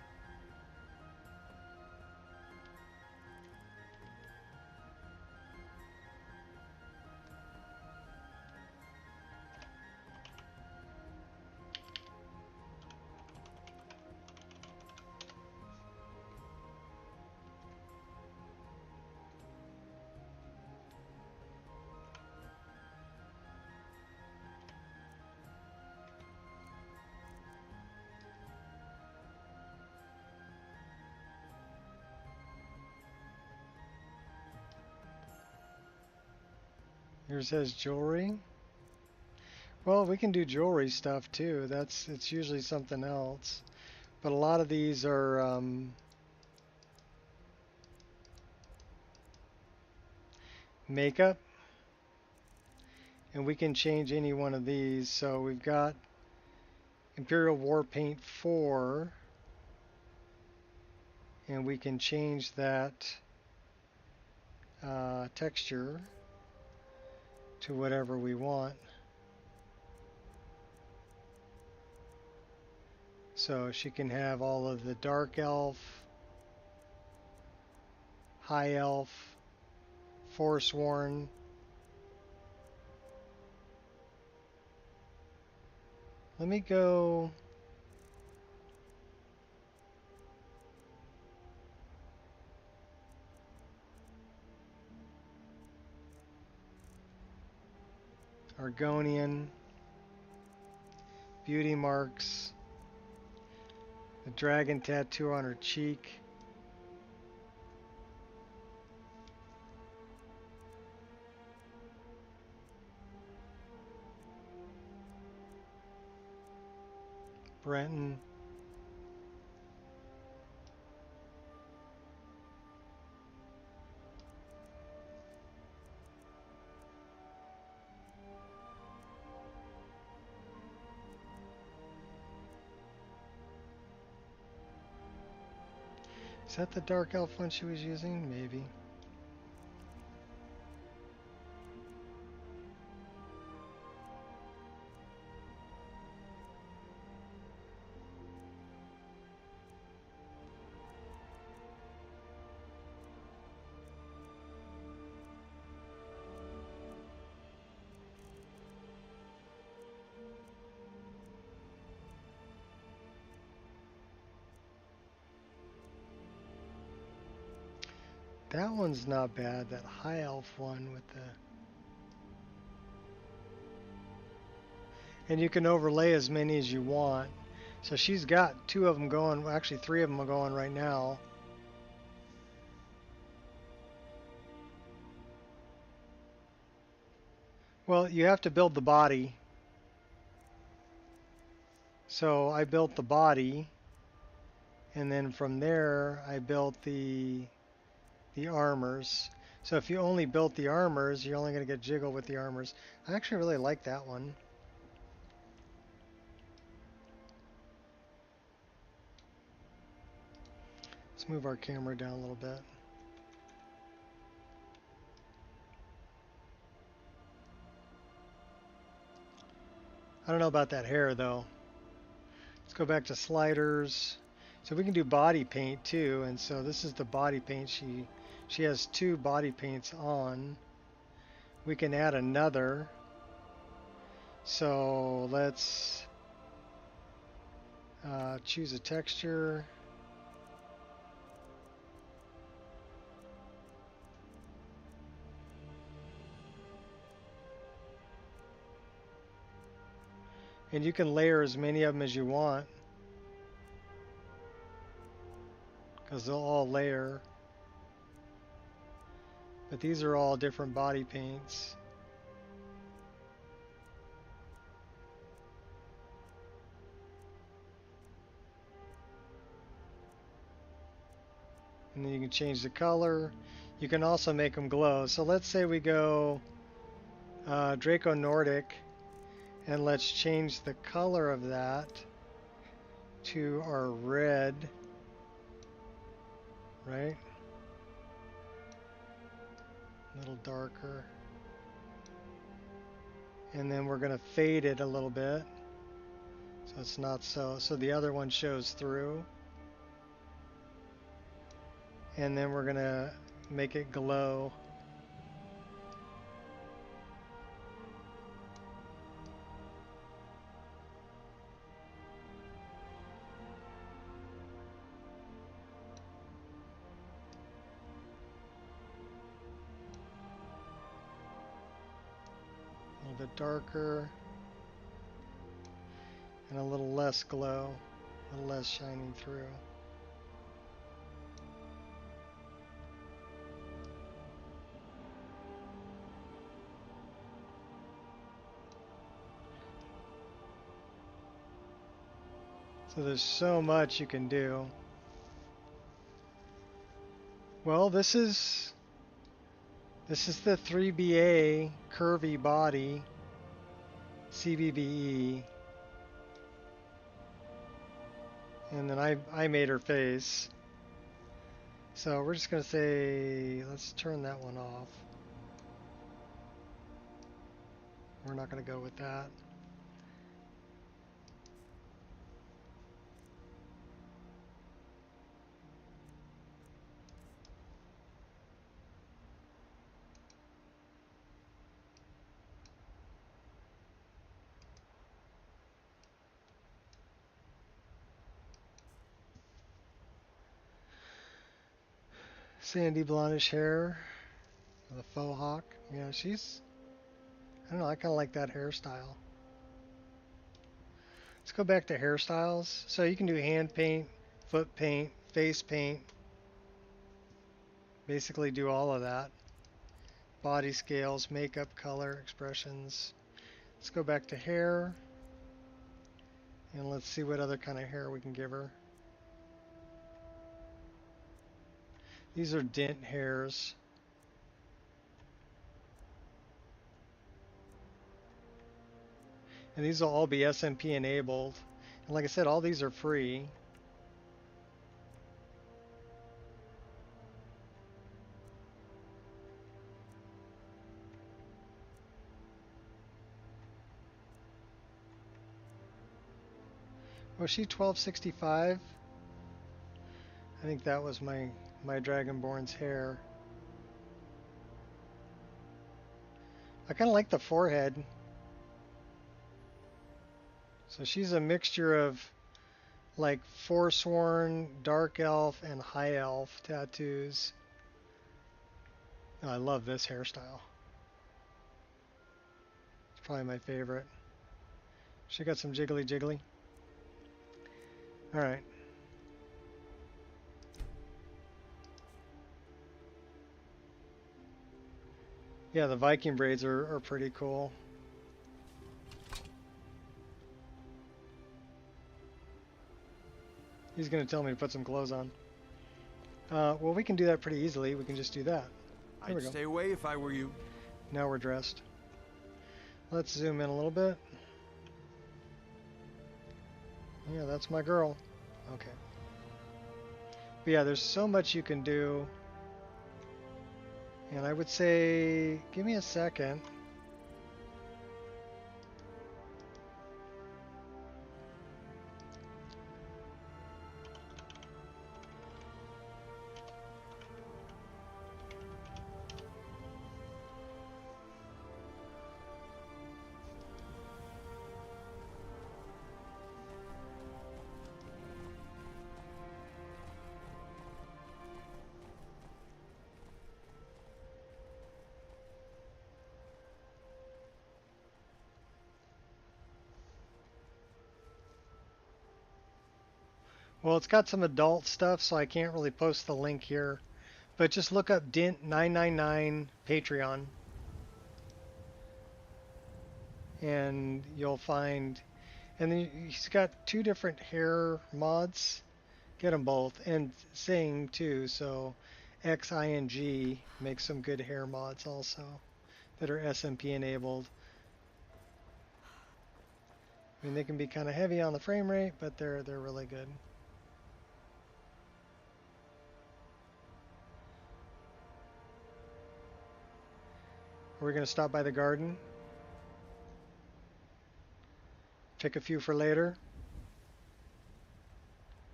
Yours says jewelry. Well, we can do jewelry stuff too. It's usually something else. But a lot of these are makeup. And we can change any one of these. So we've got Imperial War Paint 4. And we can change that texture to whatever we want. So she can have all of the Dark Elf, High Elf, Forsworn. Let me go. Argonian, beauty marks, the dragon tattoo on her cheek. Brenton. Is that the Dark Elf one she was using? Maybe. That one's not bad, that High Elf one with the... And you can overlay as many as you want. So she's got 2 of them going, well, actually 3 of them are going right now. Well, you have to build the body. So I built the body, and then from there I built the armors. So if you only built the armors, you're only going to get jiggle with the armors. I actually really like that one. Let's move our camera down a little bit. I don't know about that hair though. Let's go back to sliders. So we can do body paint too, and so this is the body paint. She has 2 body paints on. We can add another. So let's choose a texture. And you can layer as many of them as you want, because they'll all layer. But these are all different body paints. And then you can change the color. You can also make them glow. So let's say we go Draco Nordic, and let's change the color of that to our red, right? A little darker. And then we're going to fade it a little bit so it's not so the other one shows through. And then we're going to make it glow. A little bit darker and a little less glow, a little less shining through. So there's so much you can do. Well, this is the 3BA curvy body CBBE. And then I made her face. So we're just going to say, let's turn that one off. We're not going to go with that. Sandy blondish hair with a faux hawk. Yeah, she's, I don't know, I kind of like that hairstyle. Let's go back to hairstyles. So you can do hand paint, foot paint, face paint. Basically do all of that. Body scales, makeup, color, expressions. Let's go back to hair. And let's see what other kind of hair we can give her. These are dent hairs. And these will all be SMP enabled. And like I said, all these are free. Was she 1265? I think that was my Dragonborn's hair. I kind of like the forehead. So she's a mixture of like Forsworn, Dark Elf, and High Elf tattoos. Oh, I love this hairstyle. It's probably my favorite. She got some jiggly. Alright. Yeah, the Viking braids are pretty cool. He's going to tell me to put some clothes on. Well, we can do that pretty easily. We can just do that. There we I'd go. stay away if I were you. Now we're dressed. Let's zoom in a little bit. Yeah, that's my girl. Okay. But yeah, there's so much you can do. And I would say, give me a second. Well, it's got some adult stuff, so I can't really post the link here. But just look up Dint999 Patreon. And you'll find... And then he's got 2 different hair mods. Get them both. And Sing, too. So XING makes some good hair mods also. That are SMP enabled. I mean, they can be kind of heavy on the frame rate, but they're really good. We're going to stop by the garden. Pick a few for later.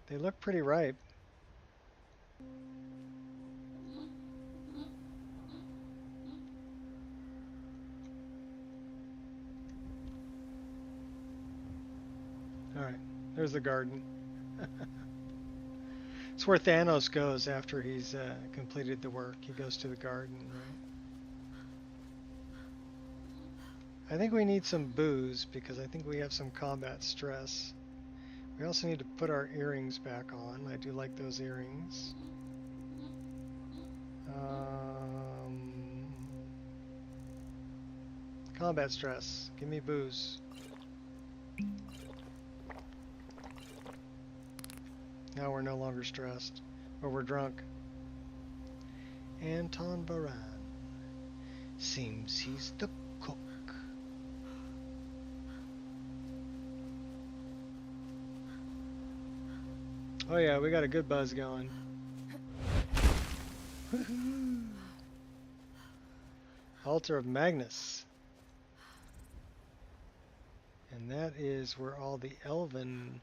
They look pretty ripe. Alright, there's the garden. It's where Thanos goes after he's completed the work. He goes to the garden, right? I think we need some booze because I think we have some combat stress. We also need to put our earrings back on. I do like those earrings. Combat stress. Give me booze. Now we're no longer stressed, or we're drunk. Anton Baran. Seems he's the cook. Oh yeah, we got a good buzz going. Altar of Magnus. And that is where all the elven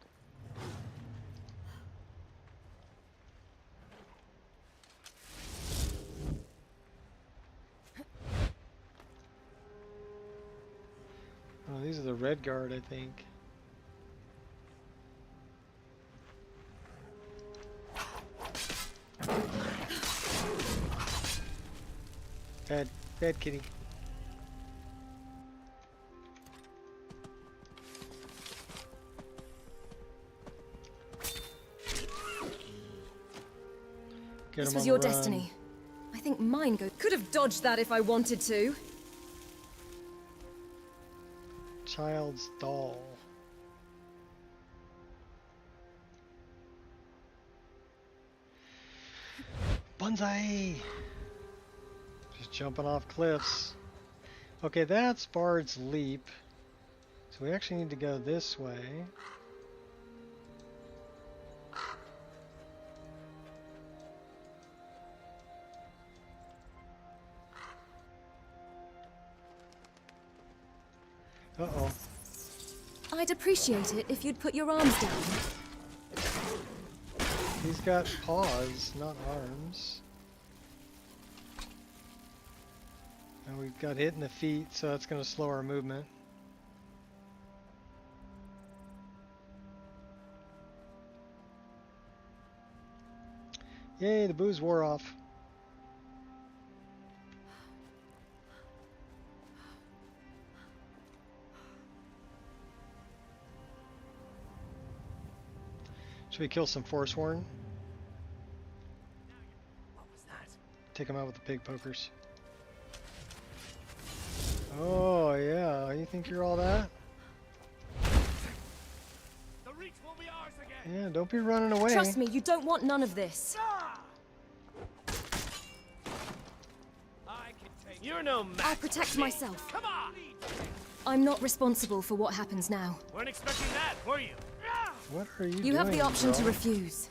oh, these are the Red Guard, I think. Bad kitty. This was your destiny. I think mine could have dodged that if I wanted to. Child's doll. Bonsai! Just jumping off cliffs. Okay, that's Bard's Leap. So we actually need to go this way. Uh-oh. I'd appreciate it if you'd put your arms down. He's got paws, not arms. And we got hit in the feet, so that's going to slow our movement. Yay, the booze wore off. Should we kill some Forsworn? What was that? Take them out with the pig pokers. Oh yeah, you think you're all that? The reach will be ours again. Yeah, don't be running away. Trust me, you don't want none of this. You're no match. I'll protect myself. Come on. I'm not responsible for what happens now. Weren't expecting that, were you? What are you doing? You have the option girl? to refuse.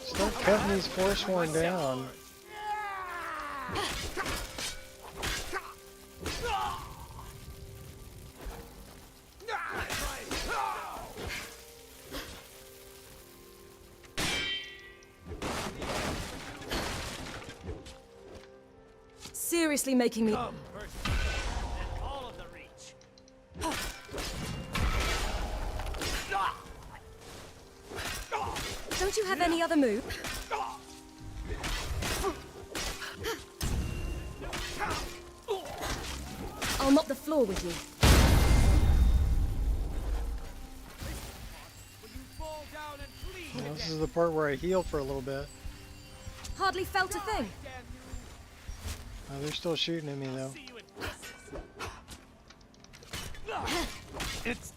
Start cutting these Forsworn down. Seriously making me... All of the reach. Don't you have any other move? I'll mop the floor with you. Now, this is the part where I heal for a little bit. Hardly felt a thing. Oh, they're still shooting at me though. It's...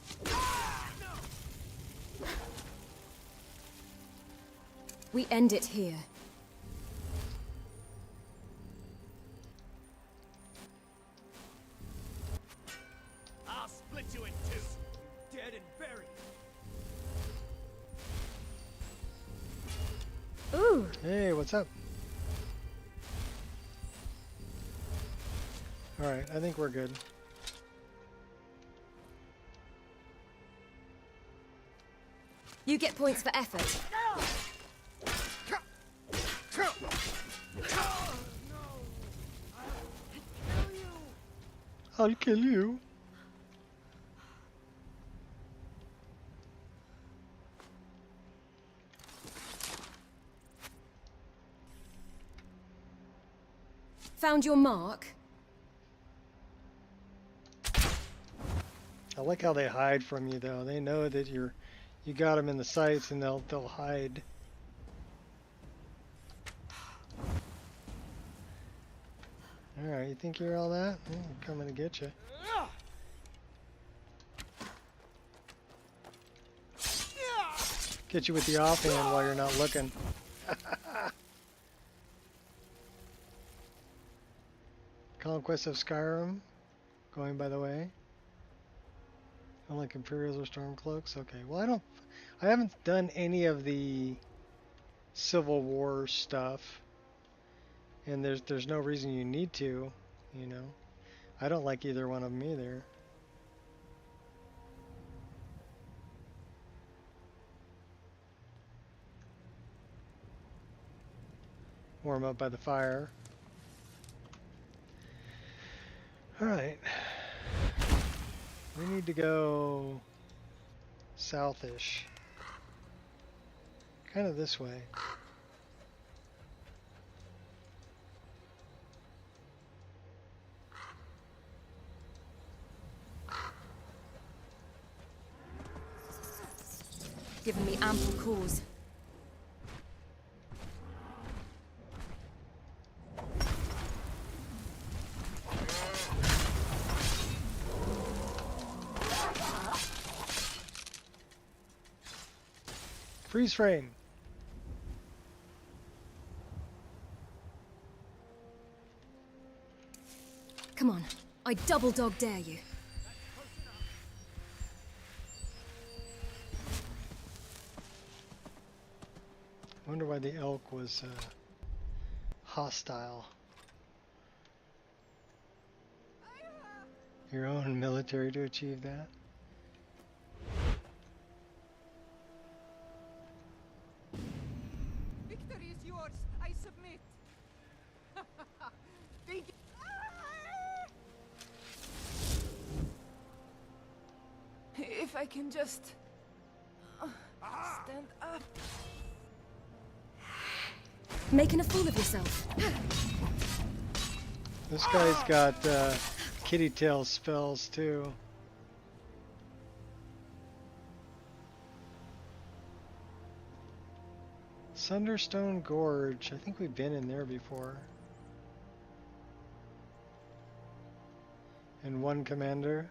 We end it here. I'll split you in two. Dead and buried. Ooh. Hey, what's up? Alright, I think we're good. You get points for effort. I'll kill you. Found your mark? I like how they hide from you though. They know that you got them in the sights and they'll hide. Alright, you think you're all that? I'm coming to get you. Get you with the offhand while you're not looking. Conquest of Skyrim, going by the way. Unlike Imperials or Stormcloaks. Okay, well I haven't done any of the Civil War stuff, and there's no reason you need to, you know. I don't like either one of them either. Warm up by the fire. Alright. We need to go southish. Kind of this way. Giving me ample cause. Freeze frame. Come on, I double dog dare you. Wonder why the elk was hostile. Your own military to achieve that? Victory is yours. I submit. If I can just stand up. Making a fool of yourself. This guy's got kitty tail spells too. Sunderstone Gorge. I think we've been in there before. And one commander.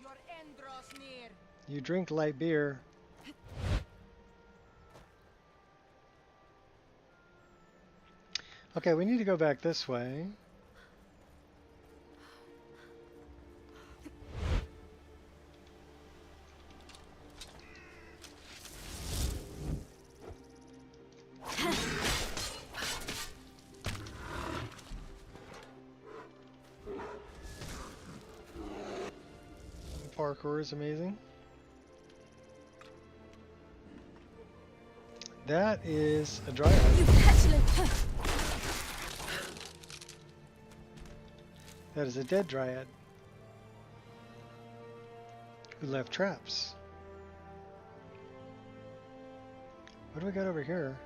Your end draws near. You drink light beer. Okay, we need to go back this way. Parkour is amazing. That is a dryad. You petulant. That is a dead dryad who left traps. What do we got over here?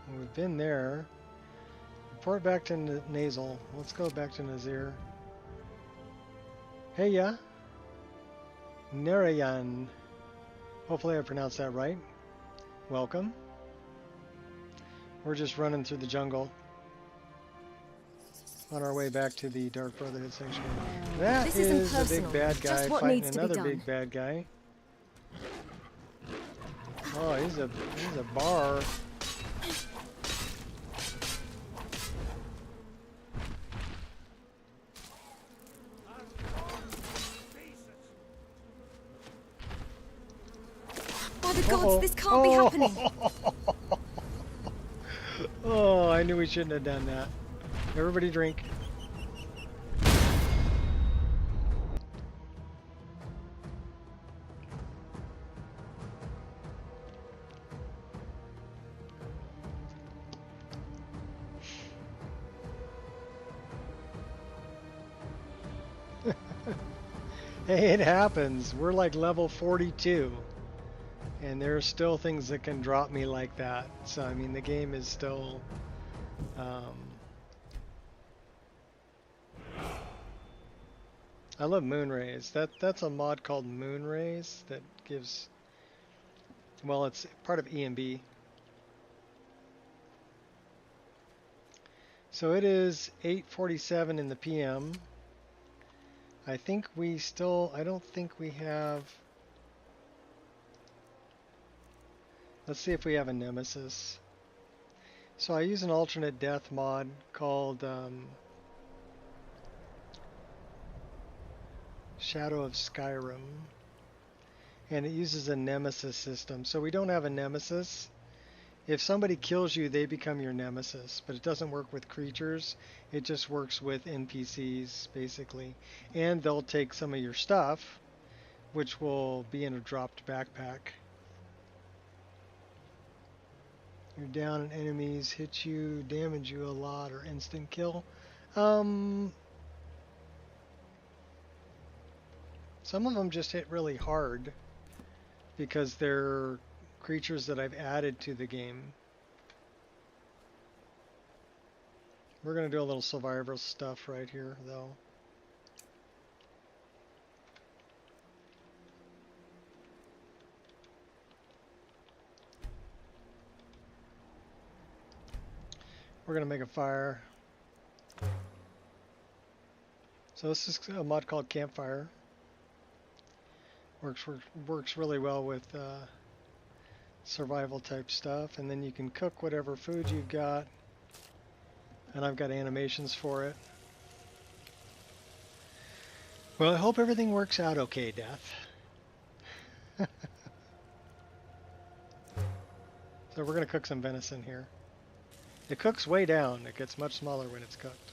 Well, we've been there. Report back to Nasal. Let's go back to Nazir. Hey, ya. Narayan. Hopefully I pronounced that right. Welcome. We're just running through the jungle on our way back to the Dark Brotherhood sanctuary. That is a big bad guy fighting another big bad guy. Oh, he's a bar. By the gods, this can't be happening. Oh, I knew we shouldn't have done that. Everybody drink. Hey, it happens. We're like level 42. And there are still things that can drop me like that. So, I mean, the game is still... I love Moonrays. That's a mod called Moonrays that gives... Well, it's part of EMB. So it is 8:47 in the PM. I think we still, I don't think we have, let's see if we have a nemesis. So I use an alternate death mod called Shadow of Skyrim, and it uses a nemesis system. So we don't have a nemesis. If somebody kills you, they become your nemesis, but it doesn't work with creatures. It just works with NPCs, basically. And they'll take some of your stuff, which will be in a dropped backpack. You're down and enemies hit you, damage you a lot, or instant kill. Some of them just hit really hard because they're creatures that I've added to the game. We're going to do a little survival stuff right here, though. We're going to make a fire. So this is a mod called Campfire. Works really well with survival type stuff, and then you can cook whatever food you've got, and I've got animations for it. Well, I hope everything works out okay, Death. So we're going to cook some venison here. It cooks way down. It gets much smaller when it's cooked.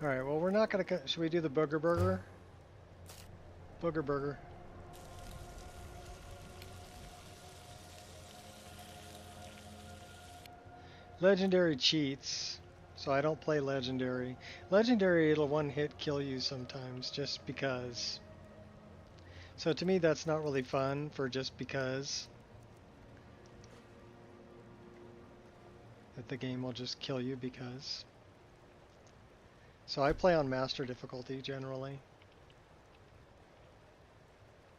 Alright, well, we're not going to... Should we do the booger burger? Booger burger. Legendary cheats. So I don't play legendary. Legendary, it'll one-hit kill you sometimes just because. So to me, that's not really fun for just because. That the game will just kill you because. So I play on master difficulty generally.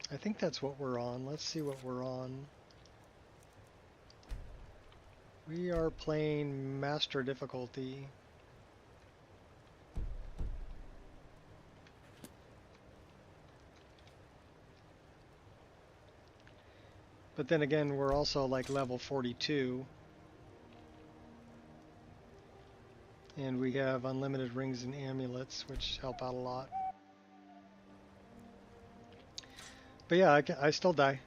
I think that's what we're on. Let's see what we're on. We are playing master difficulty. But then again, we're also like level 42. And we have unlimited rings and amulets, which help out a lot. But yeah, I still die.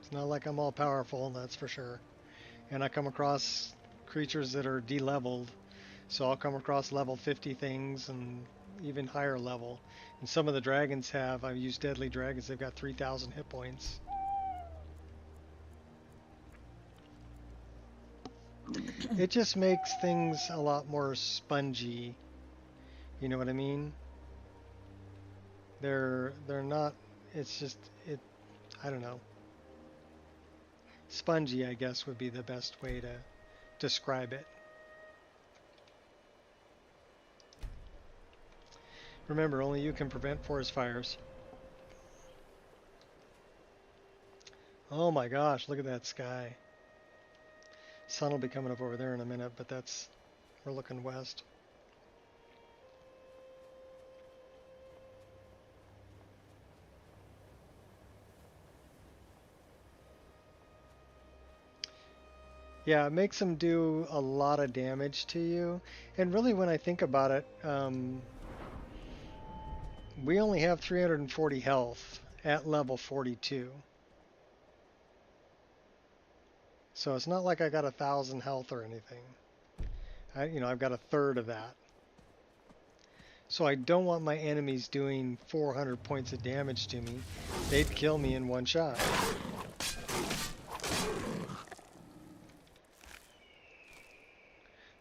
It's not like I'm all powerful, that's for sure. And I come across creatures that are de-leveled. So I'll come across level 50 things and even higher level. And some of the dragons have, I've used deadly dragons, they've got 3,000 hit points. It just makes things a lot more spongy. You know what I mean? They're not, it's just, I don't know. Spongy, I guess, would be the best way to describe it. Remember, only you can prevent forest fires. Oh my gosh, look at that sky. Sun will be coming up over there in a minute, but we're looking west. Yeah, it makes them do a lot of damage to you. And really, when I think about it, we only have 340 health at level 42. So it's not like I got 1,000 health or anything. I've got a third of that. So I don't want my enemies doing 400 points of damage to me. They'd kill me in one shot.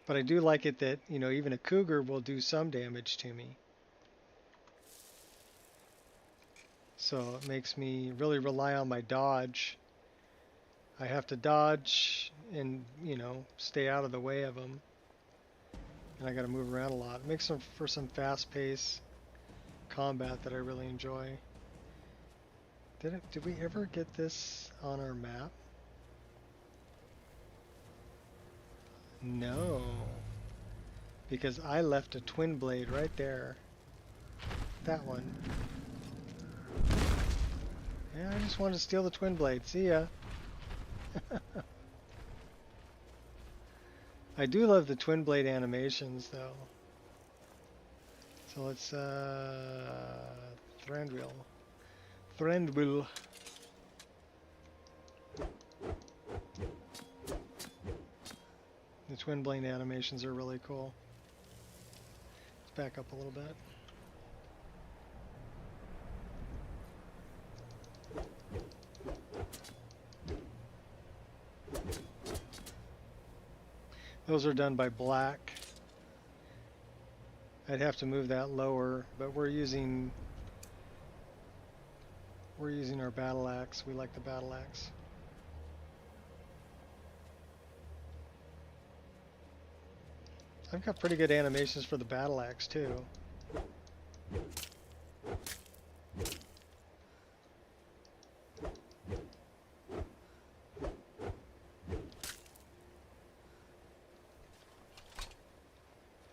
But I do like it that, even a cougar will do some damage to me. So it makes me really rely on my dodge. I have to dodge and, stay out of the way of them. and I got to move around a lot. It makes for some fast-paced combat that I really enjoy. Did we ever get this on our map? No, because I left a twin blade right there. That one. Yeah, I just wanted to steal the twin blade. See ya. I do love the twin blade animations, though. So let's Thranduil. Thranduil. The twin blade animations are really cool. Let's back up a little bit. Those are done by Black. I'd have to move that lower, but we're using our battle axe. We like the battle axe. I've got pretty good animations for the battle axe too.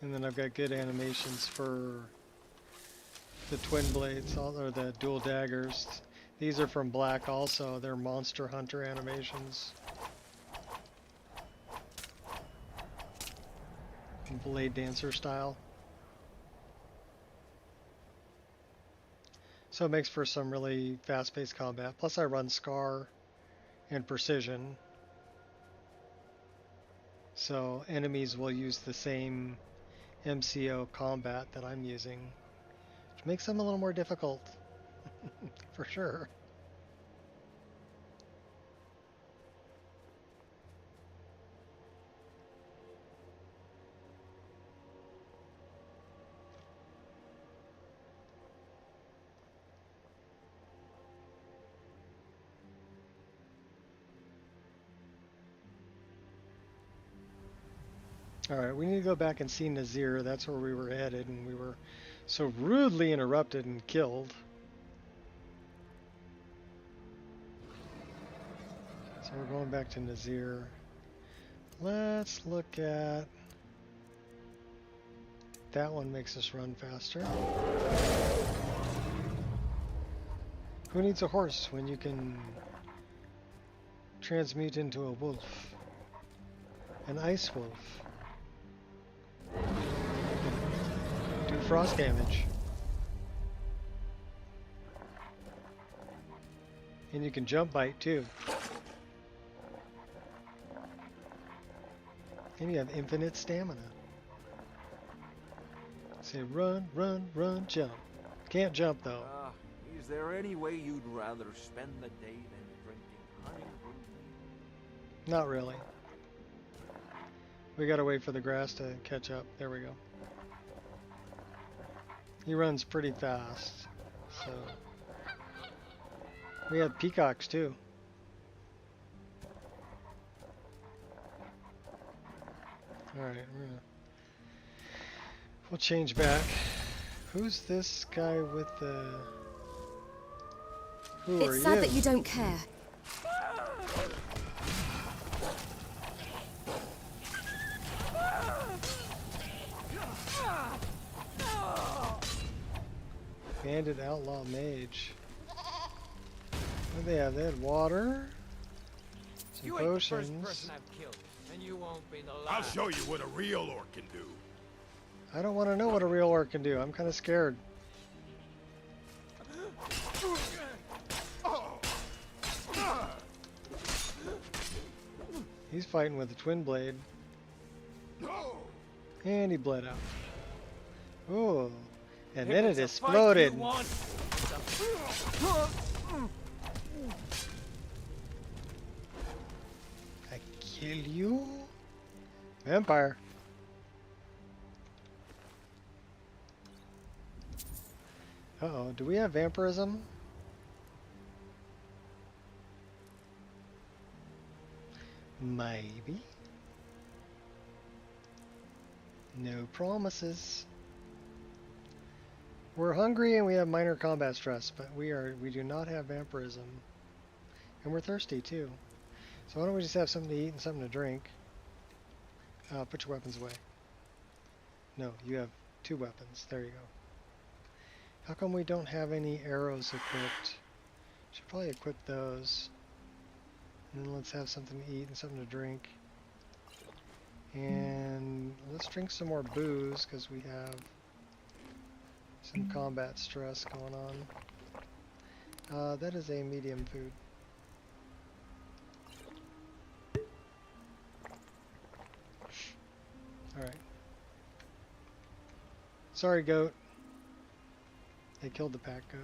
And then I've got good animations for the twin blades, or the dual daggers. These are from Black also. They're Monster Hunter animations. Blade Dancer style. So it makes for some really fast-paced combat. Plus I run Scar and Precision. So enemies will use the same MCO combat that I'm using, which makes them a little more difficult, for sure. Alright, we need to go back and see Nazir. That's where we were headed, and we were so rudely interrupted and killed. So we're going back to Nazir. Let's look at... That one makes us run faster. Who needs a horse when you can transmute into a wolf? An ice wolf. Do frost damage. And you can jump bite too. And you have infinite stamina. Say run, run, run, jump. Can't jump though. Is there any way you'd rather spend the day than drinking honey brewed mead? Not really. We gotta wait for the grass to catch up. There we go. He runs pretty fast, so... We have peacocks too. Alright, we'll change back. Who's this guy with the... Who are you? It's sad that you don't care. Bandit Outlaw Mage. What do they have? They had water, some You ain't the first potions. person I've killed, and you won't be the last. I'll show you what a real orc can do. I don't want to know what a real orc can do. I'm kind of scared. He's fighting with a twin blade. And he bled out. Ooh. And then it exploded. I kill you? Vampire. Uh-oh, do we have vampirism? Maybe. No promises. We're hungry and we have minor combat stress, but we do not have vampirism. And we're thirsty too. So why don't we just have something to eat and something to drink? Put your weapons away. No, you have 2 weapons. There you go. How come we don't have any arrows equipped? Should probably equip those. And then let's have something to eat and something to drink. And let's drink some more booze because we have some combat stress going on. That is a medium food. Alright. Sorry, goat. They killed the pack goat.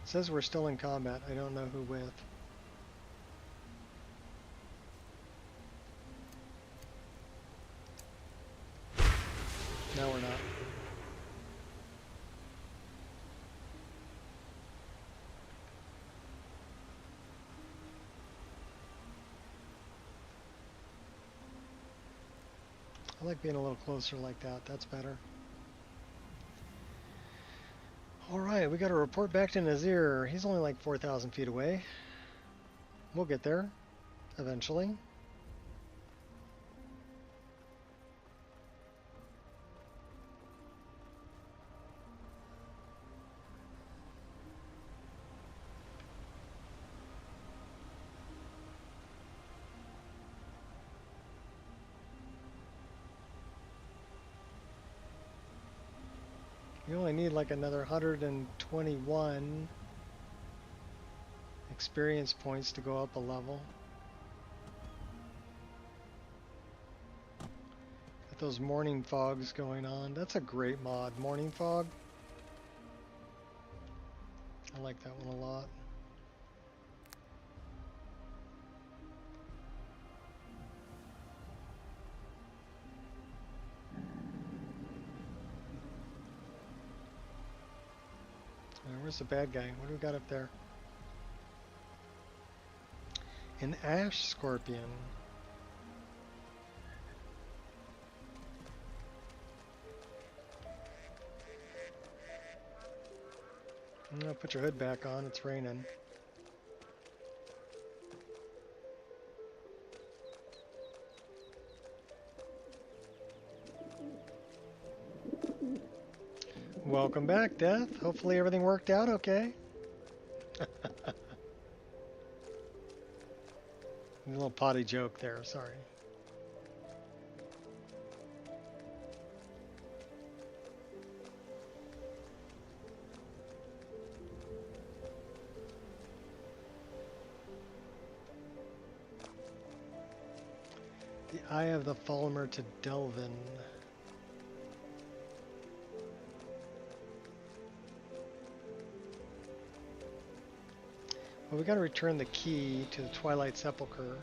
It says we're still in combat. I don't know who with. No, we're not. I like being a little closer like that. That's better. Alright, we got to report back to Nazir. He's only like 4,000 feet away. We'll get there eventually. You only need like another 121 experience points to go up a level. Got those morning fogs going on. That's a great mod, morning fog. I like that one a lot. Where's the bad guy? What do we got up there? An ash scorpion. No, put your hood back on. It's raining. Welcome back, Death. Hopefully everything worked out okay. A little potty joke there, sorry. The Eye of the Falmer to Delvin. Well, we got to return the key to the Twilight Sepulchre,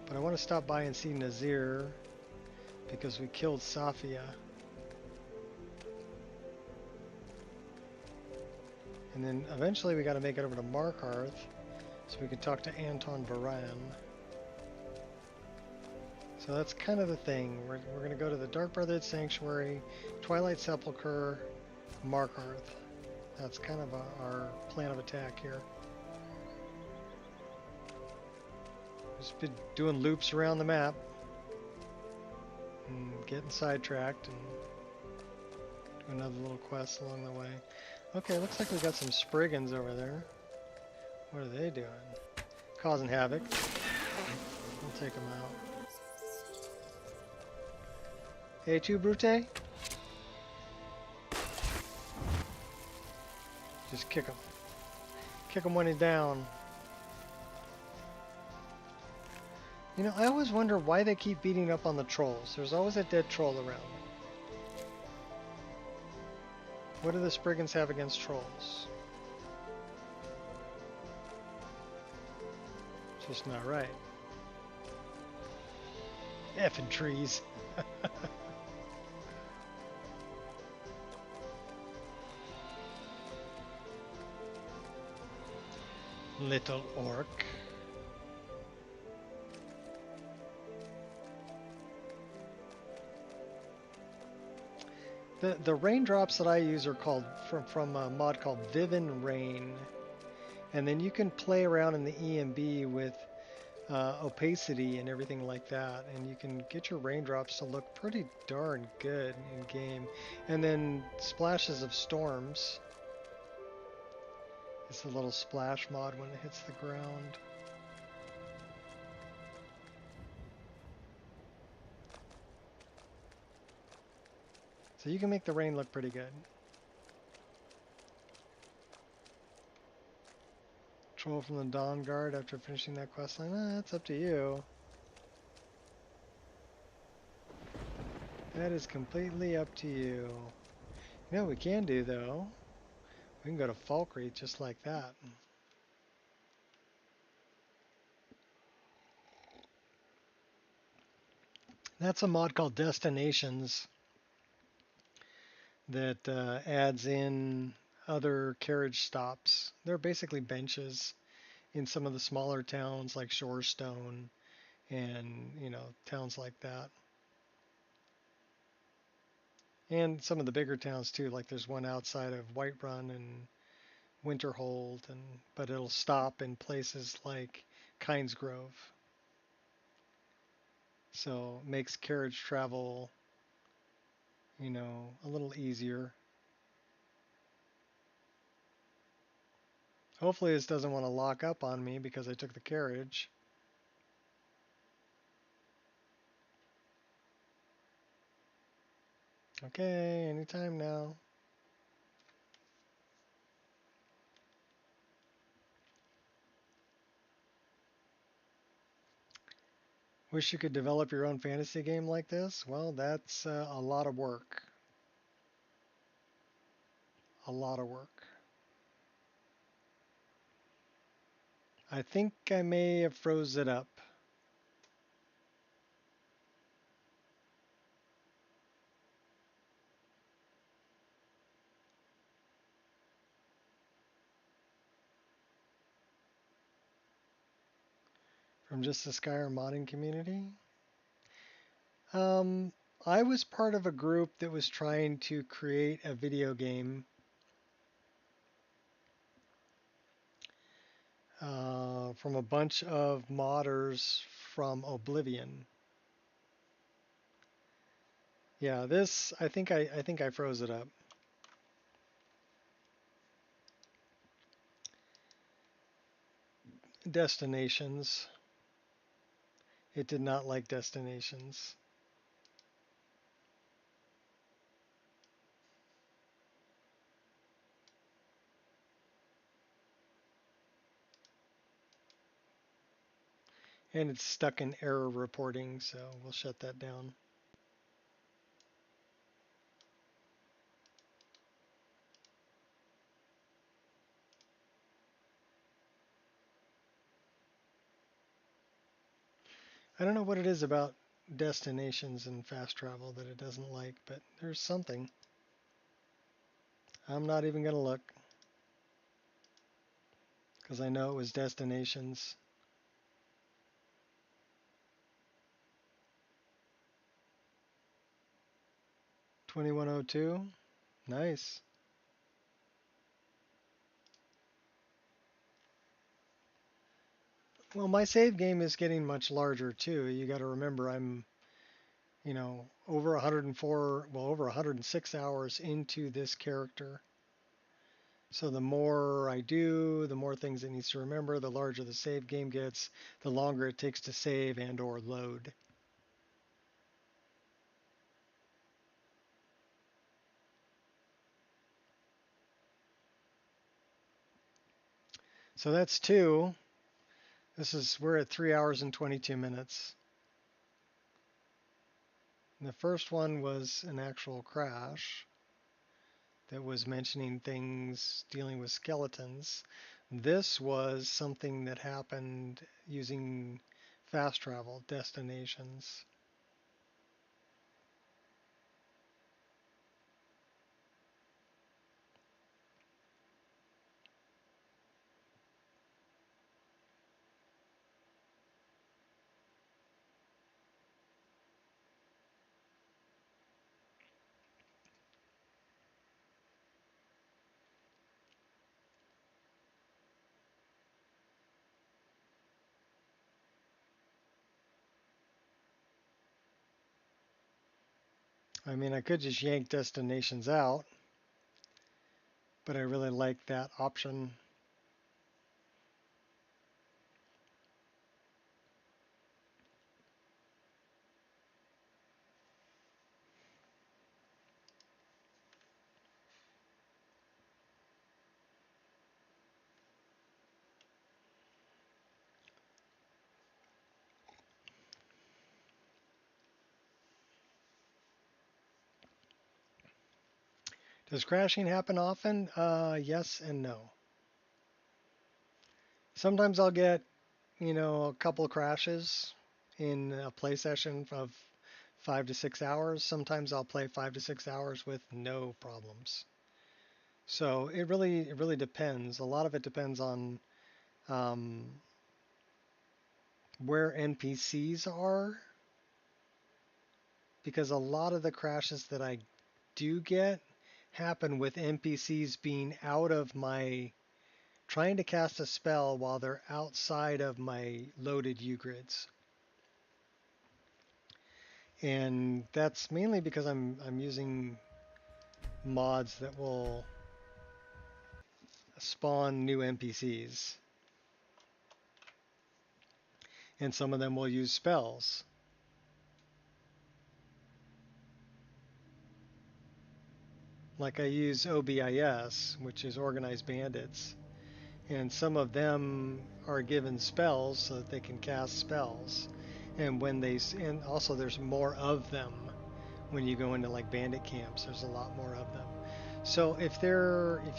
but I want to stop by and see Nazir because we killed Safia. And then eventually we got to make it over to Markarth so we can talk to Anton Varan. So that's kind of the thing. We're going to go to the Dark Brotherhood Sanctuary, Twilight Sepulchre, Markarth. That's kind of our plan of attack here. Just been doing loops around the map and getting sidetracked and do another little quest along the way. Okay, looks like we got some Spriggans over there. What are they doing? Causing havoc. We'll take them out. Hey, tu Brute? Just kick him. Kick him when he's down. You know, I always wonder why they keep beating up on the trolls. There's always a dead troll around. What do the Spriggans have against trolls? Just not right. Effing trees. Little orc. The raindrops that I use are called from a mod called Vivin Rain, and then you can play around in the EMB with opacity and everything like that, and you can get your raindrops to look pretty darn good in game. And then splashes of storms. It's a little splash mod when it hits the ground. So you can make the rain look pretty good. Troll from the Dawn Guard after finishing that questline. That's up to you. That is completely up to you. You know what we can do though? We can go to Falkreath just like that. That's a mod called Destinations that adds in other carriage stops. They're basically benches in some of the smaller towns like Shorestone and, you know, towns like that. And some of the bigger towns too, like there's one outside of Whiterun and Winterhold, but it'll stop in places like Kynesgrove. So it makes carriage travel, you know, a little easier. Hopefully this doesn't want to lock up on me because I took the carriage. Okay, anytime now. Wish you could develop your own fantasy game like this? Well, that's a lot of work. A lot of work. I think I may have froze it up. From just the Skyrim modding community? I was part of a group that was trying to create a video game from a bunch of modders from Oblivion. Yeah, this I think I froze it up. Destinations. It did not like Destinations. And it's stuck in error reporting, so we'll shut that down. I don't know what it is about Destinations and fast travel that it doesn't like, but there's something. I'm not even going to look because I know it was Destinations. $21.02. Nice. Well, my save game is getting much larger too. You got to remember I'm, you know, over 104, well, over 106 hours into this character. So the more I do, the more things it needs to remember, the larger the save game gets, the longer it takes to save and or load. So that's 2. We're at 3 hours and 22 minutes. And the first one was an actual crash that was mentioning things dealing with skeletons. This was something that happened using fast travel destinations. I mean, I could just yank destinations out, but I really like that option. Does crashing happen often? Yes and no. Sometimes I'll get, a couple of crashes in a play session of 5 to 6 hours. Sometimes I'll play 5 to 6 hours with no problems. So it really depends. A lot of it depends on where NPCs are, because a lot of the crashes that I do get happen with NPCs being out of my trying to cast a spell while they're outside of my loaded U-grids. And that's mainly because I'm using mods that will spawn new NPCs. And some of them will use spells. Like I use OBIS, which is Organized Bandits. And some of them are given spells so that they can cast spells. And and also there's more of them when you go into like bandit camps. There's a lot more of them. So if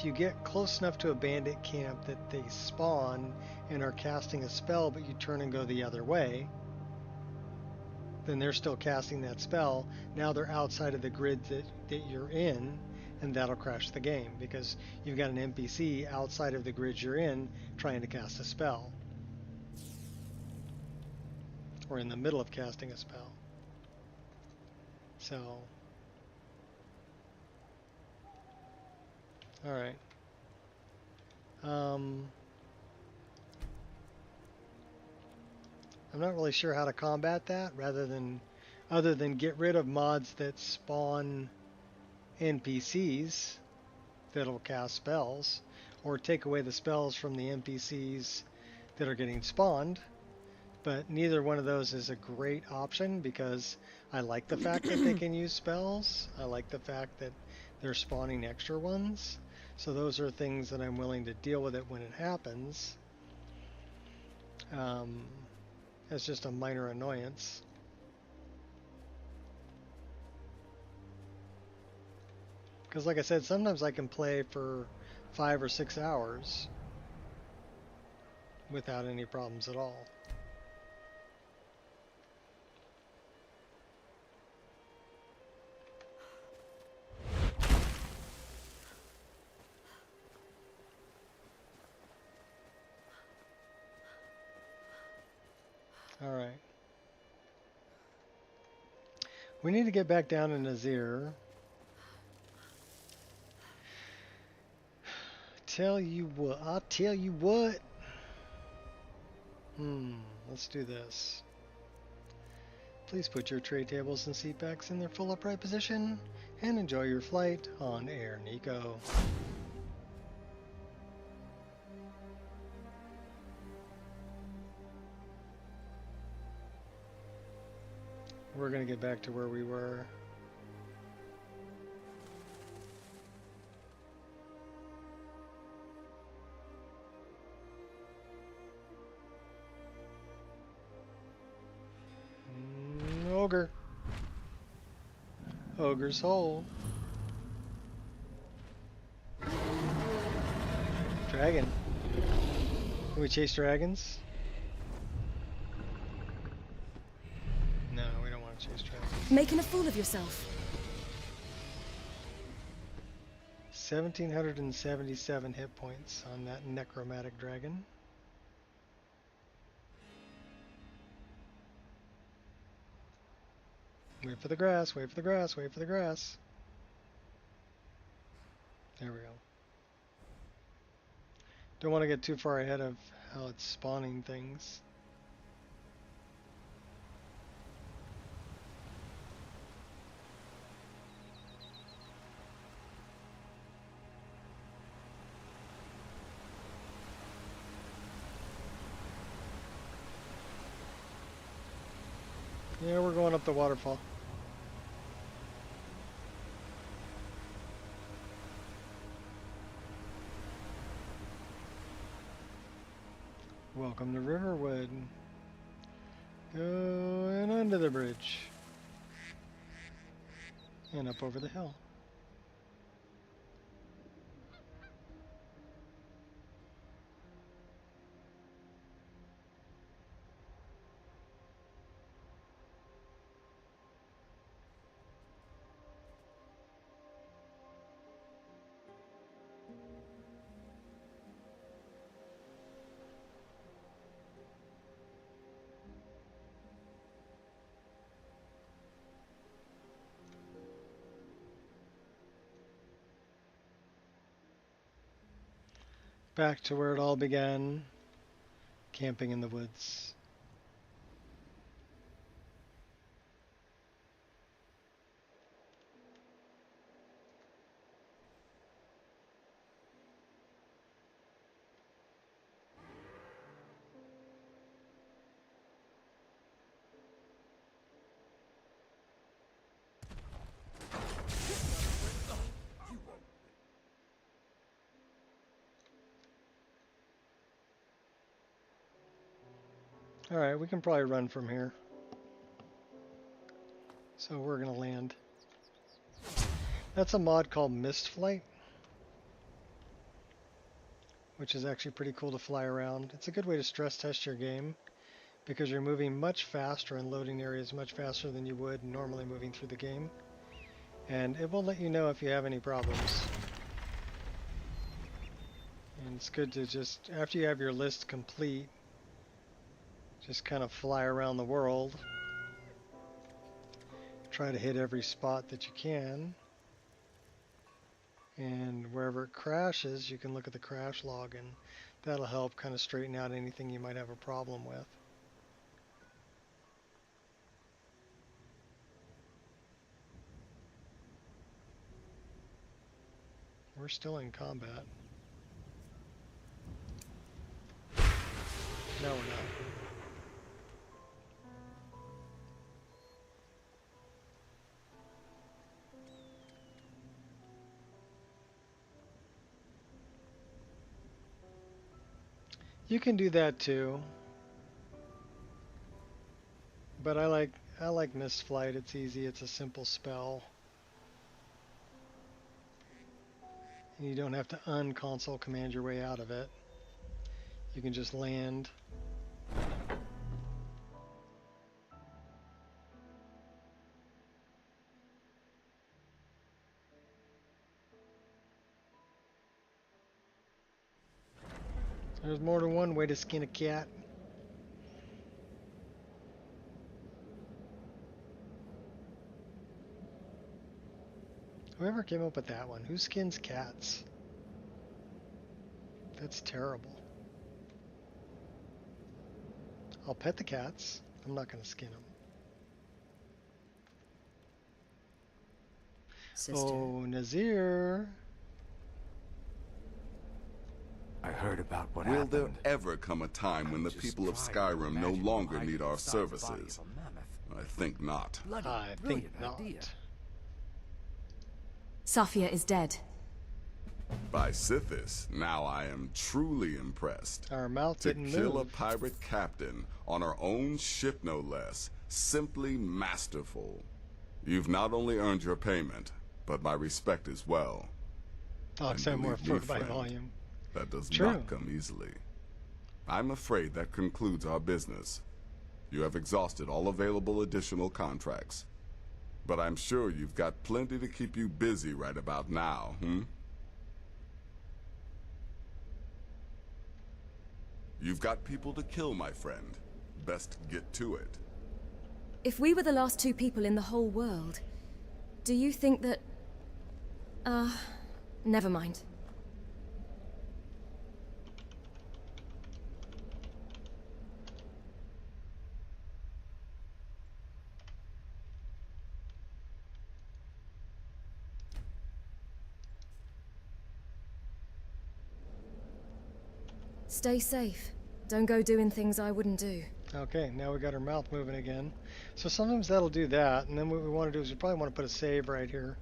you get close enough to a bandit camp that they spawn and are casting a spell, but you turn and go the other way, then they're still casting that spell. Now they're outside of the grid that you're in, and that'll crash the game because you've got an NPC outside of the grid you're in trying to cast a spell, or in the middle of casting a spell. So, all right. I'm not really sure how to combat that, other than get rid of mods that spawn NPCs that'll cast spells, or take away the spells from the NPCs that are getting spawned. But neither one of those is a great option because I like the fact that they can use spells. I like the fact that they're spawning extra ones. So those are things that I'm willing to deal with it when it happens. As just a minor annoyance. Because like I said, sometimes I can play for 5 or 6 hours without any problems at all. All right. We need to get back down to Nazir. I'll tell you what. Let's do this. Please put your tray tables and seat backs in their full upright position and enjoy your flight on Air Nico. We're going to get back to where we were. Ogre. Ogre's hole. Dragon. Can we chase dragons? No, we don't want to chase dragons. Making a fool of yourself. 1,777 hit points on that necromantic dragon. Wait for the grass, wait for the grass, wait for the grass. There we go. Don't want to get too far ahead of how it's spawning things. Yeah, we're going up the waterfall. Welcome to Riverwood. Going under the bridge. And up over the hill. Back to where it all began, camping in the woods. Alright, we can probably run from here. So we're gonna land. That's a mod called Mist Flight, which is actually pretty cool to fly around. It's a good way to stress test your game because you're moving much faster and loading areas much faster than you would normally moving through the game. And it will let you know if you have any problems. And it's good to just, after you have your list complete, just kind of fly around the world. Try to hit every spot that you can. And wherever it crashes, you can look at the crash log, and that'll help kind of straighten out anything you might have a problem with. We're still in combat. No, we're not. You can do that too, but I like Mist Flight. It's easy. It's a simple spell, and you don't have to unconsole command your way out of it. You can just land. There's more than one way to skin a cat. Whoever came up with that one, who skins cats? That's terrible. I'll pet the cats. I'm not going to skin them. Sister. Oh, Nazir. I heard about what Will happened. there ever come a time when the people of Skyrim no longer need our services? I think not. I think not. Safia is dead. By Sithis, now I am truly impressed. Our mouth To didn't kill move. a pirate captain on our own ship, no less. Simply masterful. You've not only earned your payment, but my respect as well. I'll say more believe me, food by friend, volume. That does True. not come easily. I'm afraid that concludes our business. You have exhausted all available additional contracts. But I'm sure you've got plenty to keep you busy right about now, You've got people to kill, my friend. Best get to it. If we were the last two people in the whole world, do you think that... never mind. Stay safe. Don't go doing things I wouldn't do. Okay, now we got our mouth moving again. So sometimes that'll do that, and then what we want to do is we probably want to put a save right here.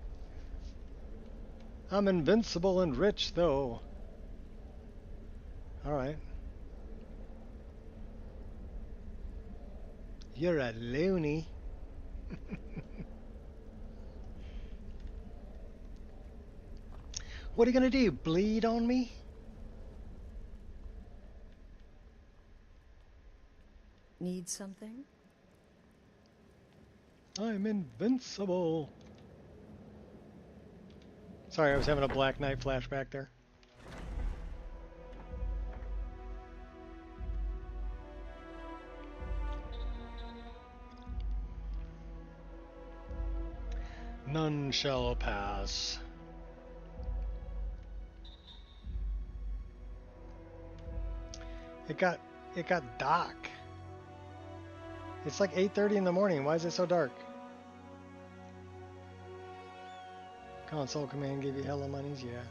I'm invincible and rich, though. Alright. You're a loony. What are you gonna do? Bleed on me? Need something? I'm invincible. Sorry, I was having a Black Knight flashback there. None shall pass. It got dark. It's like 8:30 in the morning. Why is it so dark? Console command gave you hella monies, yeah.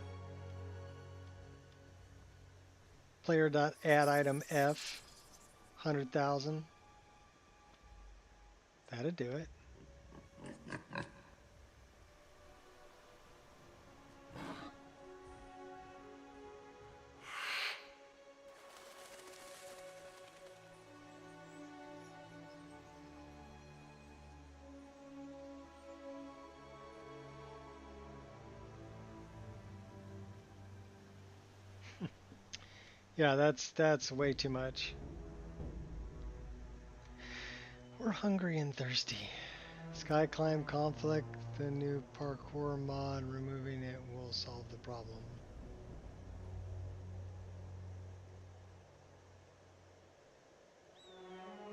Player.add item F, 100,000. That'd do it. Yeah, that's way too much. We're hungry and thirsty. Sky climb conflict, the new parkour mod, removing it will solve the problem.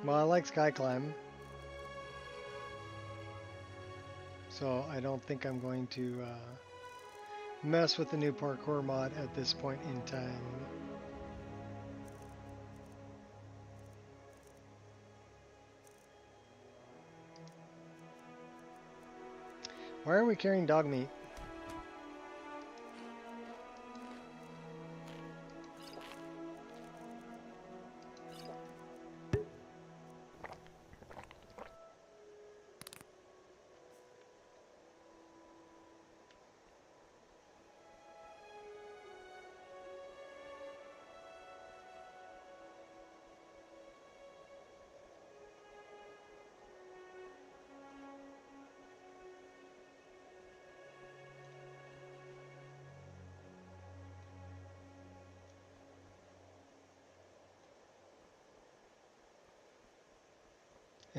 Well, I like sky climb, so I don't think I'm going to mess with the new parkour mod at this point in time. Why are we carrying dog meat?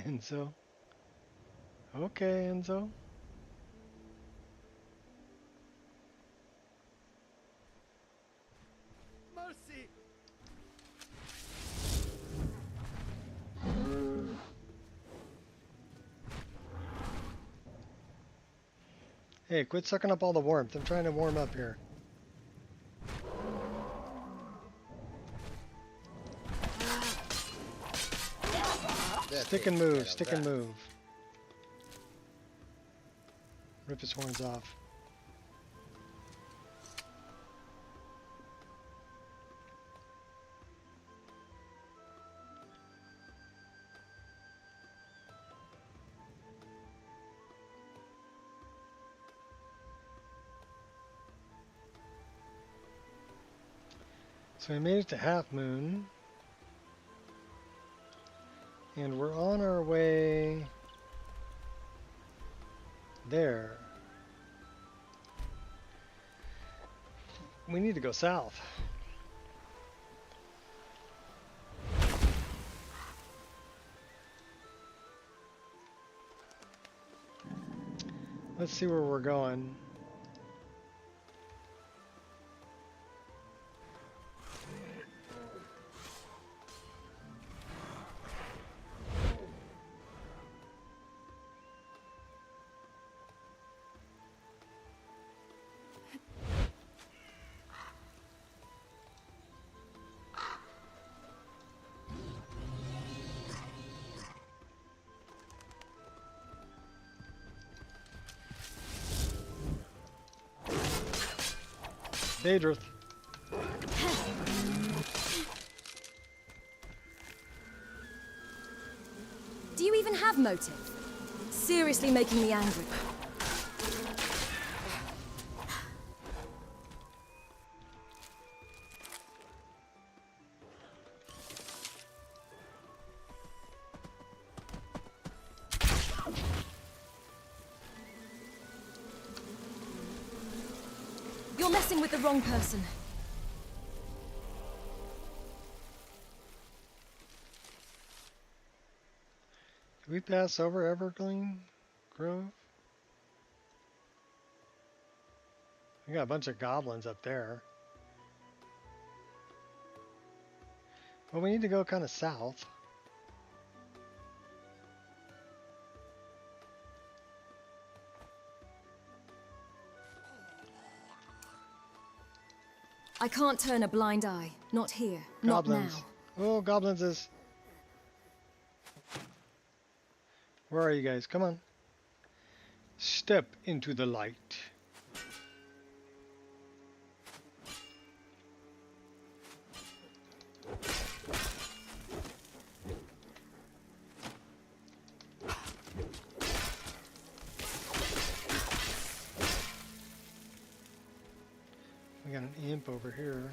Enzo. Okay, Enzo. Mercy. Hey, quit sucking up all the warmth. I'm trying to warm up here. Stick and move, stick and move. Rip his horns off. So we made it to Half Moon. And we're on our way there. We need to go south. Let's see where we're going. Daedrith. have motive. Seriously making me angry. You're messing with the wrong person. Did we pass over Evergreen Grove? We got a bunch of goblins up there. Well, we need to go kind of south. I can't turn a blind eye. Not here. Goblins. Not now. Oh, goblins is... Where are you guys? Come on. Step into the light. We got an imp over here.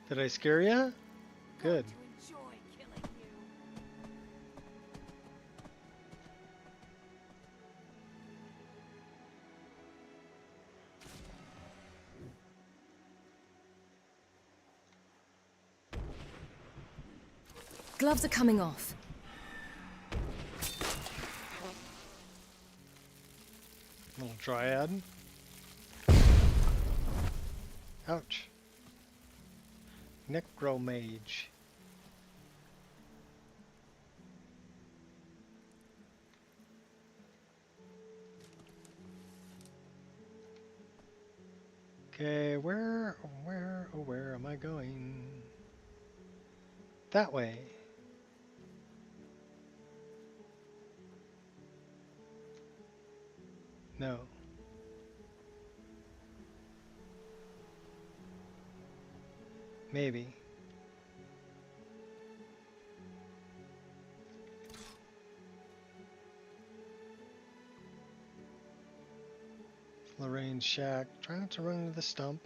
Did I scare ya? Good. Gloves are coming off. Little dryad. Ouch. Necromage. Okay, where am I going? That way. No. Maybe. Lorraine's shack. Try not to run into the stump.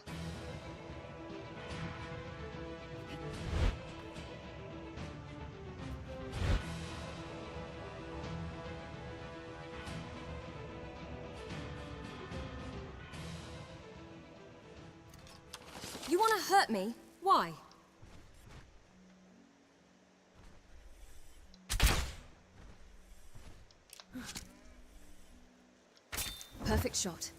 You want to hurt me? Why? Perfect shot.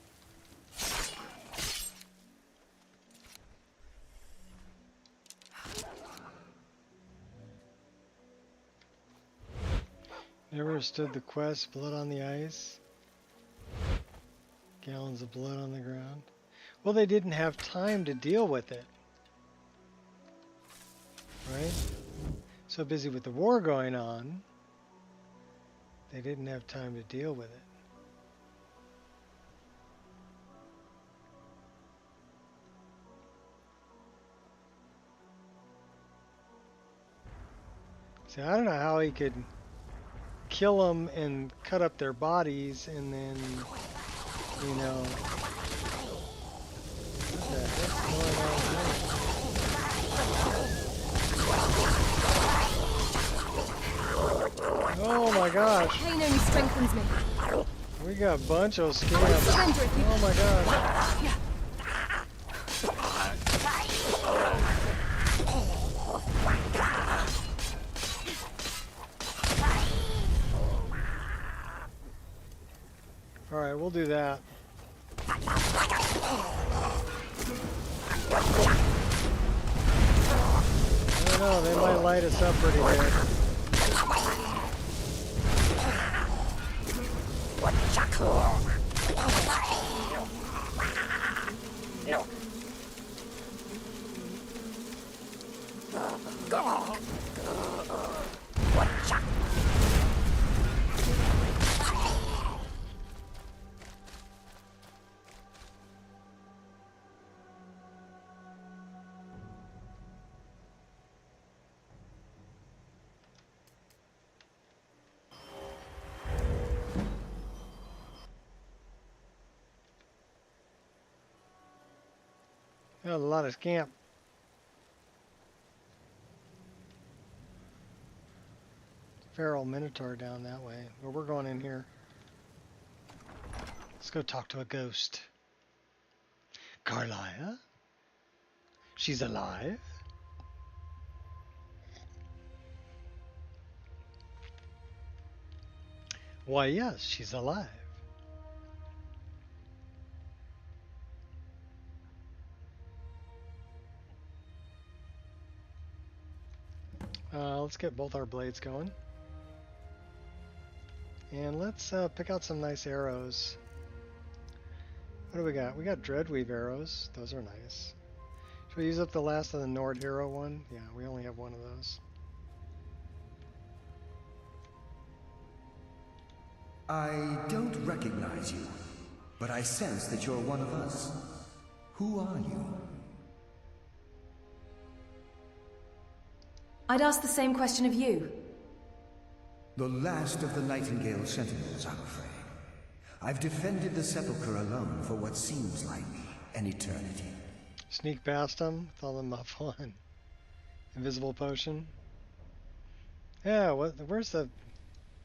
Never understood the quest, blood on the ice. Gallons of blood on the ground. Well, they didn't have time to deal with it. Right? So busy with the war going on, they didn't have time to deal with it. See, I don't know how he could kill them and cut up their bodies and then, you know, what the heck's going on here? Oh my gosh. Pain only strengthens me. We got a bunch of scams. Oh my god. Alright, we'll do that. I don't know, they might light us up pretty good. Got a lot of camp. Feral Minotaur down that way, but we're going in here. Let's go talk to a ghost. Carlia? She's alive? Why, yes, she's alive. Let's get both our blades going. And let's pick out some nice arrows. What do we got? We got Dreadweave arrows. Those are nice. Should we use up the last of the Nord Hero one? Yeah, we only have one of those. I don't recognize you, but I sense that you're one of us. Who are you? I'd ask the same question of you. The last of the Nightingale Sentinels, I'm afraid. I've defended the Sepulchre alone for what seems like an eternity. Sneak past them with all the muff on. Invisible potion. Yeah, where's the...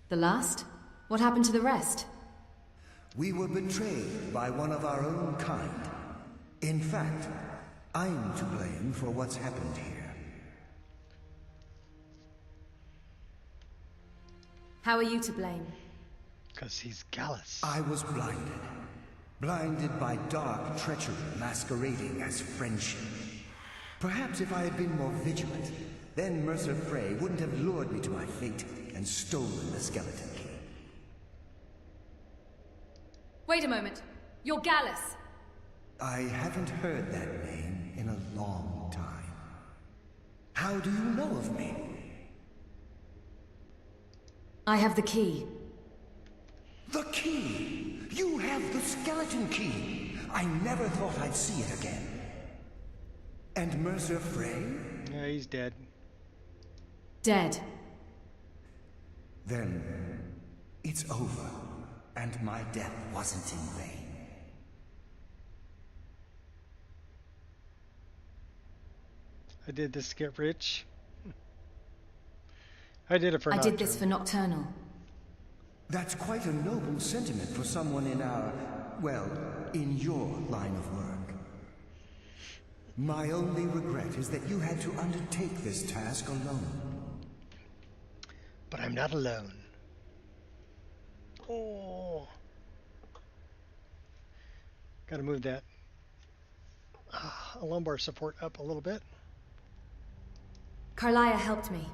The last? What happened to the rest? We were betrayed by one of our own kind. In fact, I'm to blame for what's happened here. How are you to blame? Because he's Gallus. I was blinded. Blinded by dark treachery masquerading as friendship. Perhaps if I had been more vigilant, then Mercer Frey wouldn't have lured me to my fate and stolen the skeleton key. Wait a moment. You're Gallus. I haven't heard that name in a long time. How do you know of me? I have the key. The key! You have the skeleton key! I never thought I'd see it again. And Mercer Frey? Yeah, he's dead. Dead. Then it's over, and my death wasn't in vain. I did this to get rich. I did it for Nocturnal. I did this for Nocturnal. That's quite a noble sentiment for someone in our, well, in your line of work. My only regret is that you had to undertake this task alone. But I'm not alone. Oh. Gotta move that lumbar support up a little bit. Carlia helped me.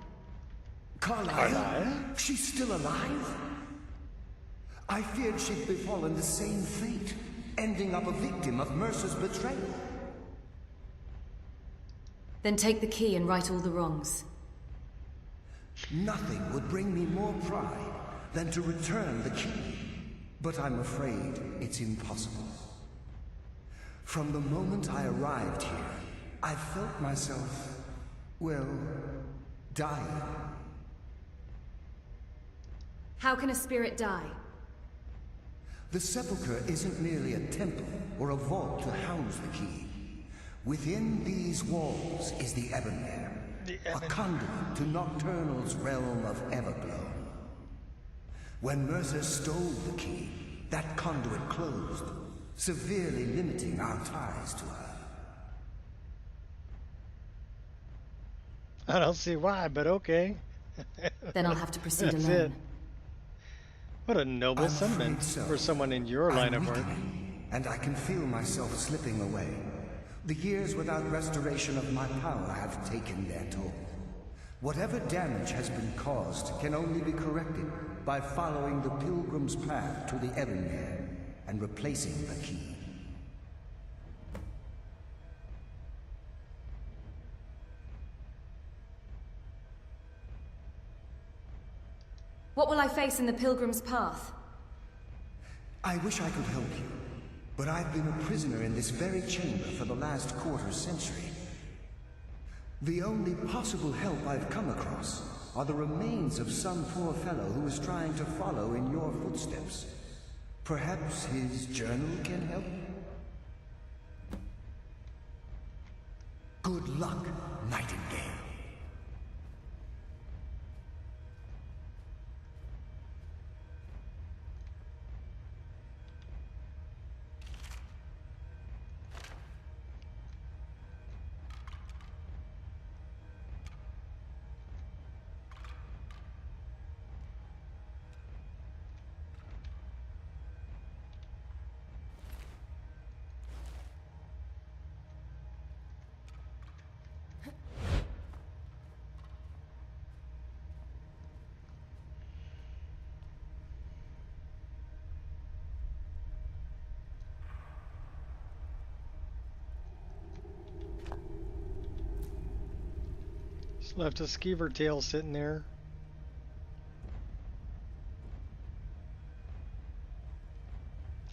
Carlia? She's still alive? I feared she'd befallen the same fate, ending up a victim of Mercer's betrayal. Then take the key and right all the wrongs. Nothing would bring me more pride than to return the key. But I'm afraid it's impossible. From the moment I arrived here, I felt myself, well, dying. How can a spirit die? The Sepulchre isn't merely a temple or a vault to house the key. Within these walls is the Ebonmere, a conduit to Nocturnal's realm of Everglow. When Mercer stole the key, that conduit closed, severely limiting our ties to her. I don't see why, but okay. Then I'll have to proceed That's alone. it. What a noble sentiment for someone in your line of work. And I can feel myself slipping away. The years without restoration of my power have taken their toll. Whatever damage has been caused can only be corrected by following the pilgrim's path to the Ebonmere and replacing the key. What will I face in the pilgrim's path? I wish I could help you, but I've been a prisoner in this very chamber for the last quarter century. The only possible help I've come across are the remains of some poor fellow who is trying to follow in your footsteps. Perhaps his journal can help? Good luck, Nightingale. Just left a skeever tail sitting there.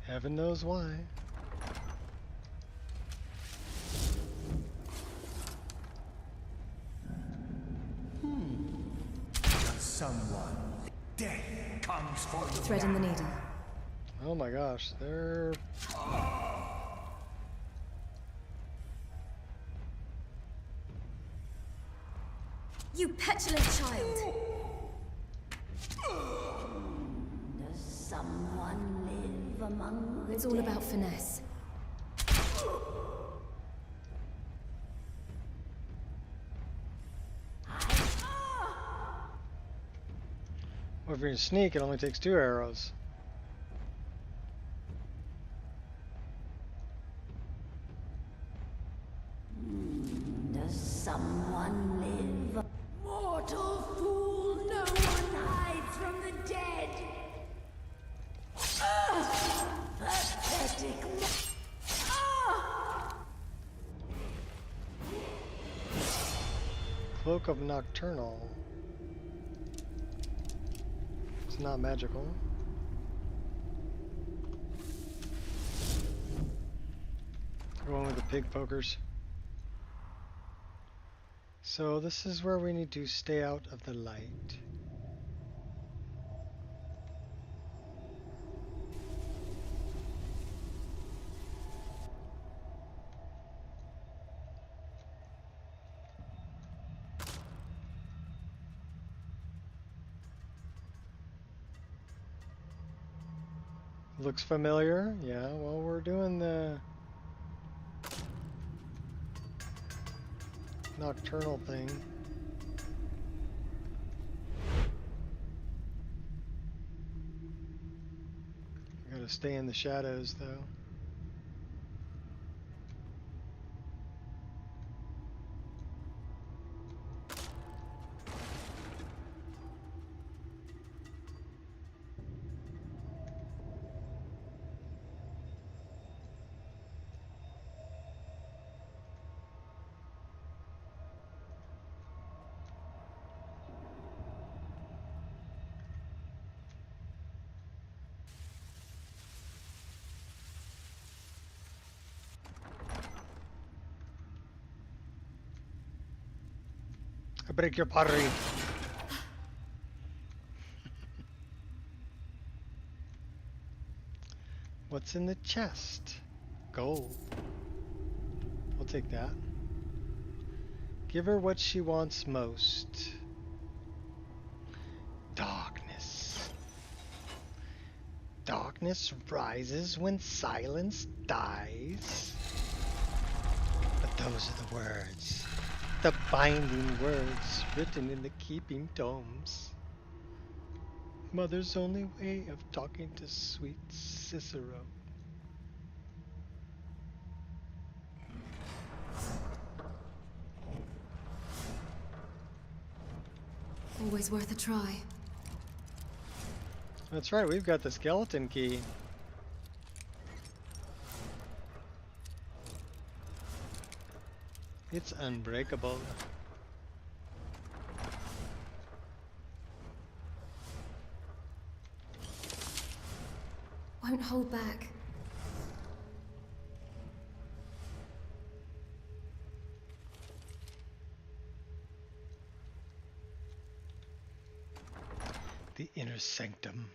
Heaven knows why. Someone. Death comes for you. Thread in the needle. Oh my gosh, they're... You petulant child! Does someone live among the It's all about finesse. Well, if you're gonna sneak, it only takes 2 arrows. Does someone live? Mortal fool, no one hides from the dead. Pathetic. Cloak of Nocturnal. It's not magical. Going with the pig pokers. So this is where we need to stay out of the light. Looks familiar. Yeah, well, we're doing the nocturnal thing. We gotta stay in the shadows, though. I break your pottery. What's in the chest? Gold. We'll take that. Give her what she wants most. Darkness. Darkness rises when silence dies. But those are the words. The binding words written in the keeping tomes. Mother's only way of talking to sweet Cicero. Always worth a try. That's right, we've got the skeleton key. It's unbreakable. Won't hold back. The inner sanctum.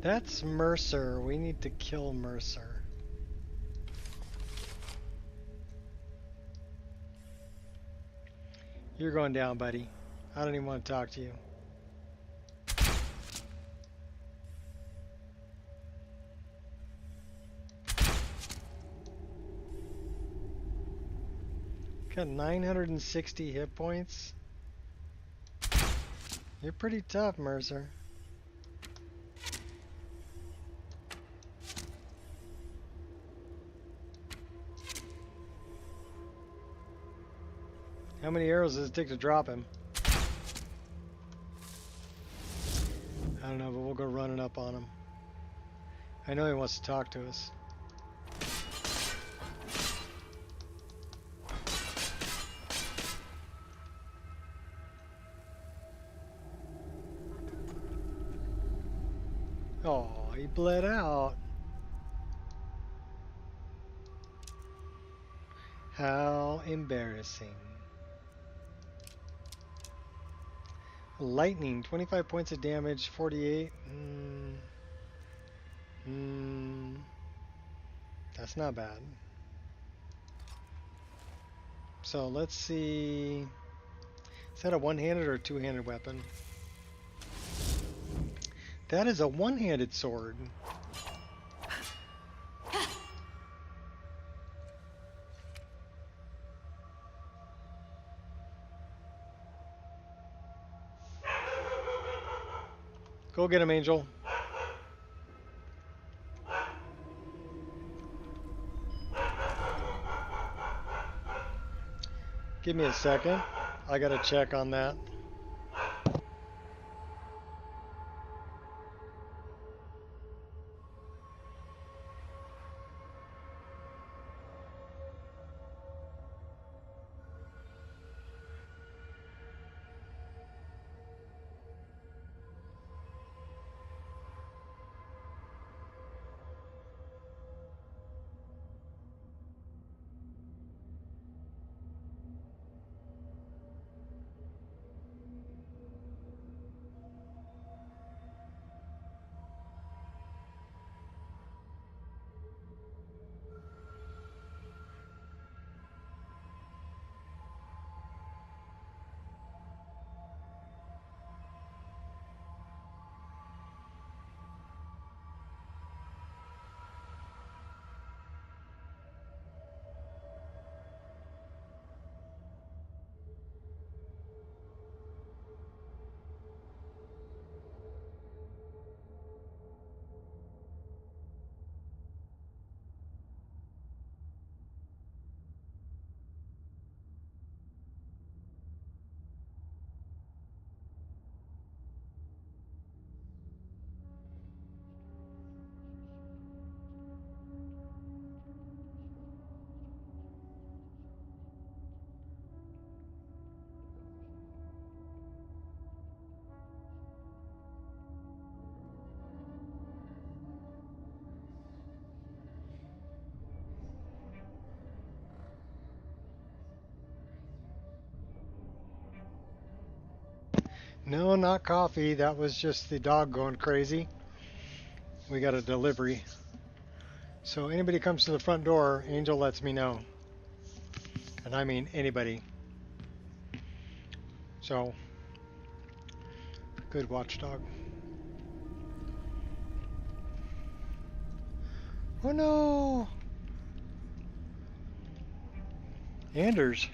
That's Mercer. We need to kill Mercer. You're going down, buddy. I don't even want to talk to you. Got 960 hit points. You're pretty tough, Mercer. How many arrows does it take to drop him? I don't know, but we'll go running up on him. I know he wants to talk to us. Oh, he bled out. How embarrassing. Lightning, 25 points of damage, 48. That's not bad. So let's see. Is that a one-handed or a two-handed weapon? That is a one-handed sword. Go get him, Angel. Give me a second. I gotta check on that. No, not coffee. That was just the dog going crazy. We got a delivery. So anybody comes to the front door, Angel lets me know. And I mean anybody. So, good watchdog. Oh no! Anders.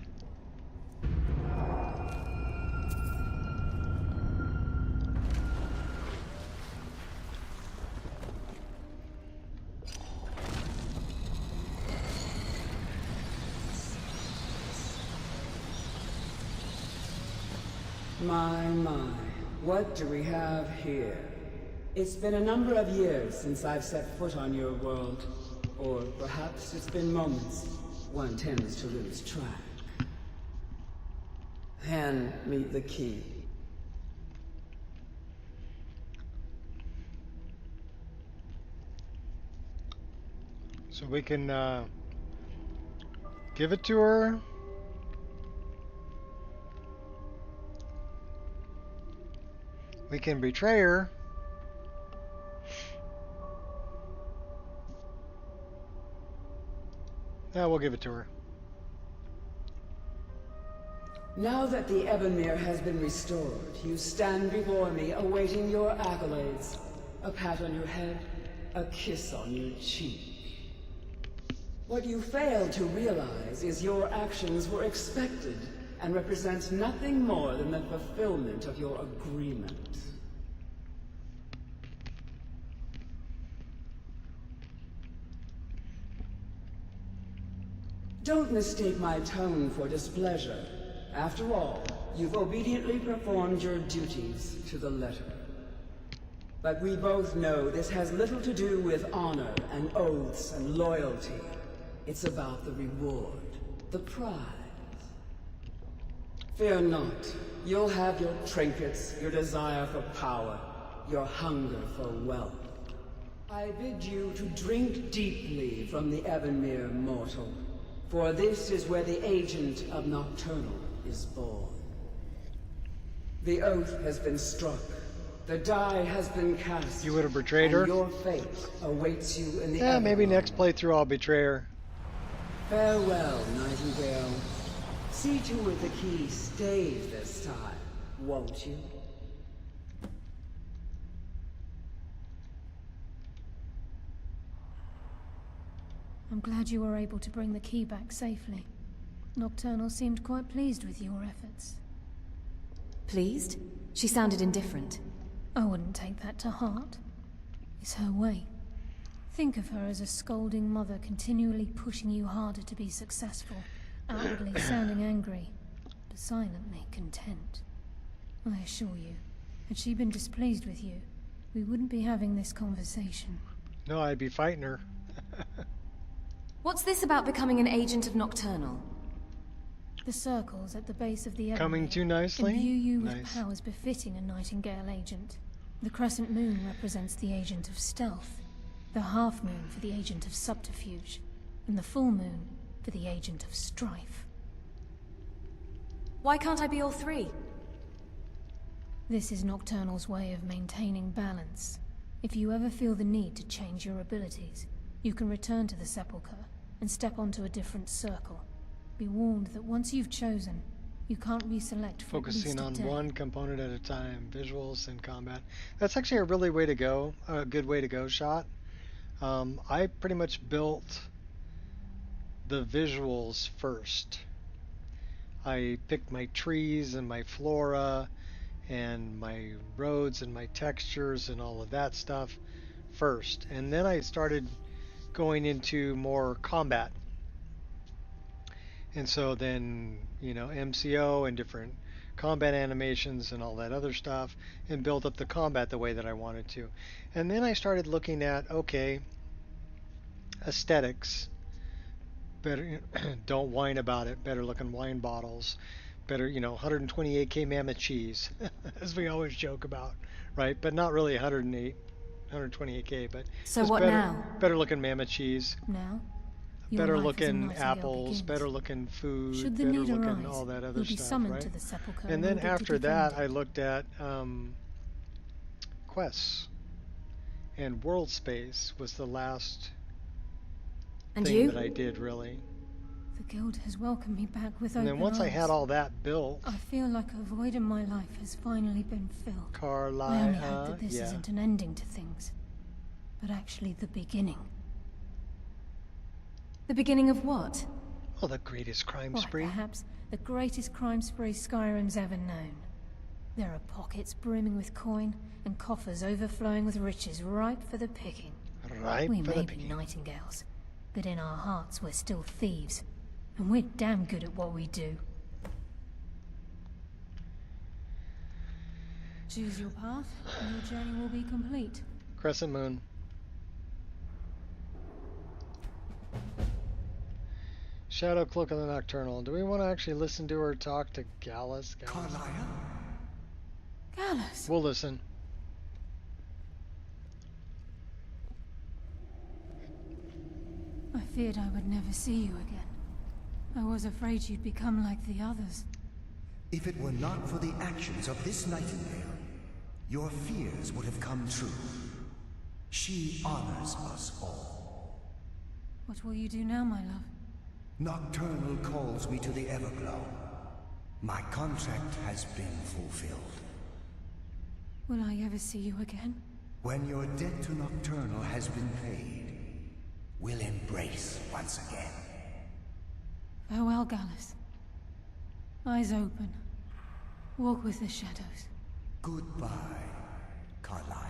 My, what do we have here? It's been a number of years since I've set foot on your world. Or perhaps it's been moments. One tends to lose track. Hand me the key. So we can give it to her. We can betray her. Yeah, we'll give it to her. Now that the Ebonmere has been restored, you stand before me awaiting your accolades. A pat on your head, a kiss on your cheek. What you fail to realize is your actions were expected and represent nothing more than the fulfillment of your agreement. Don't mistake my tone for displeasure. After all, you've obediently performed your duties to the letter. But we both know this has little to do with honor and oaths and loyalty. It's about the reward, the prize. Fear not. You'll have your trinkets, your desire for power, your hunger for wealth. I bid you to drink deeply from the Ebonmere mortal, for this is where the agent of Nocturnal is born. The oath has been struck. The die has been cast. You would have betrayed her? Your fate awaits you in the Yeah, maybe Evermore. next playthrough I'll betray her. Farewell, Nightingale. See to it the key stays this time, won't you? I'm glad you were able to bring the key back safely. Nocturnal seemed quite pleased with your efforts. Pleased? She sounded indifferent. I wouldn't take that to heart. It's her way. Think of her as a scolding mother continually pushing you harder to be successful, outwardly sounding angry, but silently content. I assure you, had she been displeased with you, we wouldn't be having this conversation. No, I'd be fighting her. What's this about becoming an agent of Nocturnal? The circles at the base of the Ebonmere Coming too nicely? imbue you with Nice. powers befitting a Nightingale agent. The crescent moon represents the agent of stealth, the half moon for the agent of subterfuge, and the full moon for the agent of strife. Why can't I be all three? This is Nocturnal's way of maintaining balance. If you ever feel the need to change your abilities, you can return to the Sepulchre and step onto a different circle. Be warned that once you've chosen, you can't reselect for at least Focusing a on day. one component at a time, visuals and combat. That's actually a really way to go, a good way to go shot. I pretty much built the visuals first. I picked my trees and my flora and my roads and my textures and all of that stuff first. And then I started going into more combat. And so then, you know, MCO and different combat animations and all that other stuff, and build up the combat the way that I wanted to. And then I started looking at, okay, aesthetics. Better, don't whine about it. Better looking wine bottles. Better, you know, 128K mammoth cheese, as we always joke about, right? But not really 128K, but So just what better, now? Better looking mammoth cheese. Now? Your Better life as a looking Nightingale apples, begins. better looking food, Should the better need looking arise, all that other you'll be stuff, summoned right? to the Sepulchre And then ordered to after defend that, it. I looked at quests, and World Space was the last And thing you? that I did really. The guild has welcomed me back with And open then once I arms. had all that built, I feel like a void in my life has finally been filled. Carlisle, I only hope that this yeah. isn't an ending to things, but actually the beginning. The beginning of what? Well, the greatest crime Why, spree. perhaps the greatest crime spree Skyrim's ever known. There are pockets brimming with coin and coffers overflowing with riches ripe for the picking. Ripe we for may the be picking. nightingales, but in our hearts we're still thieves, and we're damn good at what we do. Choose your path, and your journey will be complete. Crescent Moon. Shadow Cloak of the Nocturnal. Do we want to actually listen to her talk to Gallus? Carlisle? Gallus! We'll listen. I feared I would never see you again. I was afraid you'd become like the others. If it were not for the actions of this Nightingale, your fears would have come true. She honors us all. What will you do now, my love? Nocturnal calls me to the Everglow. My contract has been fulfilled. Will I ever see you again? When your debt to Nocturnal has been paid, we'll embrace once again. Farewell, Gallus. Eyes open. Walk with the shadows. Goodbye, Carlisle.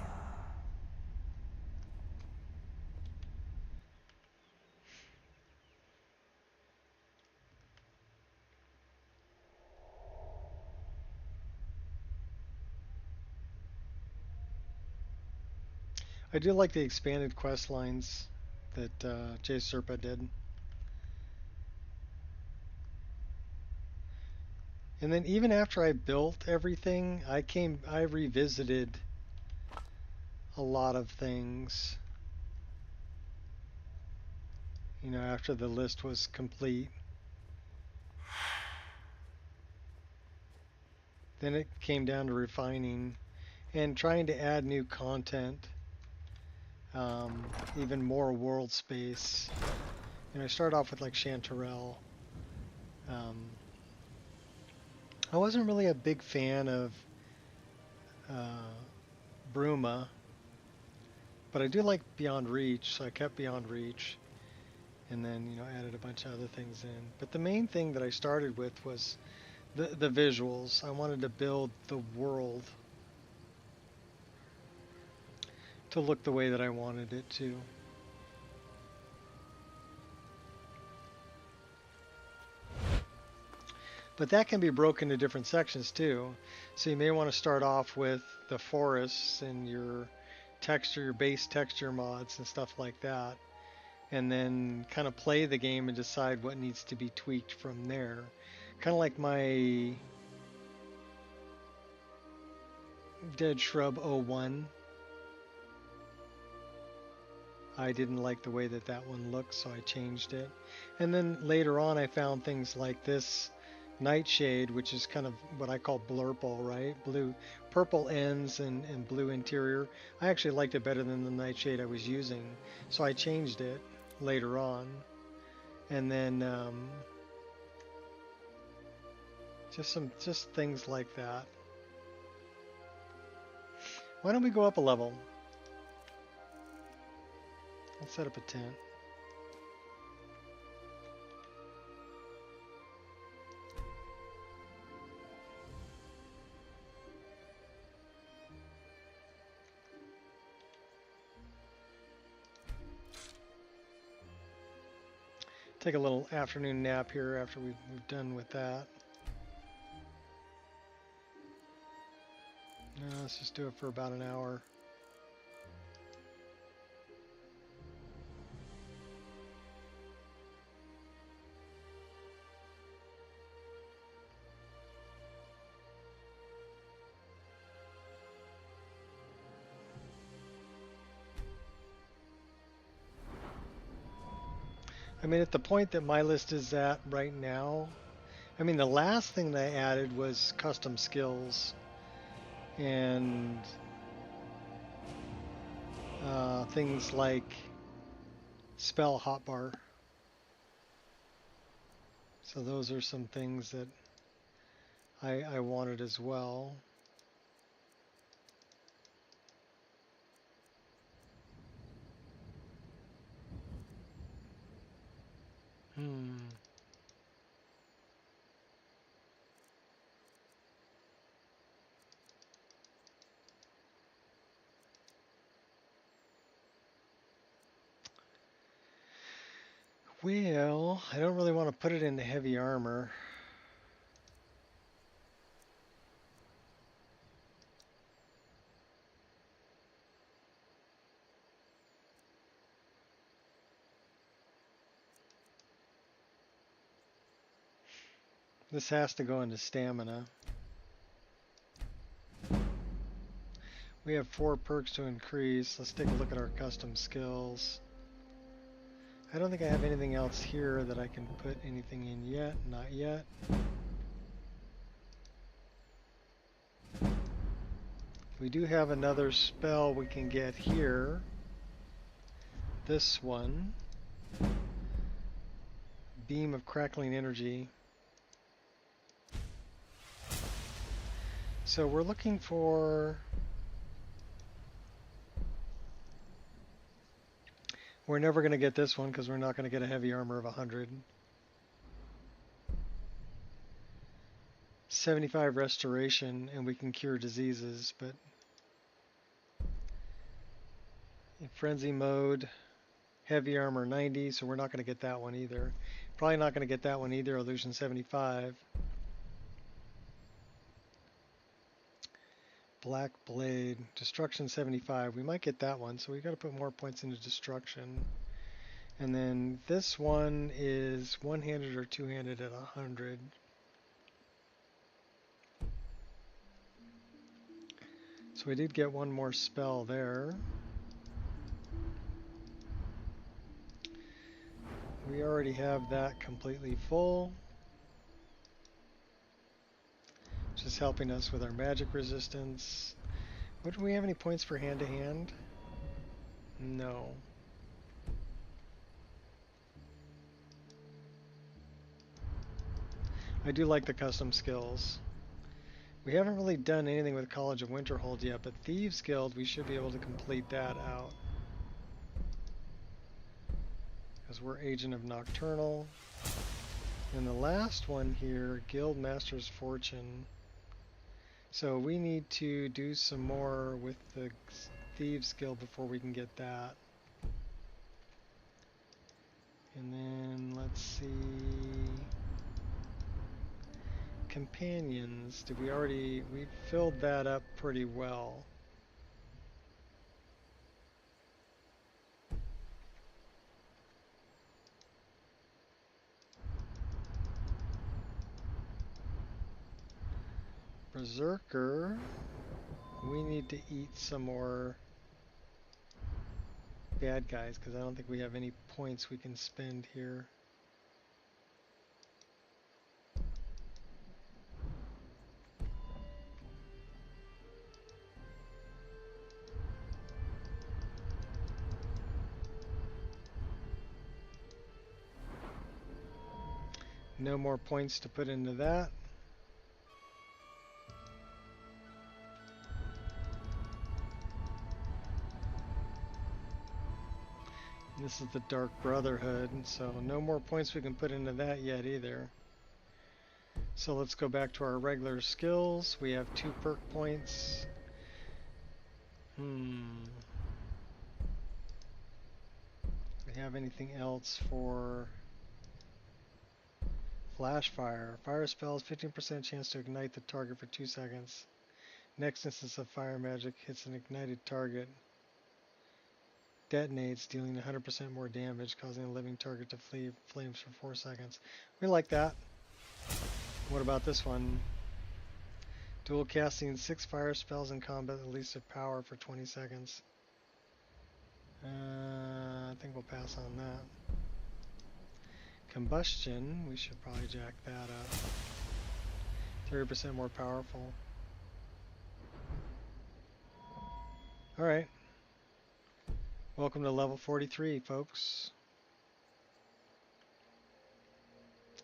I do like the expanded quest lines that Jay Serpa did. And then even after I built everything, I revisited a lot of things. You know, after the list was complete. Then it came down to refining and trying to add new content. Even more world space. And I started off with like Chanterelle. I wasn't really a big fan of Bruma, but I do like Beyond Reach, so I kept Beyond Reach, and then added a bunch of other things in. But the main thing that I started with was the visuals. I wanted to build the world to look the way that I wanted it to. But that can be broken into different sections too. So you may want to start off with the forests and your texture, your base texture mods and stuff like that. And then kind of play the game and decide what needs to be tweaked from there. Kind of like my Dead Shrub 01. I didn't like the way that one looked, so I changed it. And then later on I found things like this Nightshade, which is kind of what I call blurple, right? Purple ends and blue interior. I actually liked it better than the Nightshade I was using, so I changed it later on. And then just things like that. Why don't we go up a level? Let's set up a tent. Take a little afternoon nap here after we've done with that. Let's just do it for about an hour. I mean, at the point that my list is at right now, I mean, the last thing that I added was custom skills and things like spell hotbar. So those are some things that I wanted as well. Well, I don't really want to put it into heavy armor. This has to go into stamina. We have 4 perks to increase. Let's take a look at our custom skills. I don't think I have anything else here that I can put anything in yet. Not yet. We do have another spell we can get here. This one. beam of crackling energy. So we're looking for... We're never going to get this one because we're not going to get a heavy armor of 100. 75 restoration, and we can cure diseases, but in frenzy mode, heavy armor 90, so we're not going to get that one either. Probably not going to get that one either, illusion 75. Black blade, destruction 75. We might get that one, so we got to put more points into destruction. And then this one is one-handed or two-handed at 100. So we did get one more spell there. We already have that completely full. Just helping us with our magic resistance. What, do we have any points for hand-to-hand? No. I do like the custom skills. We haven't really done anything with College of Winterhold yet, but Thieves Guild, we should be able to complete that out. Because we're Agent of Nocturnal. And the last one here, Guild Master's Fortune. So we need to do some more with the Thieves Guild before we can get that. And then, let's see... Companions, did we already... We filled that up pretty well. Berserker, we need to eat some more bad guys because I don't think we have any points we can spend here. No more points to put into that. This is the Dark Brotherhood, so no more points we can put into that yet either. So let's go back to our regular skills. We have 2 perk points. We have anything else for Flash Fire? Fire spells, 15% chance to ignite the target for 2 seconds. Next instance of fire magic hits an ignited target. Detonates, dealing 100% more damage, causing a living target to flee flames for 4 seconds. We like that. What about this one? Dual casting 6 fire spells in combat at least of power for 20 seconds. I think we'll pass on that. Combustion, we should probably jack that up. 30% more powerful. Alright. Welcome to level 43, folks.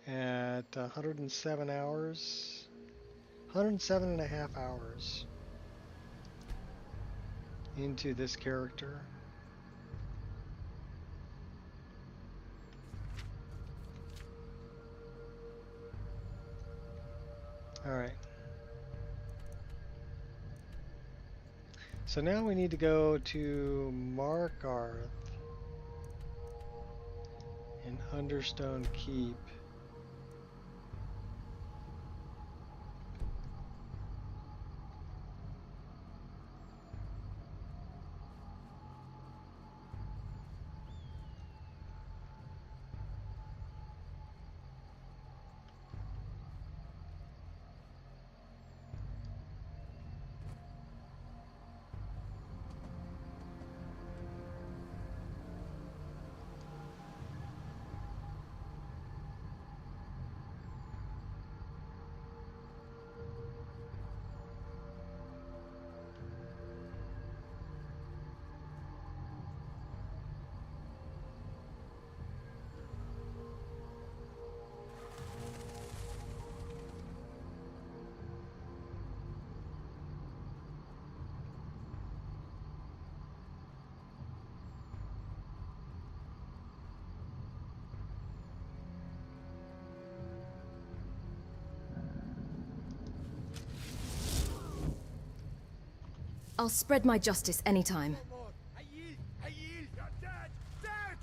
At 107 hours. 107 and a half hours into this character. Alright. So now we need to go to Markarth in Understone Keep. I'll spread my justice anytime. I yield! I yield! You're dead! Dead!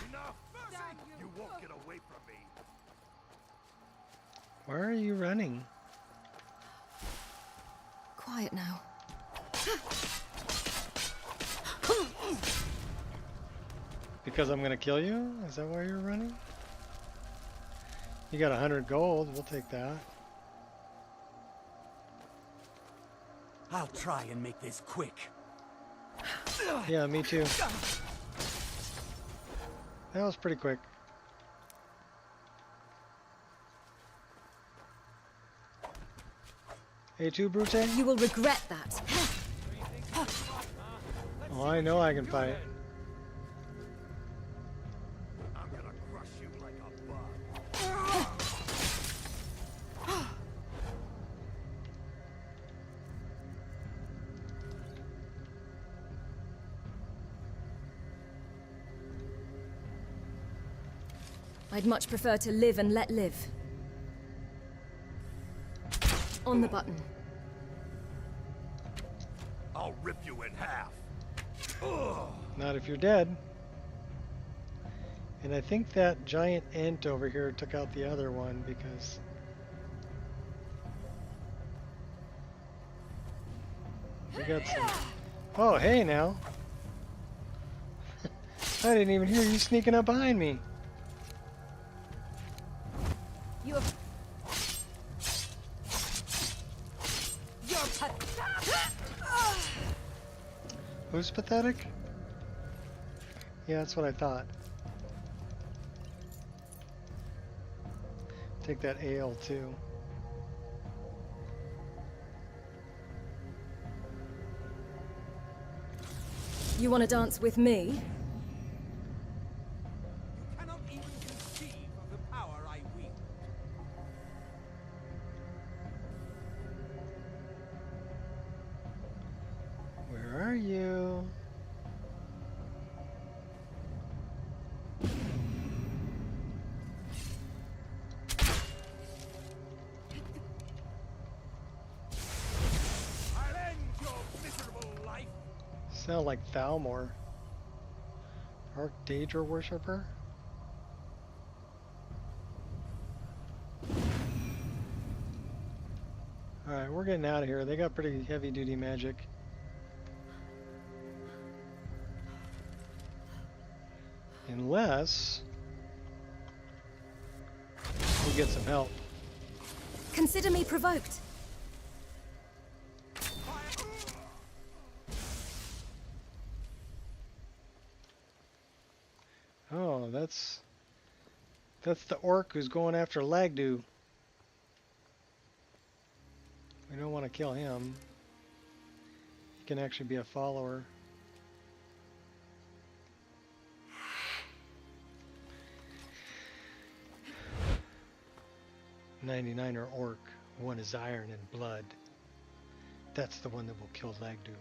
Enough! You won't get away from me! Why are you running? Quiet now. Because I'm gonna kill you? Is that why you're running? You got 100 gold, we'll take that. I'll try and make this quick. Yeah, me too. That was pretty quick. A2 Brute? You will regret that. Oh, I know I can fight. I'm gonna crush you like a bug. I'd much prefer to live and let live. On the button. I'll rip you in half. Not if you're dead. And I think that giant ant over here took out the other one because... we got some... Oh, hey now. I didn't even hear you sneaking up behind me. You have... Who's pathetic? Yeah, that's what I thought. Take that ale too. You want to dance with me? You cannot even conceive of the power I wield. Where are you? I'll end your miserable life. Sound like Thalmor. Archdaedra worshipper? Alright, we're getting out of here. They got pretty heavy duty magic. Unless we get some help. Consider me provoked. Oh, that's the orc who's going after Lagdu. We don't want to kill him. He can actually be a follower. "99er orc. One is iron and blood. That's the one that will kill Lagdu."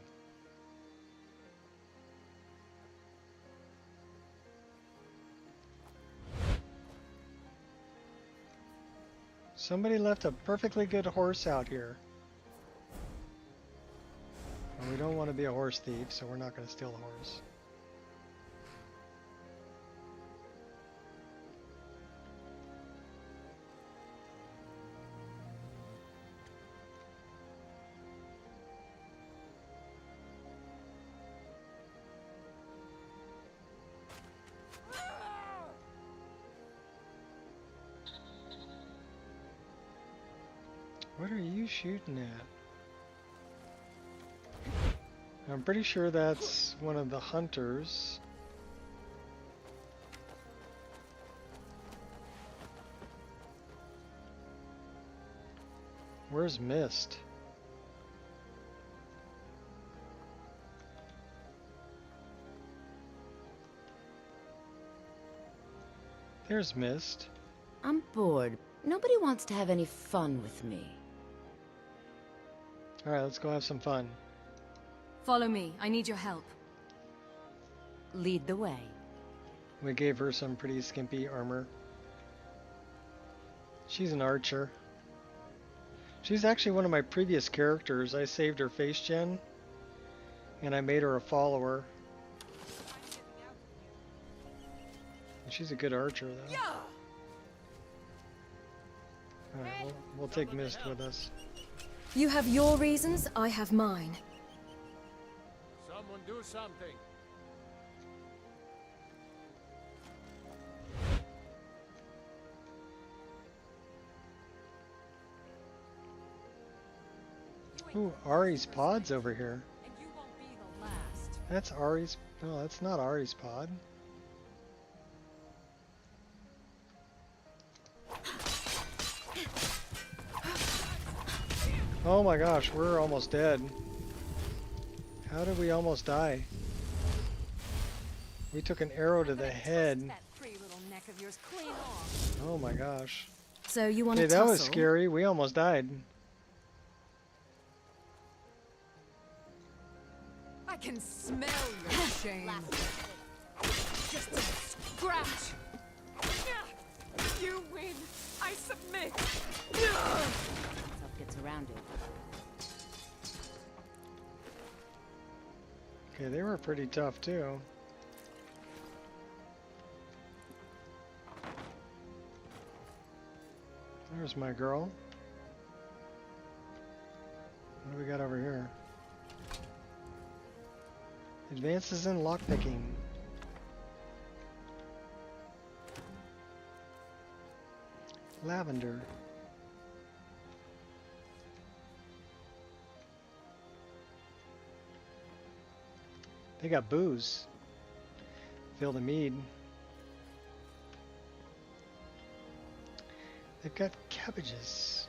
Somebody left a perfectly good horse out here. And we don't want to be a horse thief, so we're not going to steal a horse. What are you shooting at? I'm pretty sure that's one of the hunters. Where's Mist? There's Mist. I'm bored. Nobody wants to have any fun with me. Alright, let's go have some fun. Follow me. I need your help. Lead the way. We gave her some pretty skimpy armor. She's an archer. She's actually one of my previous characters. I saved her face gen, and I made her a follower. And she's a good archer, though. Alright, we'll take Mist with us. You have your reasons, I have mine. Someone do something. Ooh, Ari's pod's over here. That's Ari's. No, that's not Ari's pod. Oh my gosh, we're almost dead. How did we almost die? We took an arrow to the head. Oh my gosh. So you want to that was scary. We almost died. I can smell your shame. Just a scratch. You win. I submit. Tough gets around it. Okay, they were pretty tough too. There's my girl. What do we got over here? Advances in lockpicking. Lavender. They got booze. Fill the mead. They've got cabbages.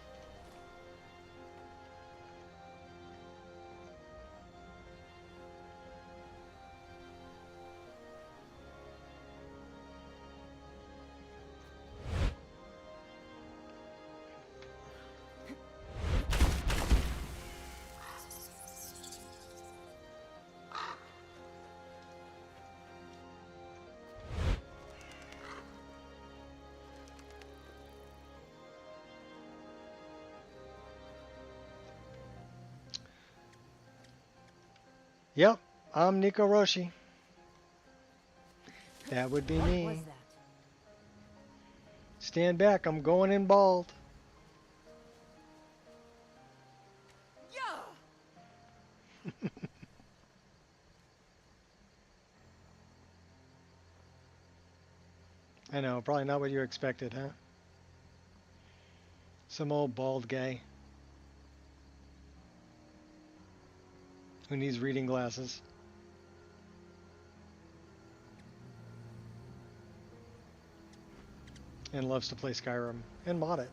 Yep, I'm Nico Roshi. That would be me. What was that? Stand back, I'm going in bald. I know, probably not what you expected, huh? Some old bald guy who needs reading glasses. And loves to play Skyrim and mod it.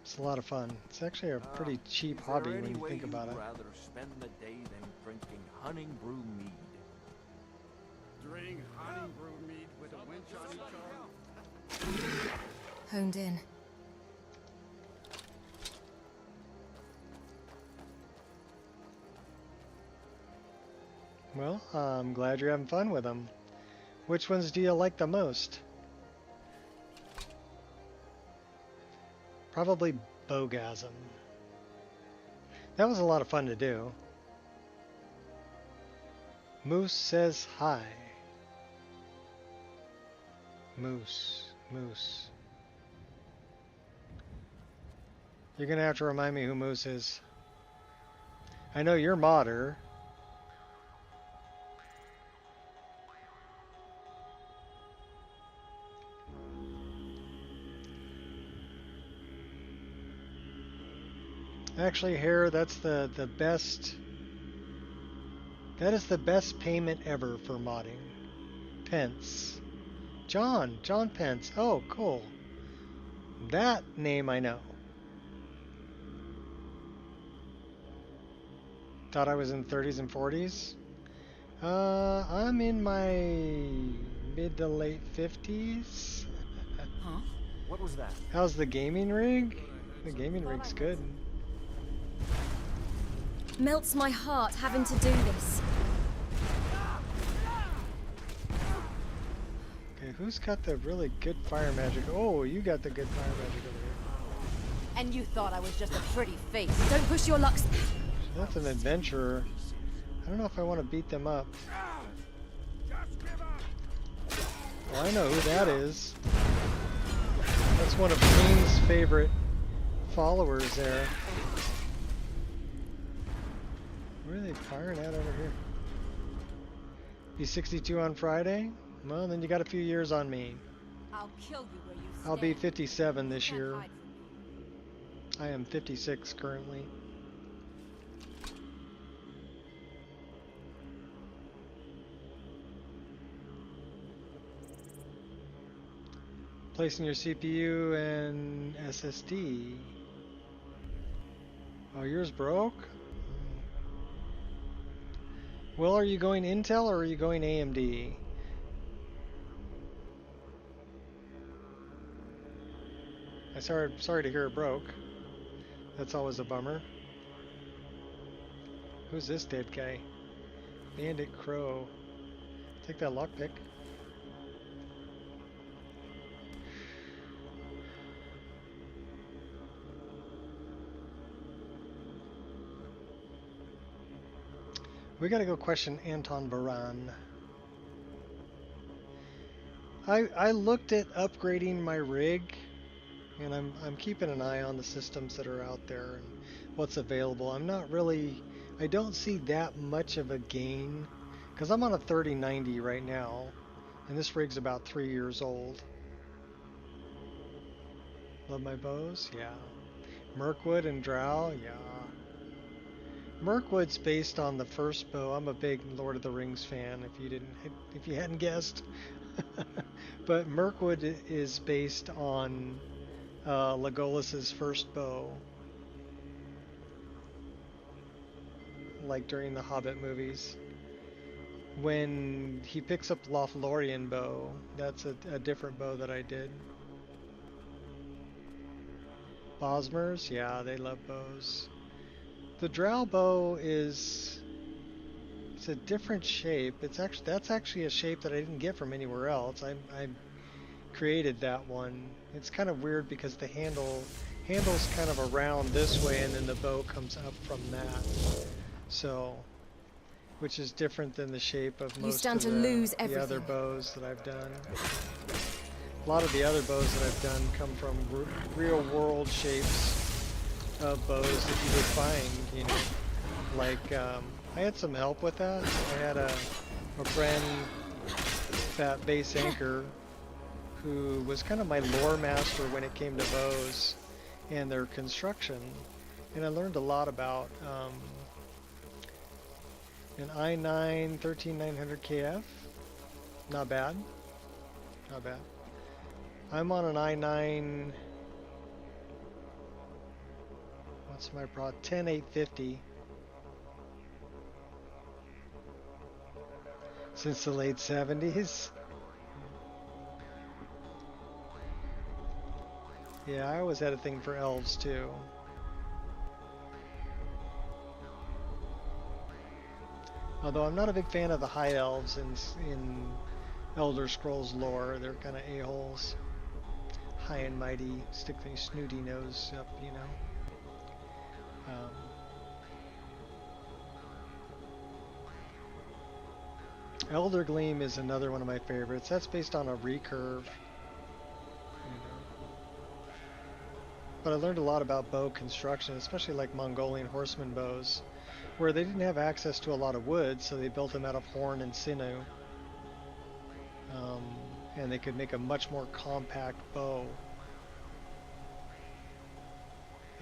It's a lot of fun. It's actually a pretty cheap hobby when you think about it. Rather spend the day than drinking honey brew mead. Drink honey brew mead with a winch on each arm. Honed in. Well, I'm glad you're having fun with them. Which ones do you like the most? Probably Bogasm. That was a lot of fun to do. Moose says hi. Moose. You're gonna have to remind me who Moose is. I know you're modder. Actually, here, that's the best. That is the best payment ever for modding. Pence. John Pence. Oh, cool. That name I know. Thought I was in 30s and 40s. I'm in my mid to late 50s. Huh? What was that? How's the gaming rig? The gaming rig's good. Melts my heart having to do this. Okay, who's got the really good fire magic? Oh, you got the good fire magic over here. And you thought I was just a pretty face. Don't push your luck. That's an adventurer. I don't know if I want to beat them up. Well, I know who that is. That's one of King's favorite followers there. Where are they firing at over here? Be 62 on Friday? Well, then you got a few years on me. I'll kill you where you stand. I'll be 57 this year. I am 56 currently. Placing your CPU and SSD. Oh, yours broke? Well, are you going Intel or are you going AMD? Sorry to hear it broke. That's always a bummer. Who's this dead guy? Bandit Crow. Take that lockpick. We gotta go question Anton Baran. I looked at upgrading my rig, and I'm keeping an eye on the systems that are out there and what's available. I don't see that much of a gain, because I'm on a 3090 right now, and this rig's about 3 years old. Love my bows? Yeah. Mirkwood and Drow? Yeah. Mirkwood's based on the first bow. I'm a big Lord of the Rings fan, if you hadn't guessed. But Mirkwood is based on Legolas's first bow, like during the Hobbit movies. When he picks up Lothlorien bow, that's a different bow that I did. Bosmers, yeah, they love bows. The Drow bow it's a different shape. That's actually a shape that I didn't get from anywhere else. I created that one. It's kind of weird because the handle's kind of around this way, and then the bow comes up from that. So, which is different than the shape of most of the other bows that I've done. A lot of the other bows that I've done come from real world shapes of bows that you would find, you know. Like, I had some help with that. I had a friend, Fat Base Anchor, who was kind of my lore master when it came to bows and their construction. And I learned a lot about an i9 13900 KF. Not bad. Not bad. I'm on an i9, what's my prod? 10850. Since the late 70s. Yeah, I always had a thing for elves too. Although I'm not a big fan of the high elves in Elder Scrolls lore. They're kind of a-holes. High and mighty, stick their snooty nose up, you know. Elder Gleam is another one of my favorites. That's based on a recurve. But I learned a lot about bow construction, especially like Mongolian horseman bows, where they didn't have access to a lot of wood, so they built them out of horn and sinew. And they could make a much more compact bow.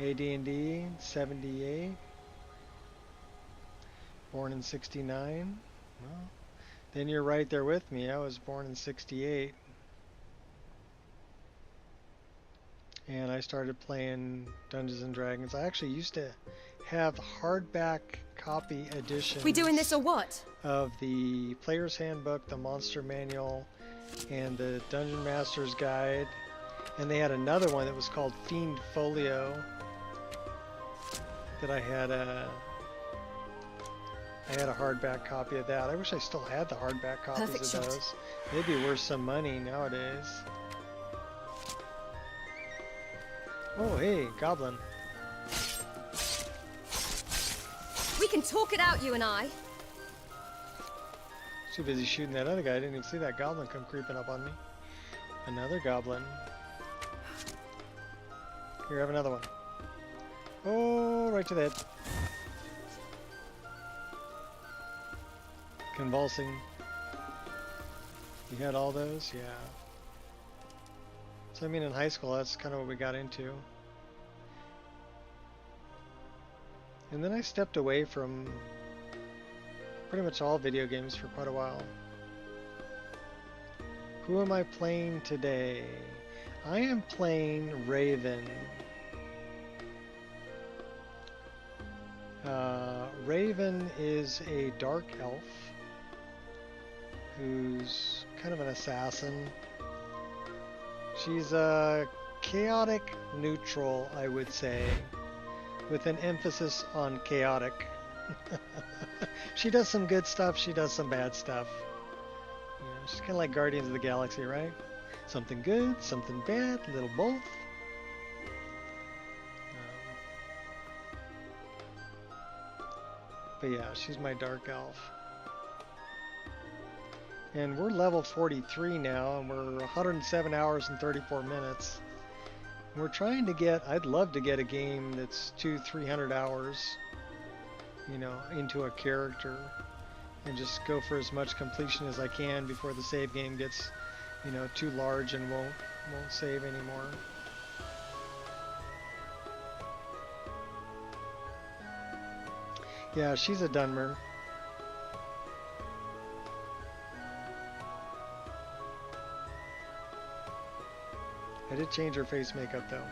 AD&D 78. Born in 69. Well, then you're right there with me. I was born in 68. And I started playing Dungeons and Dragons. I actually used to have hardback copy editions. We doing this or what? Of the Player's Handbook, the Monster Manual, and the Dungeon Master's Guide. And they had another one that was called Fiend Folio that I had a hardback copy of that. I wish I still had the hardback copies of those. They'd be worth some money nowadays. Oh, hey, goblin. We can talk it out, you and I. Too busy shooting that other guy. I didn't even see that goblin come creeping up on me. Another goblin. Here, have another one. Oh, right to the head. Convulsing. You had all those? Yeah. So I mean in high school that's kind of what we got into. And then I stepped away from pretty much all video games for quite a while. Who am I playing today? I am playing Raven. Raven is a dark elf who's kind of an assassin. She's a chaotic neutral, I would say, with an emphasis on chaotic. She does some good stuff, she does some bad stuff. You know, she's kind of like Guardians of the Galaxy, right? Something good, something bad, a little both. But yeah, she's my dark elf. And we're level 43 now, and we're 107 hours and 34 minutes. And we're trying to get, I'd love to get a game that's 200-300 hours, you know, into a character. And just go for as much completion as I can before the save game gets, you know, too large and won't save anymore. Yeah, she's a Dunmer. I did change her face makeup though.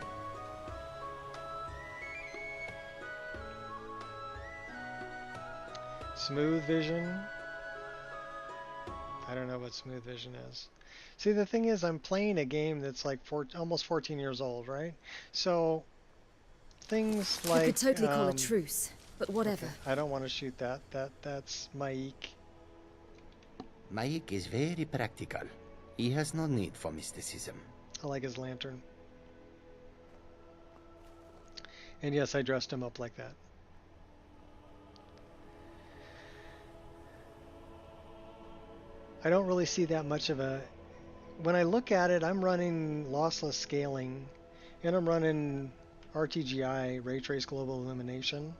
Smooth vision. I don't know what smooth vision is. See, the thing is, I'm playing a game that's like almost 14 years old, right? So things like you could totally call a truce. But whatever. Okay. I don't want to shoot that. That's Maik. Maik is very practical. He has no need for mysticism. I like his lantern. And yes, I dressed him up like that. I don't really see that much of a... When I look at it, I'm running lossless scaling, and I'm running RTGI, Ray Trace Global Illumination,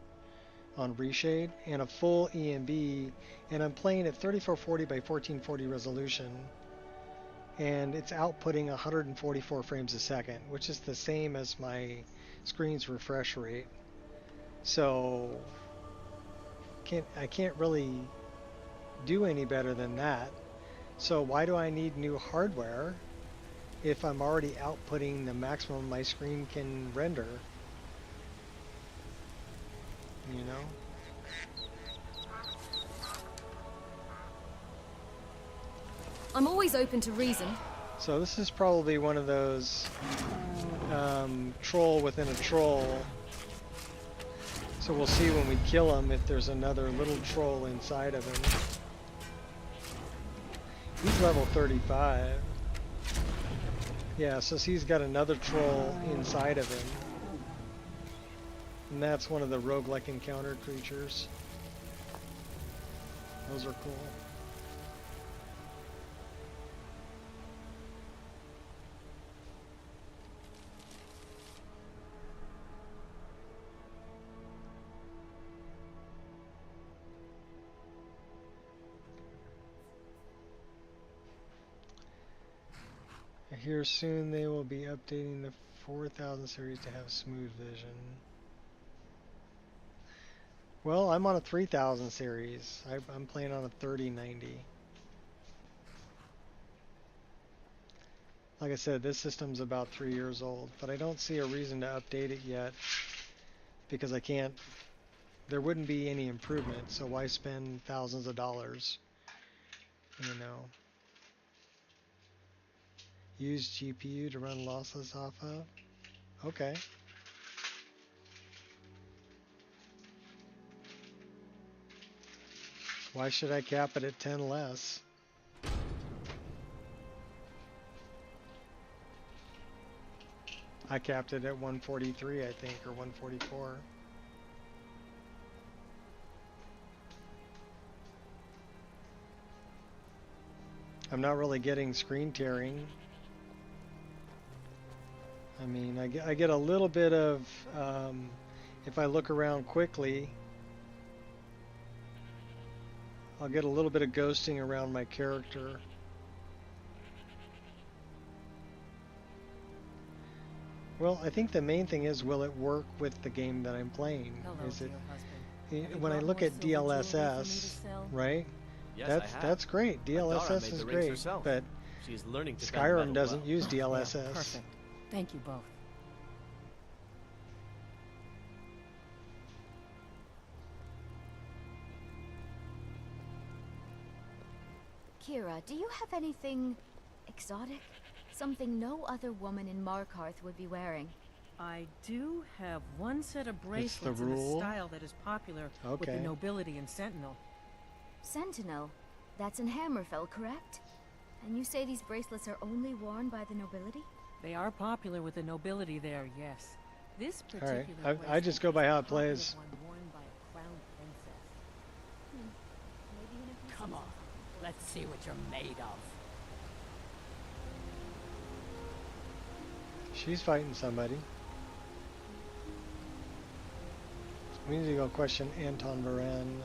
on Reshade, and a full EMB, and I'm playing at 3440 by 1440 resolution, and it's outputting 144 frames a second, which is the same as my screen's refresh rate. So I can't really do any better than that. So why do I need new hardware if I'm already outputting the maximum my screen can render? You know? I'm always open to reason. So this is probably one of those troll within a troll. So we'll see when we kill him if there's another little troll inside of him. He's level 35. Yeah, so he's got another troll inside of him. And that's one of the roguelike encounter creatures. Those are cool. I hear soon they will be updating the 4000 series to have smooth vision. Well, I'm on a 3000 series. I'm playing on a 3090. Like I said, this system's about 3 years old, but I don't see a reason to update it yet because I can't. There wouldn't be any improvement, so why spend thousands of dollars? You know. Use GPU to run lossless off of? Okay. Why should I cap it at 10 less? I capped it at 143, I think, or 144. I'm not really getting screen tearing. I mean, I get a little bit of, if I look around quickly, I'll get a little bit of ghosting around my character. Well, I think the main thing is, will it work with the game that I'm playing? Is it, when I look at DLSS, right? Yes, that's great. DLSS is great, but she's learning to Skyrim doesn't use DLSS. Yeah, perfect. Thank you both. Kira, do you have anything exotic? Something no other woman in Markarth would be wearing? I do have one set of bracelets in a style that is popular with the nobility and Sentinel. Sentinel? That's in Hammerfell, correct? And you say these bracelets are only worn by the nobility? They are popular with the nobility there, yes. This particular Alright, I just go by how it plays. Worn by a crown princess. Come on, let's see what you're made of. She's fighting somebody. We need to go question Anton Varan.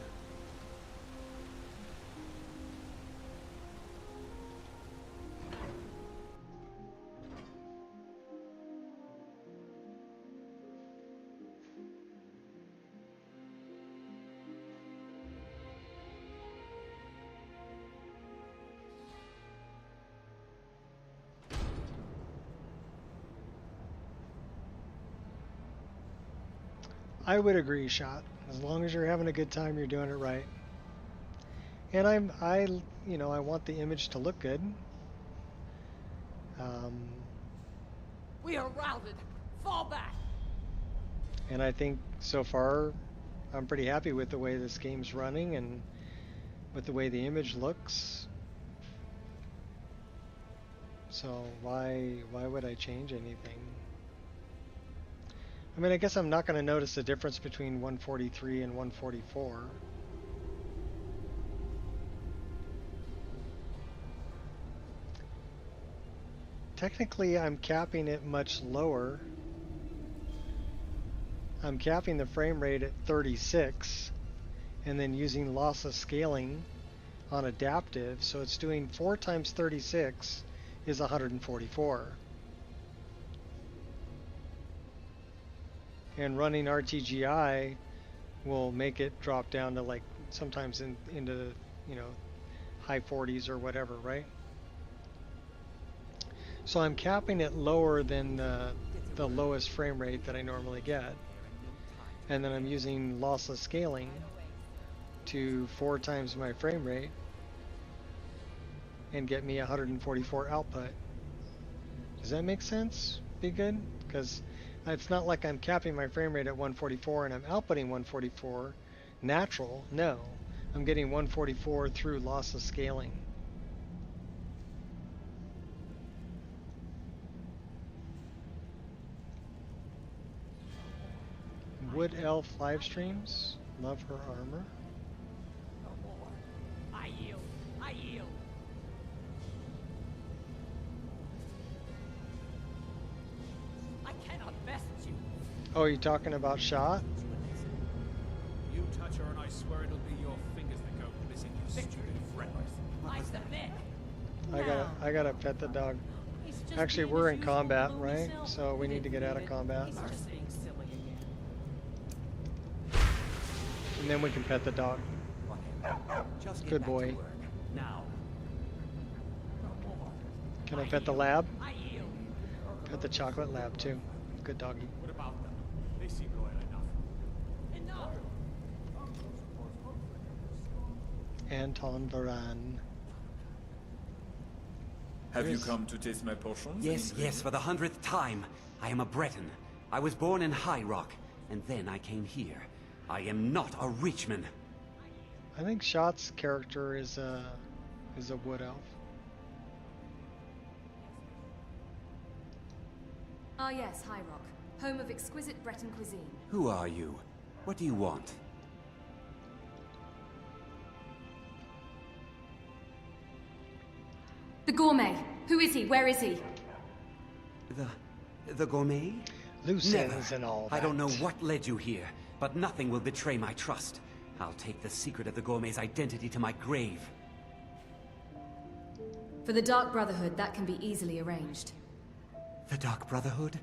I would agree, Shot. As long as you're having a good time, you're doing it right. And I want the image to look good. We are routed. Fall back. And I think so far, I'm pretty happy with the way this game's running and with the way the image looks. So why would I change anything? I mean, I guess I'm not going to notice the difference between 143 and 144. Technically, I'm capping it much lower. I'm capping the frame rate at 36 and then using lossless scaling on adaptive, so it's doing 4 times 36 is 144. And running RTGI will make it drop down to like sometimes into high 40s or whatever, right? So I'm capping it lower than the lowest frame rate that I normally get, and then I'm using lossless scaling to 4 times my frame rate and get me 144 output. Does that make sense? Be good? Because it's not like I'm capping my frame rate at 144 and I'm outputting 144 natural. No, I'm getting 144 through lossless scaling. Wood Elf live streams. Love her armor. No more. I yield. I yield. I cannot best you. Oh, you talking about Shot? You touch her and I swear it'll be your fingers that go missing, you stupid friend. I submit. I gotta pet the dog. Actually, we're in combat, right? So we need to get out of combat. And then we can pet the dog. Good boy. Now. Can I pet the lab? Pet the chocolate lab too. Good doggy. What about them? They seem loyal enough. Anton Varan. Have you come to taste my potions? Yes, for the 100th time. I am a Breton. I was born in High Rock, and then I came here. I am not a Reachman. I think Shot's character is a wood elf. Ah yes, High Rock. Home of exquisite Breton cuisine. Who are you? What do you want? The gourmet. Who is he? Where is he? The gourmet? Loose Never. ends and all that. I don't know what led you here, but nothing will betray my trust. I'll take the secret of the gourmet's identity to my grave. For the Dark Brotherhood, that can be easily arranged. The Dark Brotherhood?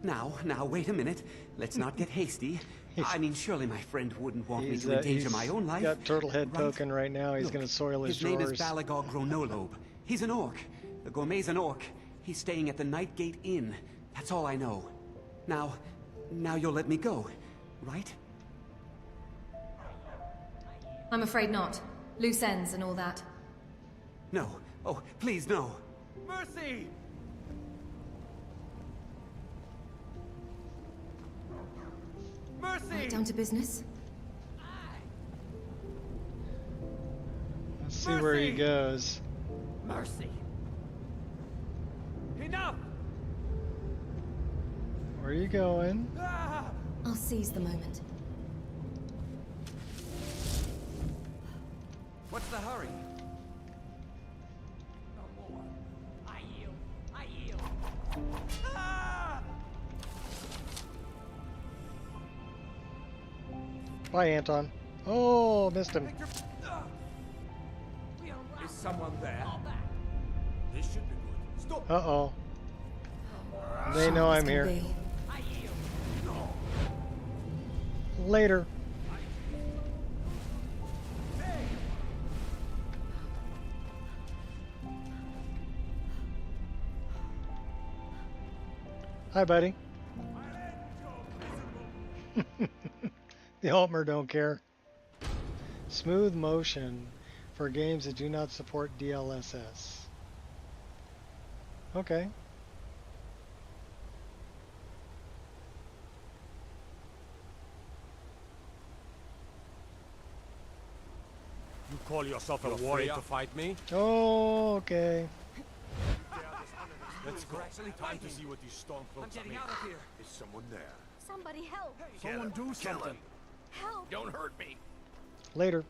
Now, wait a minute. Let's not get hasty. I mean, surely my friend wouldn't want me to endanger my own life. He's got turtle head right? poking right now. He's going to soil his drawers. His name is Balagor Gronolobe. He's an orc. The gourmet's an orc. He's staying at the Nightgate Inn. That's all I know. Now you'll let me go, right? I'm afraid not. Loose ends and all that. No. Oh, please, no. Mercy! Mercy! Right down to business. Let's see where he goes. Mercy! Enough! Where are you going? I'll seize the moment. What's the hurry? No more. I yield. I yield. Bye, Anton. Oh, missed him. Is someone there? This should be good. Stop! Uh-oh. They know I'm here. I yield. No. Later. Hi, buddy. The Altmer don't care. Smooth motion for games that do not support DLSS. Okay. You call yourself a warrior to fight me? Oh, okay. Let's go. Time to see what these stormcloaks are made of. here. Is someone there? Somebody help! Someone do something. Help! Don't hurt me. Later.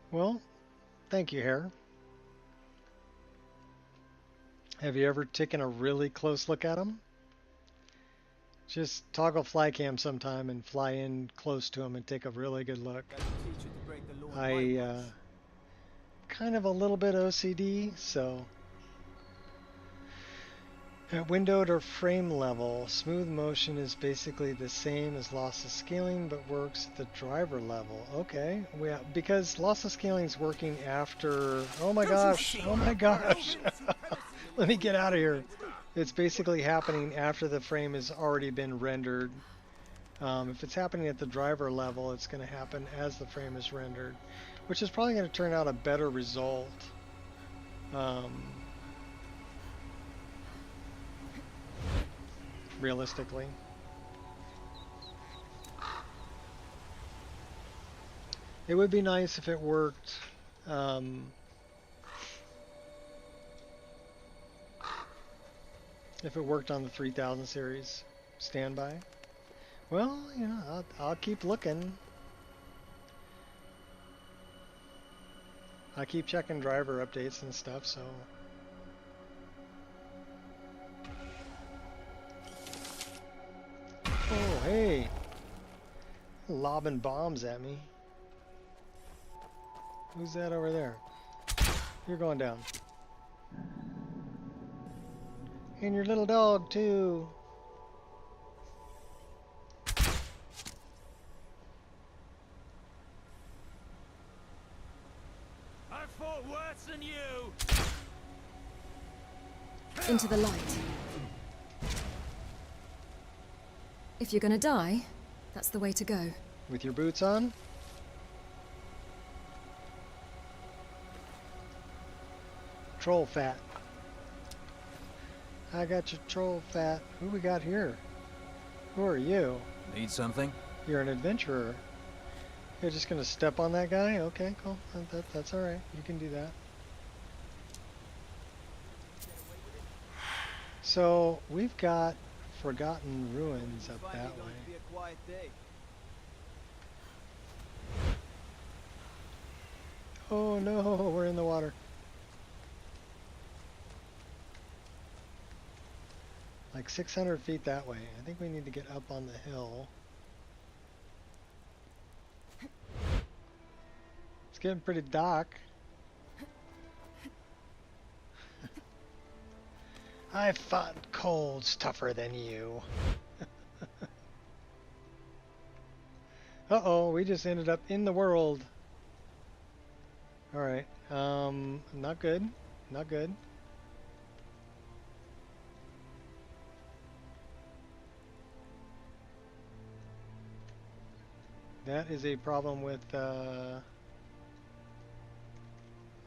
Well, thank you, Hare. Have you ever taken a really close look at them? Just toggle fly cam sometime and fly in close to them and take a really good look. I kind of a little bit OCD, so at windowed or frame level, smooth motion is basically the same as lossless scaling, but works at the driver level. Okay, because lossless scaling is working after. Oh my gosh! Oh my gosh! Let me get out of here. It's basically happening after the frame has already been rendered. If it's happening at the driver level, it's going to happen as the frame is rendered, which is probably going to turn out a better result. Realistically. It would be nice if it worked on the 3000 series standby. Well, you know, I'll keep looking. I keep checking driver updates and stuff, so. Oh, hey. Lobbing bombs at me. Who's that over there? You're going down. And your little dog, too. I fought worse than you. Into the light. If you're gonna die, that's the way to go. With your boots on? Troll fat. I got your troll fat. Who we got here? Who are you? Need something? You're an adventurer. You're just gonna step on that guy? Okay, cool. That's alright. You can do that. So we've got Forgotten Ruins up that way. Oh no, we're in the water. Like 600 feet that way. I think we need to get up on the hill. It's getting pretty dark. I fought colds tougher than you. Uh-oh, we just ended up in the world. Alright, not good. Not good. That is a problem with our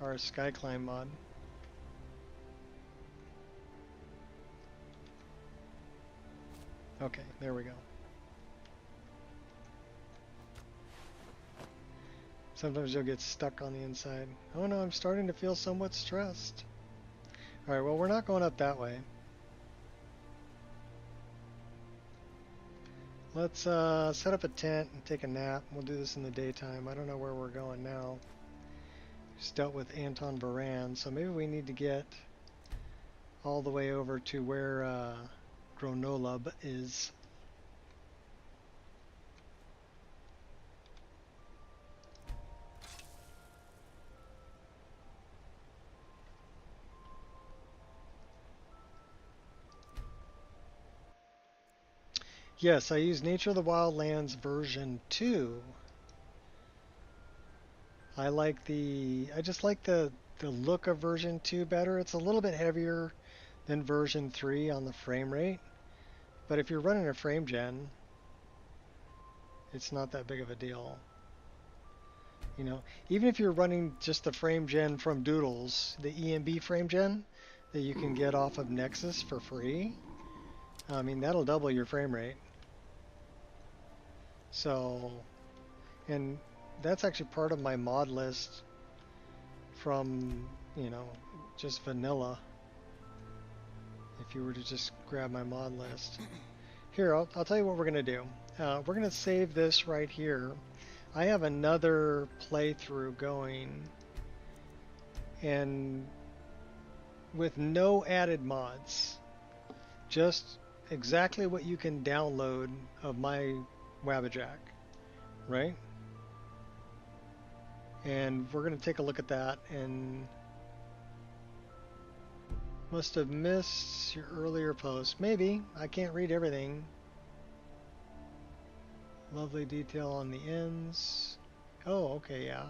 Skyclimb mod. Okay, there we go. Sometimes you'll get stuck on the inside. Oh no, I'm starting to feel somewhat stressed. Alright, well we're not going up that way. Let's set up a tent and take a nap. We'll do this in the daytime. I don't know where we're going now. Just dealt with Anton Baran, so maybe we need to get all the way over to where Gronolub is. Yes, I use Nature of the Wildlands version 2. I just like the look of version 2 better. It's a little bit heavier than version 3 on the frame rate. But if you're running a frame gen, it's not that big of a deal. You know, even if you're running just the frame gen from Doodles, the EMB frame gen that you can get off of Nexus for free, I mean, that'll double your frame rate. So, and that's actually part of my mod list from, you know, just vanilla. If you were to just grab my mod list. Here, I'll tell you what we're going to do. We're going to save this right here. I have another playthrough going, and with no added mods, just exactly what you can download of my Wabbajack, right? And we're going to take a look at that, and must have missed your earlier post. Maybe. I can't read everything. Lovely detail on the ends. Oh, okay, yeah.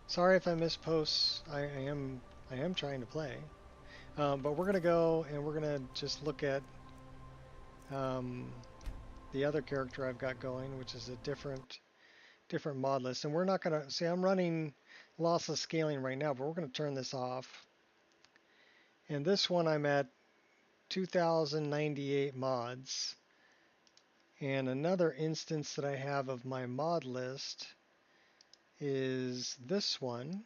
Sorry if I miss posts. I am trying to play. But we're gonna go and we're gonna just look at the other character I've got going, which is a different mod list. And we're not gonna see, I'm running lossless scaling right now, but we're gonna turn this off. And this one I'm at 2098 mods. And another instance that I have of my mod list is this one,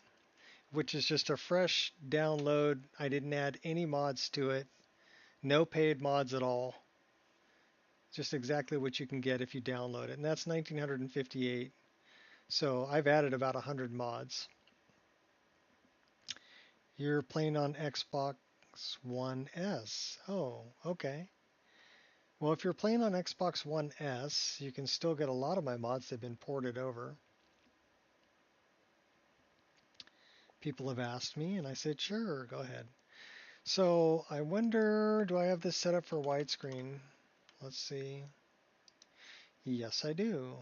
which is just a fresh download. I didn't add any mods to it. No paid mods at all. Just exactly what you can get if you download it. And that's 1958. So I've added about 100 mods. You're playing on Xbox One S. Oh, okay. Well, if you're playing on Xbox One S, you can still get a lot of my mods that have been ported over. People have asked me, and I said, sure, go ahead. So I wonder, do I have this set up for widescreen? Let's see. Yes, I do.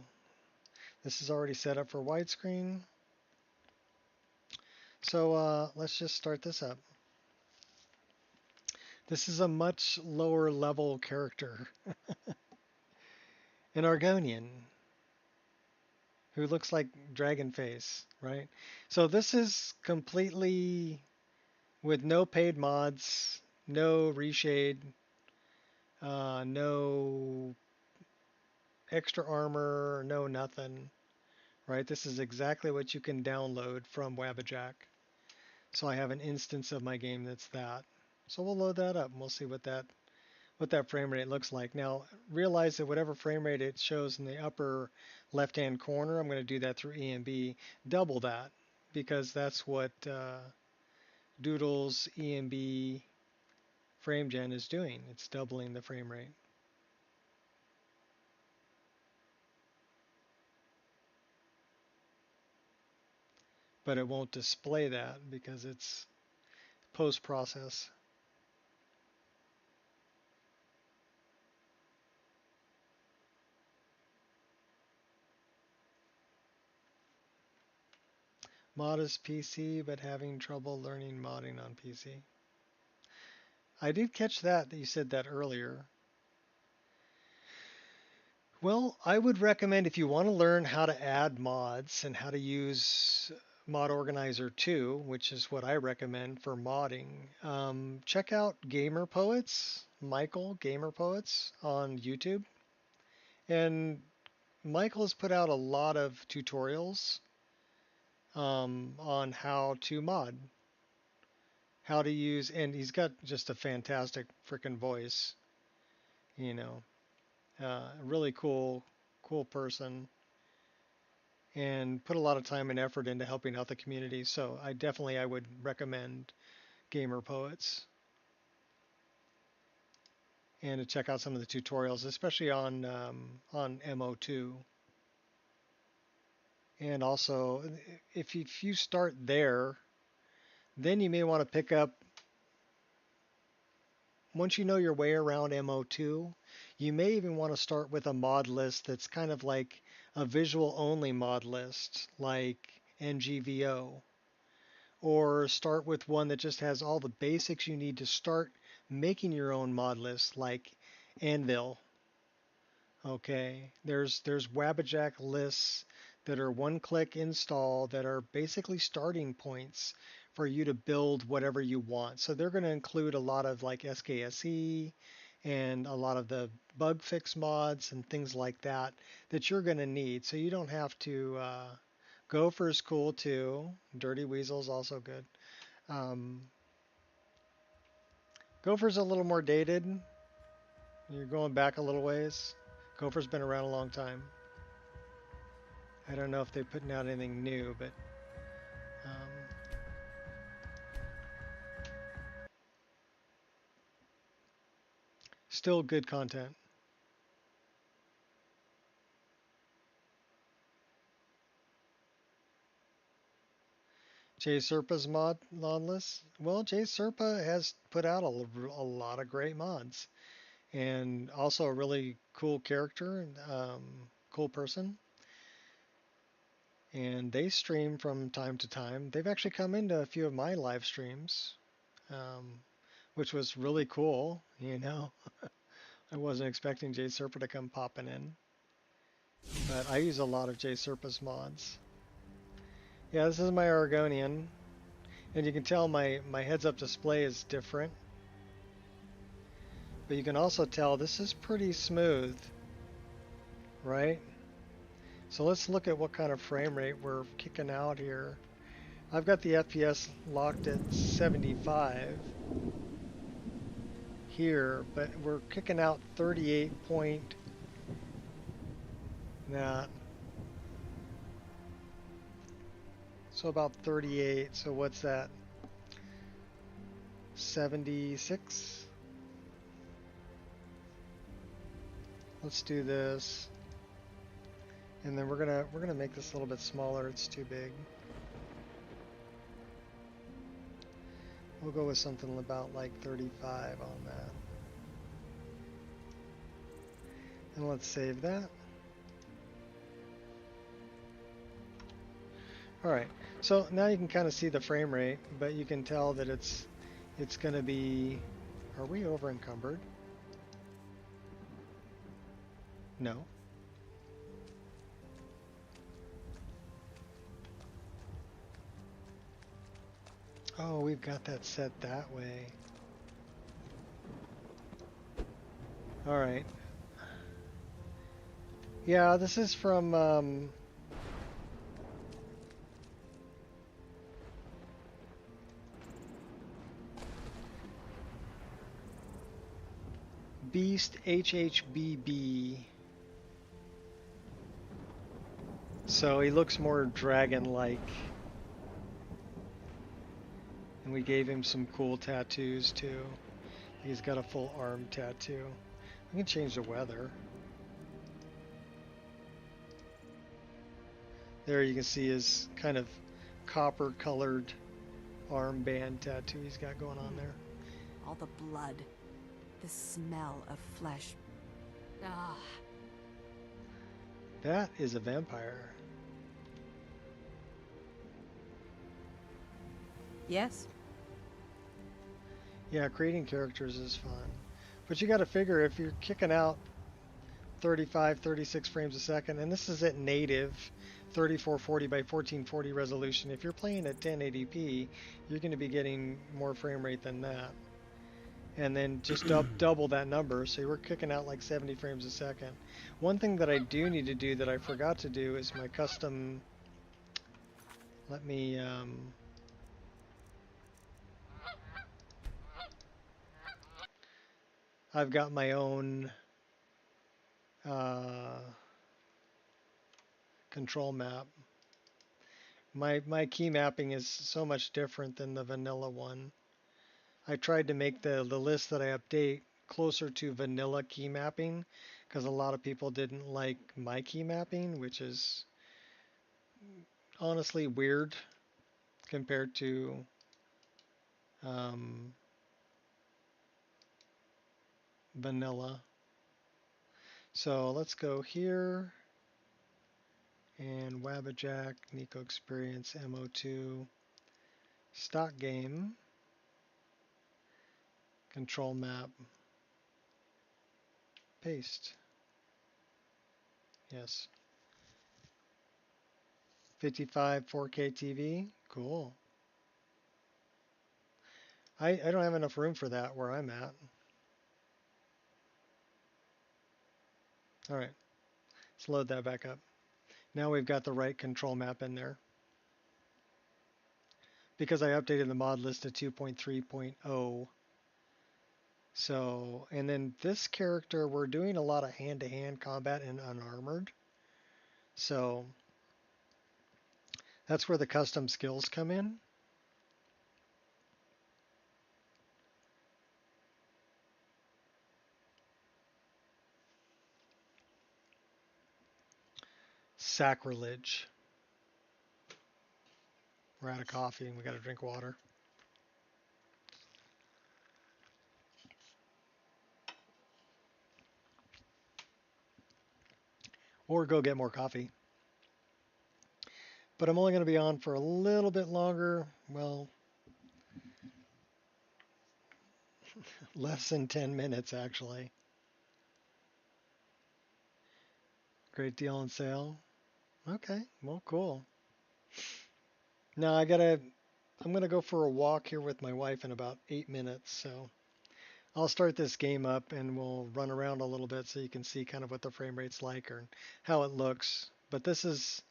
This is already set up for widescreen. So let's just start this up. This is a much lower level character. An Argonian who looks like Dragon Face, right? So this is completely with no paid mods, no reshade, no extra armor, no nothing, right? This is exactly what you can download from Wabbajack. So I have an instance of my game that's that. So we'll load that up and we'll see what that frame rate looks like. Now realize that whatever frame rate it shows in the upper left hand corner, I'm going to do that through EMB, double that, because that's what Doodle's EMB frame gen is doing. It's doubling the frame rate. But it won't display that because it's post-process. Mod is PC, but having trouble learning modding on PC. I did catch that you said that earlier. Well, I would recommend if you want to learn how to add mods and how to use Mod Organizer 2, which is what I recommend for modding, check out Gamer Poets, Michael Gamer Poets on YouTube. And Michael has put out a lot of tutorials on how to mod, how to use, and he's got just a fantastic freaking voice, you know, really cool person, and put a lot of time and effort into helping out the community. So I would recommend Gamer Poets, and to check out some of the tutorials, especially on MO2. And also, if you start there, then you may want to pick up, once you know your way around MO2, you may even want to start with a mod list that's kind of like a visual only mod list, like NGVO. Or start with one that just has all the basics you need to start making your own mod list, like Anvil. Okay, there's Wabbajack lists that are one-click install that are basically starting points for you to build whatever you want. So they're going to include a lot of like SKSE and a lot of the bug fix mods and things like that that you're going to need. So you don't have to. Gopher's cool too. Dirty Weasel's also good. Gopher's a little more dated. You're going back a little ways. Gopher's been around a long time. I don't know if they're putting out anything new, but still good content. Jay Serpa's mod list. Well, Jay Serpa has put out a lot of great mods, and also a really cool character, cool person. And they stream from time to time. They've actually come into a few of my live streams, which was really cool, you know. I wasn't expecting Jay Serpa to come popping in. But I use a lot of Jay Serpa's mods. Yeah, this is my Argonian. And you can tell my heads-up display is different. But you can also tell this is pretty smooth, right? So let's look at what kind of frame rate we're kicking out here. I've got the FPS locked at 75 here, but we're kicking out 38 point. Nah. So about 38. So what's that? 76. Let's do this. And then we're gonna make this a little bit smaller. It's too big. We'll go with something about like 35 on that. And let's save that. Alright, so now you can kind of see the frame rate, but you can tell that it's gonna be... Are we over encumbered? No. Oh, we've got that set that way. Alright. Yeah, this is from Beast HHBB. So he looks more dragon-like. And we gave him some cool tattoos too. He's got a full arm tattoo. We can change the weather. There you can see his kind of copper-colored armband tattoo he's got going on there. All the blood. The smell of flesh. Ah. That is a vampire. Yes? Yeah, creating characters is fun. But you got to figure if you're kicking out 35, 36 frames a second, and this is at native 3440 by 1440 resolution. If you're playing at 1080p, you're going to be getting more frame rate than that. And then just double that number, so we're kicking out like 70 frames a second. One thing that I do need to do that I forgot to do is my custom... Let me... I've got my own control map. My key mapping is so much different than the vanilla one. I tried to make the list that I update closer to vanilla key mapping because a lot of people didn't like my key mapping, which is honestly weird compared to vanilla. So let's go here and Wabbajack, Nico Experience, MO2, stock game, control map, paste. Yes. 55 4K TV, cool. I don't have enough room for that where I'm at. All right, let's load that back up. Now we've got the right control map in there. Because I updated the mod list to 2.3.0. So, and then this character, we're doing a lot of hand-to-hand combat and unarmored. So, that's where the custom skills come in. Sacrilege. We're out of coffee and we got to drink water. Or go get more coffee. But I'm only going to be on for a little bit longer. Well, less than 10 minutes actually. Great deal on sale. Okay, well, cool. Now I'm gonna go for a walk here with my wife in about 8 minutes, so I'll start this game up and we'll run around a little bit so you can see kind of what the frame rate's like or how it looks. But this is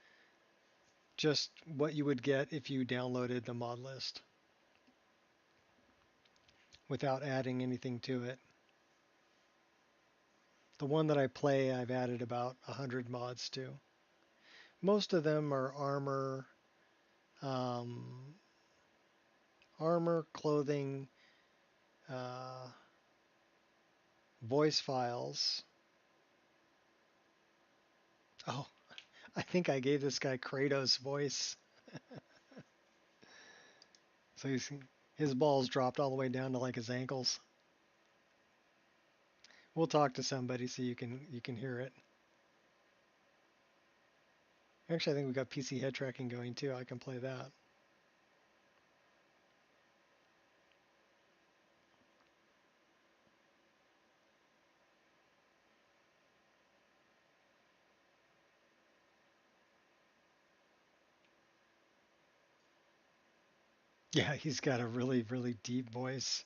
just what you would get if you downloaded the mod list without adding anything to it. The one that I play, I've added about 100 mods to. Most of them are armor, clothing, voice files. Oh, I think I gave this guy Kratos' voice. So his balls dropped all the way down to like his ankles. We'll talk to somebody so you can hear it. Actually, I think we've got PC head tracking going too. I can play that. Yeah, he's got a really, really deep voice.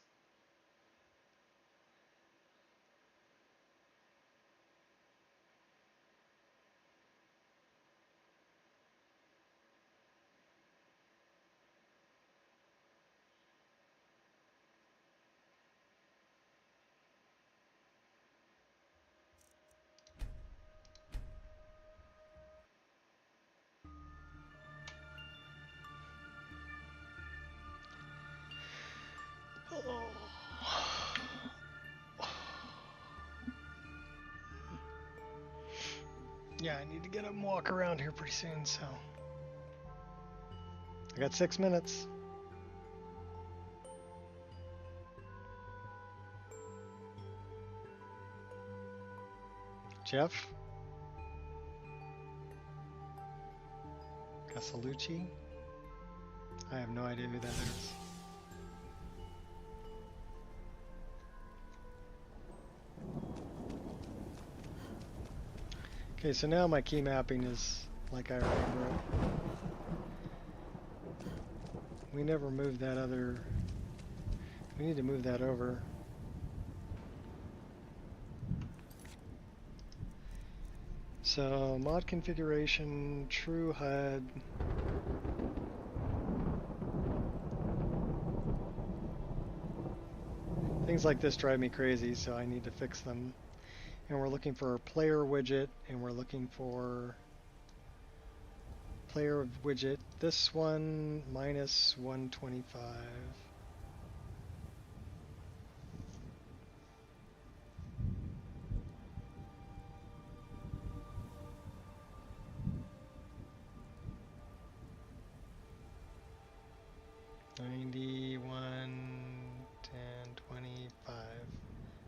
Yeah, I need to get up and walk around here pretty soon, so. I got 6 minutes. Jeff? Casalucci? I have no idea who that is. Okay, so now my key mapping is like I remember it. We never moved that other... We need to move that over. So, mod configuration, true HUD. Things like this drive me crazy, so I need to fix them. And we're looking for a player widget, and we're looking for player widget. This one, minus 125.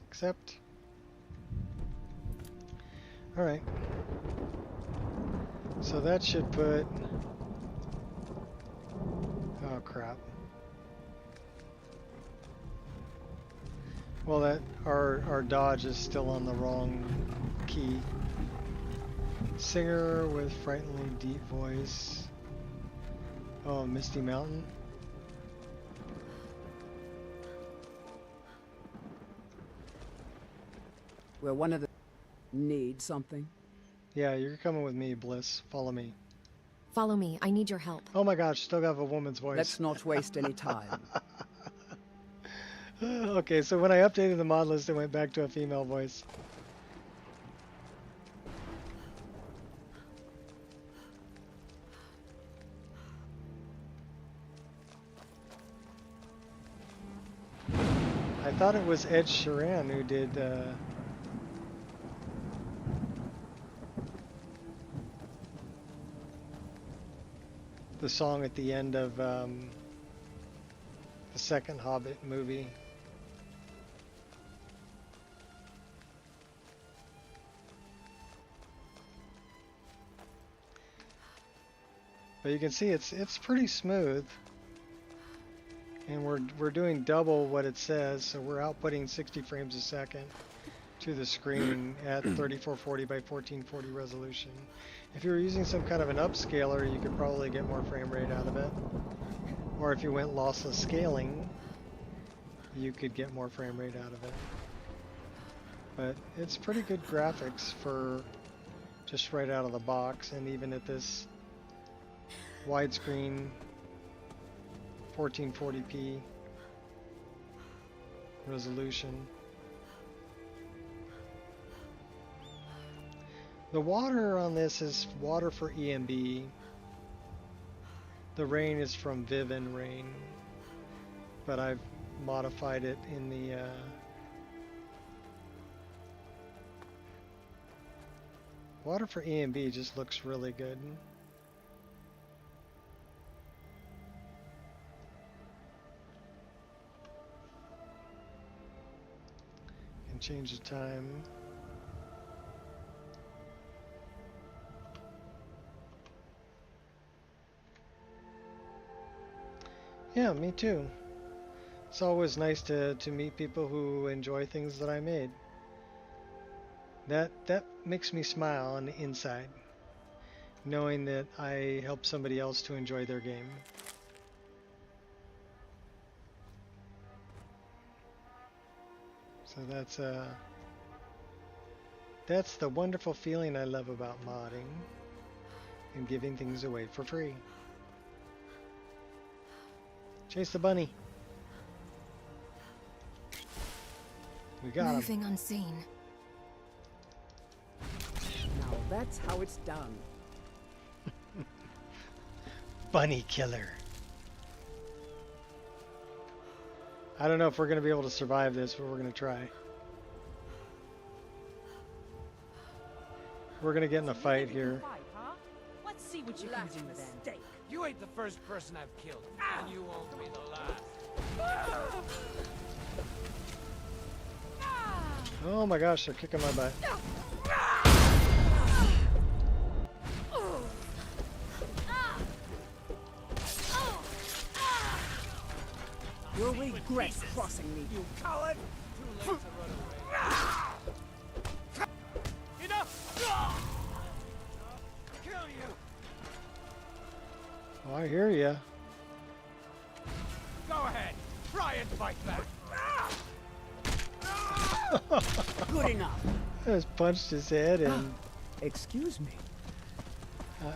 Accept. Alright. So that should put... Oh crap. Well, that our dodge is still on the wrong key. Singer with frighteningly deep voice. Oh, Misty Mountain. We're one of the... Need something? Yeah, you're coming with me, Bliss. Follow me. Follow me. I need your help. Oh my gosh, still have a woman's voice. Let's not waste any time. Okay, so when I updated the mod list, it went back to a female voice. I thought it was Ed Sheeran who did the song at the end of the second Hobbit movie. But you can see it's pretty smooth. And we're doing double what it says, so we're outputting 60 frames a second to the screen at 3440 by 1440 resolution. If you were using some kind of an upscaler, you could probably get more frame rate out of it. Or if you went lossless scaling, you could get more frame rate out of it. But it's pretty good graphics for just right out of the box, and even at this widescreen 1440p resolution. The water on this is water for EMB. The rain is from Viven Rain, but I've modified it in the water for EMB just looks really good. Can change the time. Yeah, me too. It's always nice to meet people who enjoy things that I made. That makes me smile on the inside, knowing that I helped somebody else to enjoy their game. So that's the wonderful feeling I love about modding and giving things away for free. Chase the bunny. We got him. Moving unseen. Now that's how it's done. Bunny killer. I don't know if we're going to be able to survive this, but we're going to try. we're gonna get in a fight here. Let's see what you can do then. You ain't the first person I've killed, and you won't be the last. Oh my gosh, they're kicking my butt. You'll regret crossing me. You coward! Too late to run away. Enough! Kill you! Oh, I hear ya. Go ahead, try and fight back. Good enough. I just punched his head in. Excuse me.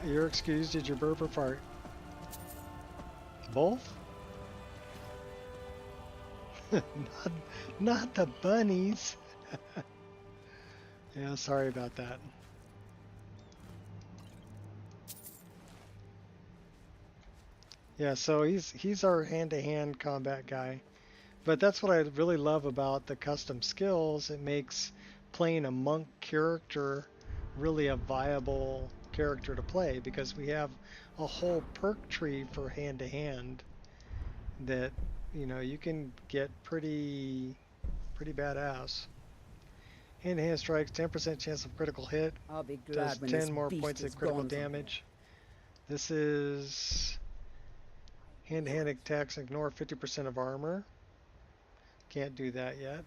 You're excused. Did you burp or fart? Both? not the bunnies. Yeah, sorry about that. Yeah, so he's our hand-to-hand combat guy. But that's what I really love about the custom skills. It makes playing a monk character really a viable character to play, because we have a whole perk tree for hand-to-hand that, you know, you can get pretty badass. Hand-to-hand strikes, 10% chance of critical hit. I'll be glad Does when 10 this more beast points is of critical gone from damage. This is hand-to-hand attacks ignore 50% of armor. Can't do that yet.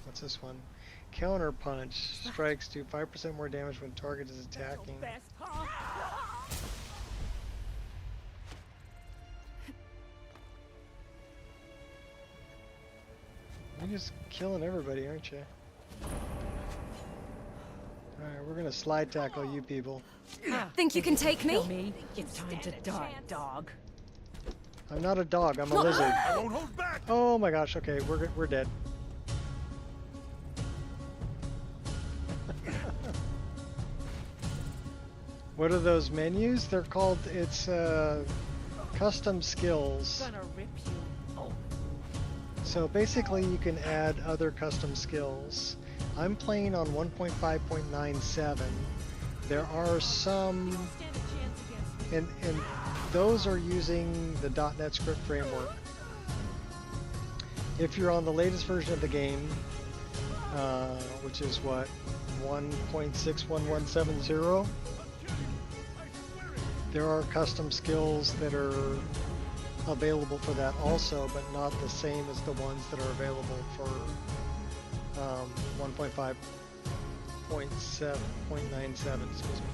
What's this one? Counter punch. Strikes do 5% more damage when target is attacking. You're just killing everybody, aren't you? Alright, we're gonna slide tackle you people. Think you can take me? Me? It's time to die, dog. I'm not a dog, I'm a lizard. I won't hold back. Oh my gosh, okay, we're dead. What are those menus? They're called, it's custom skills. Gonna rip you. So basically you can add other custom skills. I'm playing on 1.5.97. There are some, and those are using the .NET script framework. If you're on the latest version of the game, which is what, 1.61170, there are custom skills that are available for that also, but not the same as the ones that are available for 1.5.97, excuse me.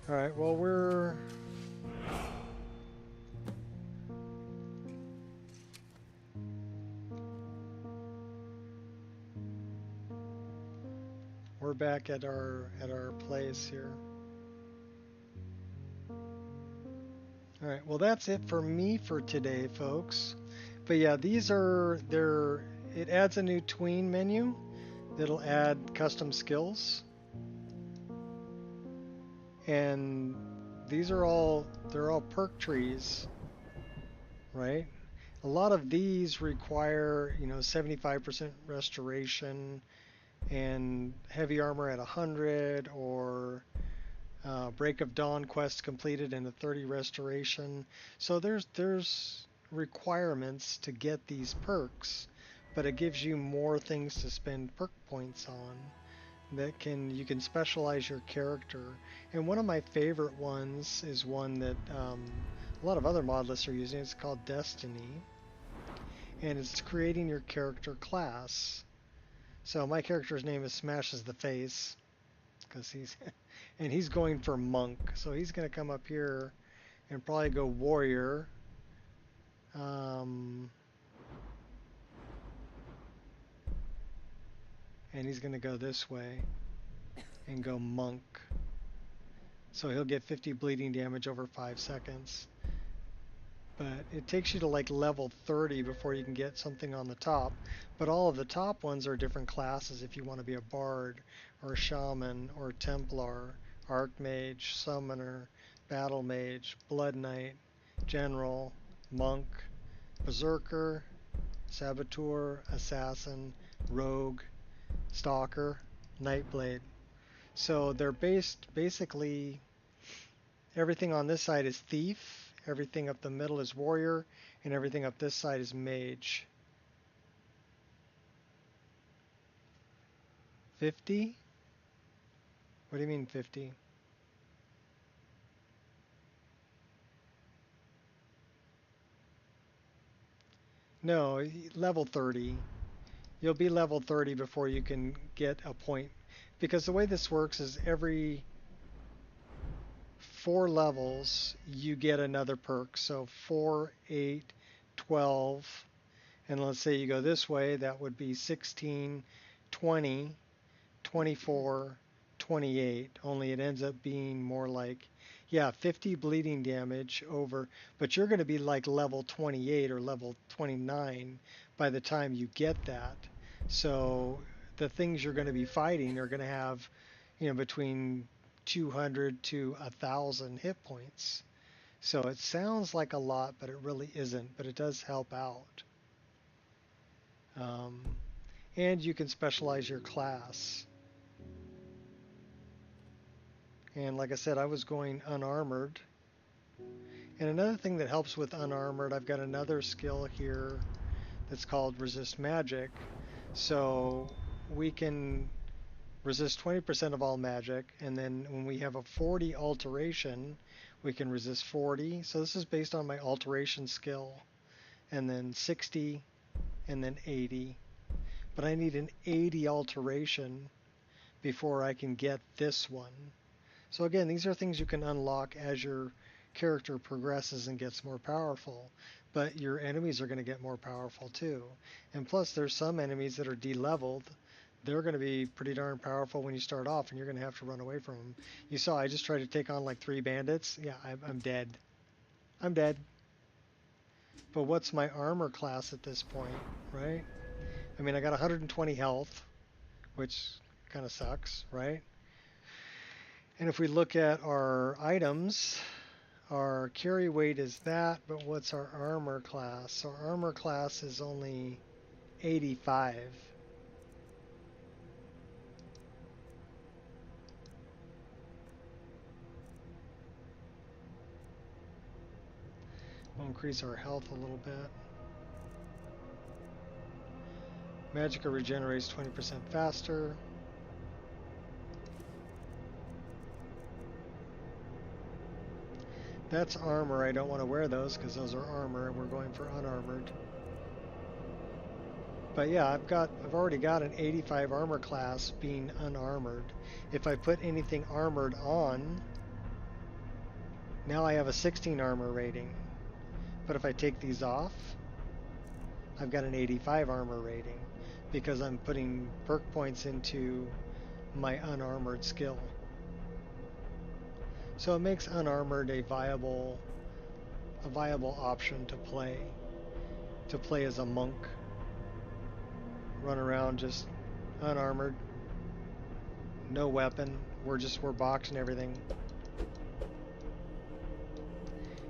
Alright, well we're back at our place here. All right, well that's it for me for today, folks. But yeah, these are it adds a new tween menu that'll add custom skills. And these are they're all perk trees, right? A lot of these require, you know, 75% restoration and heavy armor at 100, or Break of Dawn quest completed and a 30 restoration. So there's requirements to get these perks, but it gives you more things to spend perk points on that you can specialize your character. And one of my favorite ones is one that a lot of other mod lists are using. It's called Destiny, and it's creating your character class. So my character's name is Smashes the Face, because he's going for monk. So he's going to come up here and probably go warrior. And he's going to go this way and go monk. So he'll get 50 bleeding damage over 5 seconds. But it takes you to like level 30 before you can get something on the top. But all of the top ones are different classes if you want to be a bard or a shaman or templar, archmage, summoner, battle mage, blood knight, general, monk, Berserker, Saboteur, Assassin, Rogue, Stalker, Nightblade. So they're basically, everything on this side is Thief, everything up the middle is Warrior, and everything up this side is Mage. 50? What do you mean 50? No, level 30. You'll be level 30 before you can get a point. Because the way this works is every 4 levels you get another perk. So 4, 8, 12, and let's say you go this way, that would be 16, 20, 24, 28. Only it ends up being more like, yeah, 50 bleeding damage over, but you're going to be like level 28 or level 29 by the time you get that. So the things you're going to be fighting are going to have, you know, between 200 to 1,000 hit points. So it sounds like a lot, but it really isn't, but it does help out. And you can specialize your class. And like I said, I was going unarmored. And another thing that helps with unarmored, I've got another skill here that's called resist magic. So we can resist 20% of all magic, and then when we have a 40 alteration, we can resist 40. So this is based on my alteration skill. And then 60, and then 80. But I need an 80 alteration before I can get this one. So again, these are things you can unlock as your character progresses and gets more powerful, but your enemies are going to get more powerful too. And plus there's some enemies that are de-leveled. They're going to be pretty darn powerful when you start off, and you're going to have to run away from them. You saw I just tried to take on like 3 bandits. Yeah, I'm dead. I'm dead. But what's my armor class at this point, right? I mean, I got 120 health, which kind of sucks, right? And if we look at our items, our carry weight is that, but what's our armor class? Our armor class is only 85. We'll increase our health a little bit. Magicka regenerates 20% faster. That's armor. I don't want to wear those because those are armor, and we're going for unarmored. But yeah, I've already got an 85 armor class being unarmored. If I put anything armored on, now I have a 16 armor rating. But if I take these off, I've got an 85 armor rating because I'm putting perk points into my unarmored skill. So it makes unarmored a viable option to play as a monk. Run around just unarmored, no weapon. We're boxing everything.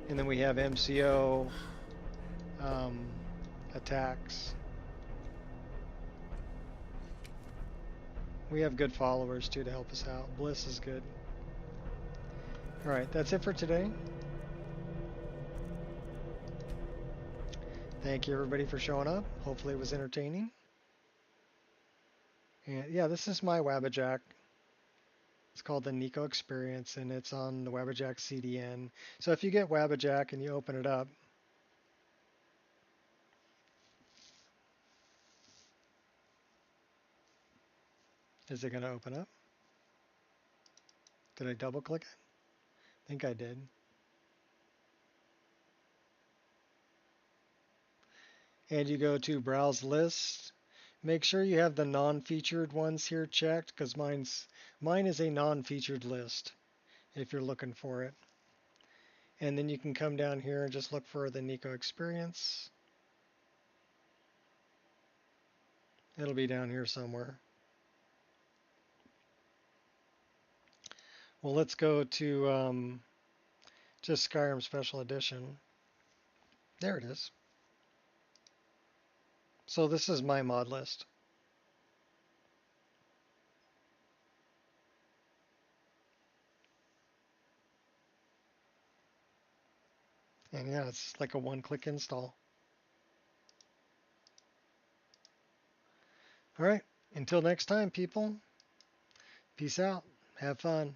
And then we have MCO attacks. We have good followers too to help us out. Bliss is good. Alright, that's it for today. Thank you everybody for showing up. Hopefully it was entertaining. And yeah, this is my Wabbajack. It's called the Nico Experience, and it's on the Wabbajack CDN. So if you get Wabbajack and you open it up, is it going to open up? Did I double click it? I think I did. And you go to Browse List. Make sure you have the non-featured ones here checked, because mine is a non-featured list if you're looking for it. And then you can come down here and just look for the Nico Experience. It'll be down here somewhere. Well, let's go to just Skyrim Special Edition. There it is. So this is my mod list. And yeah, it's like a one-click install. All right, until next time, people. Peace out. Have fun.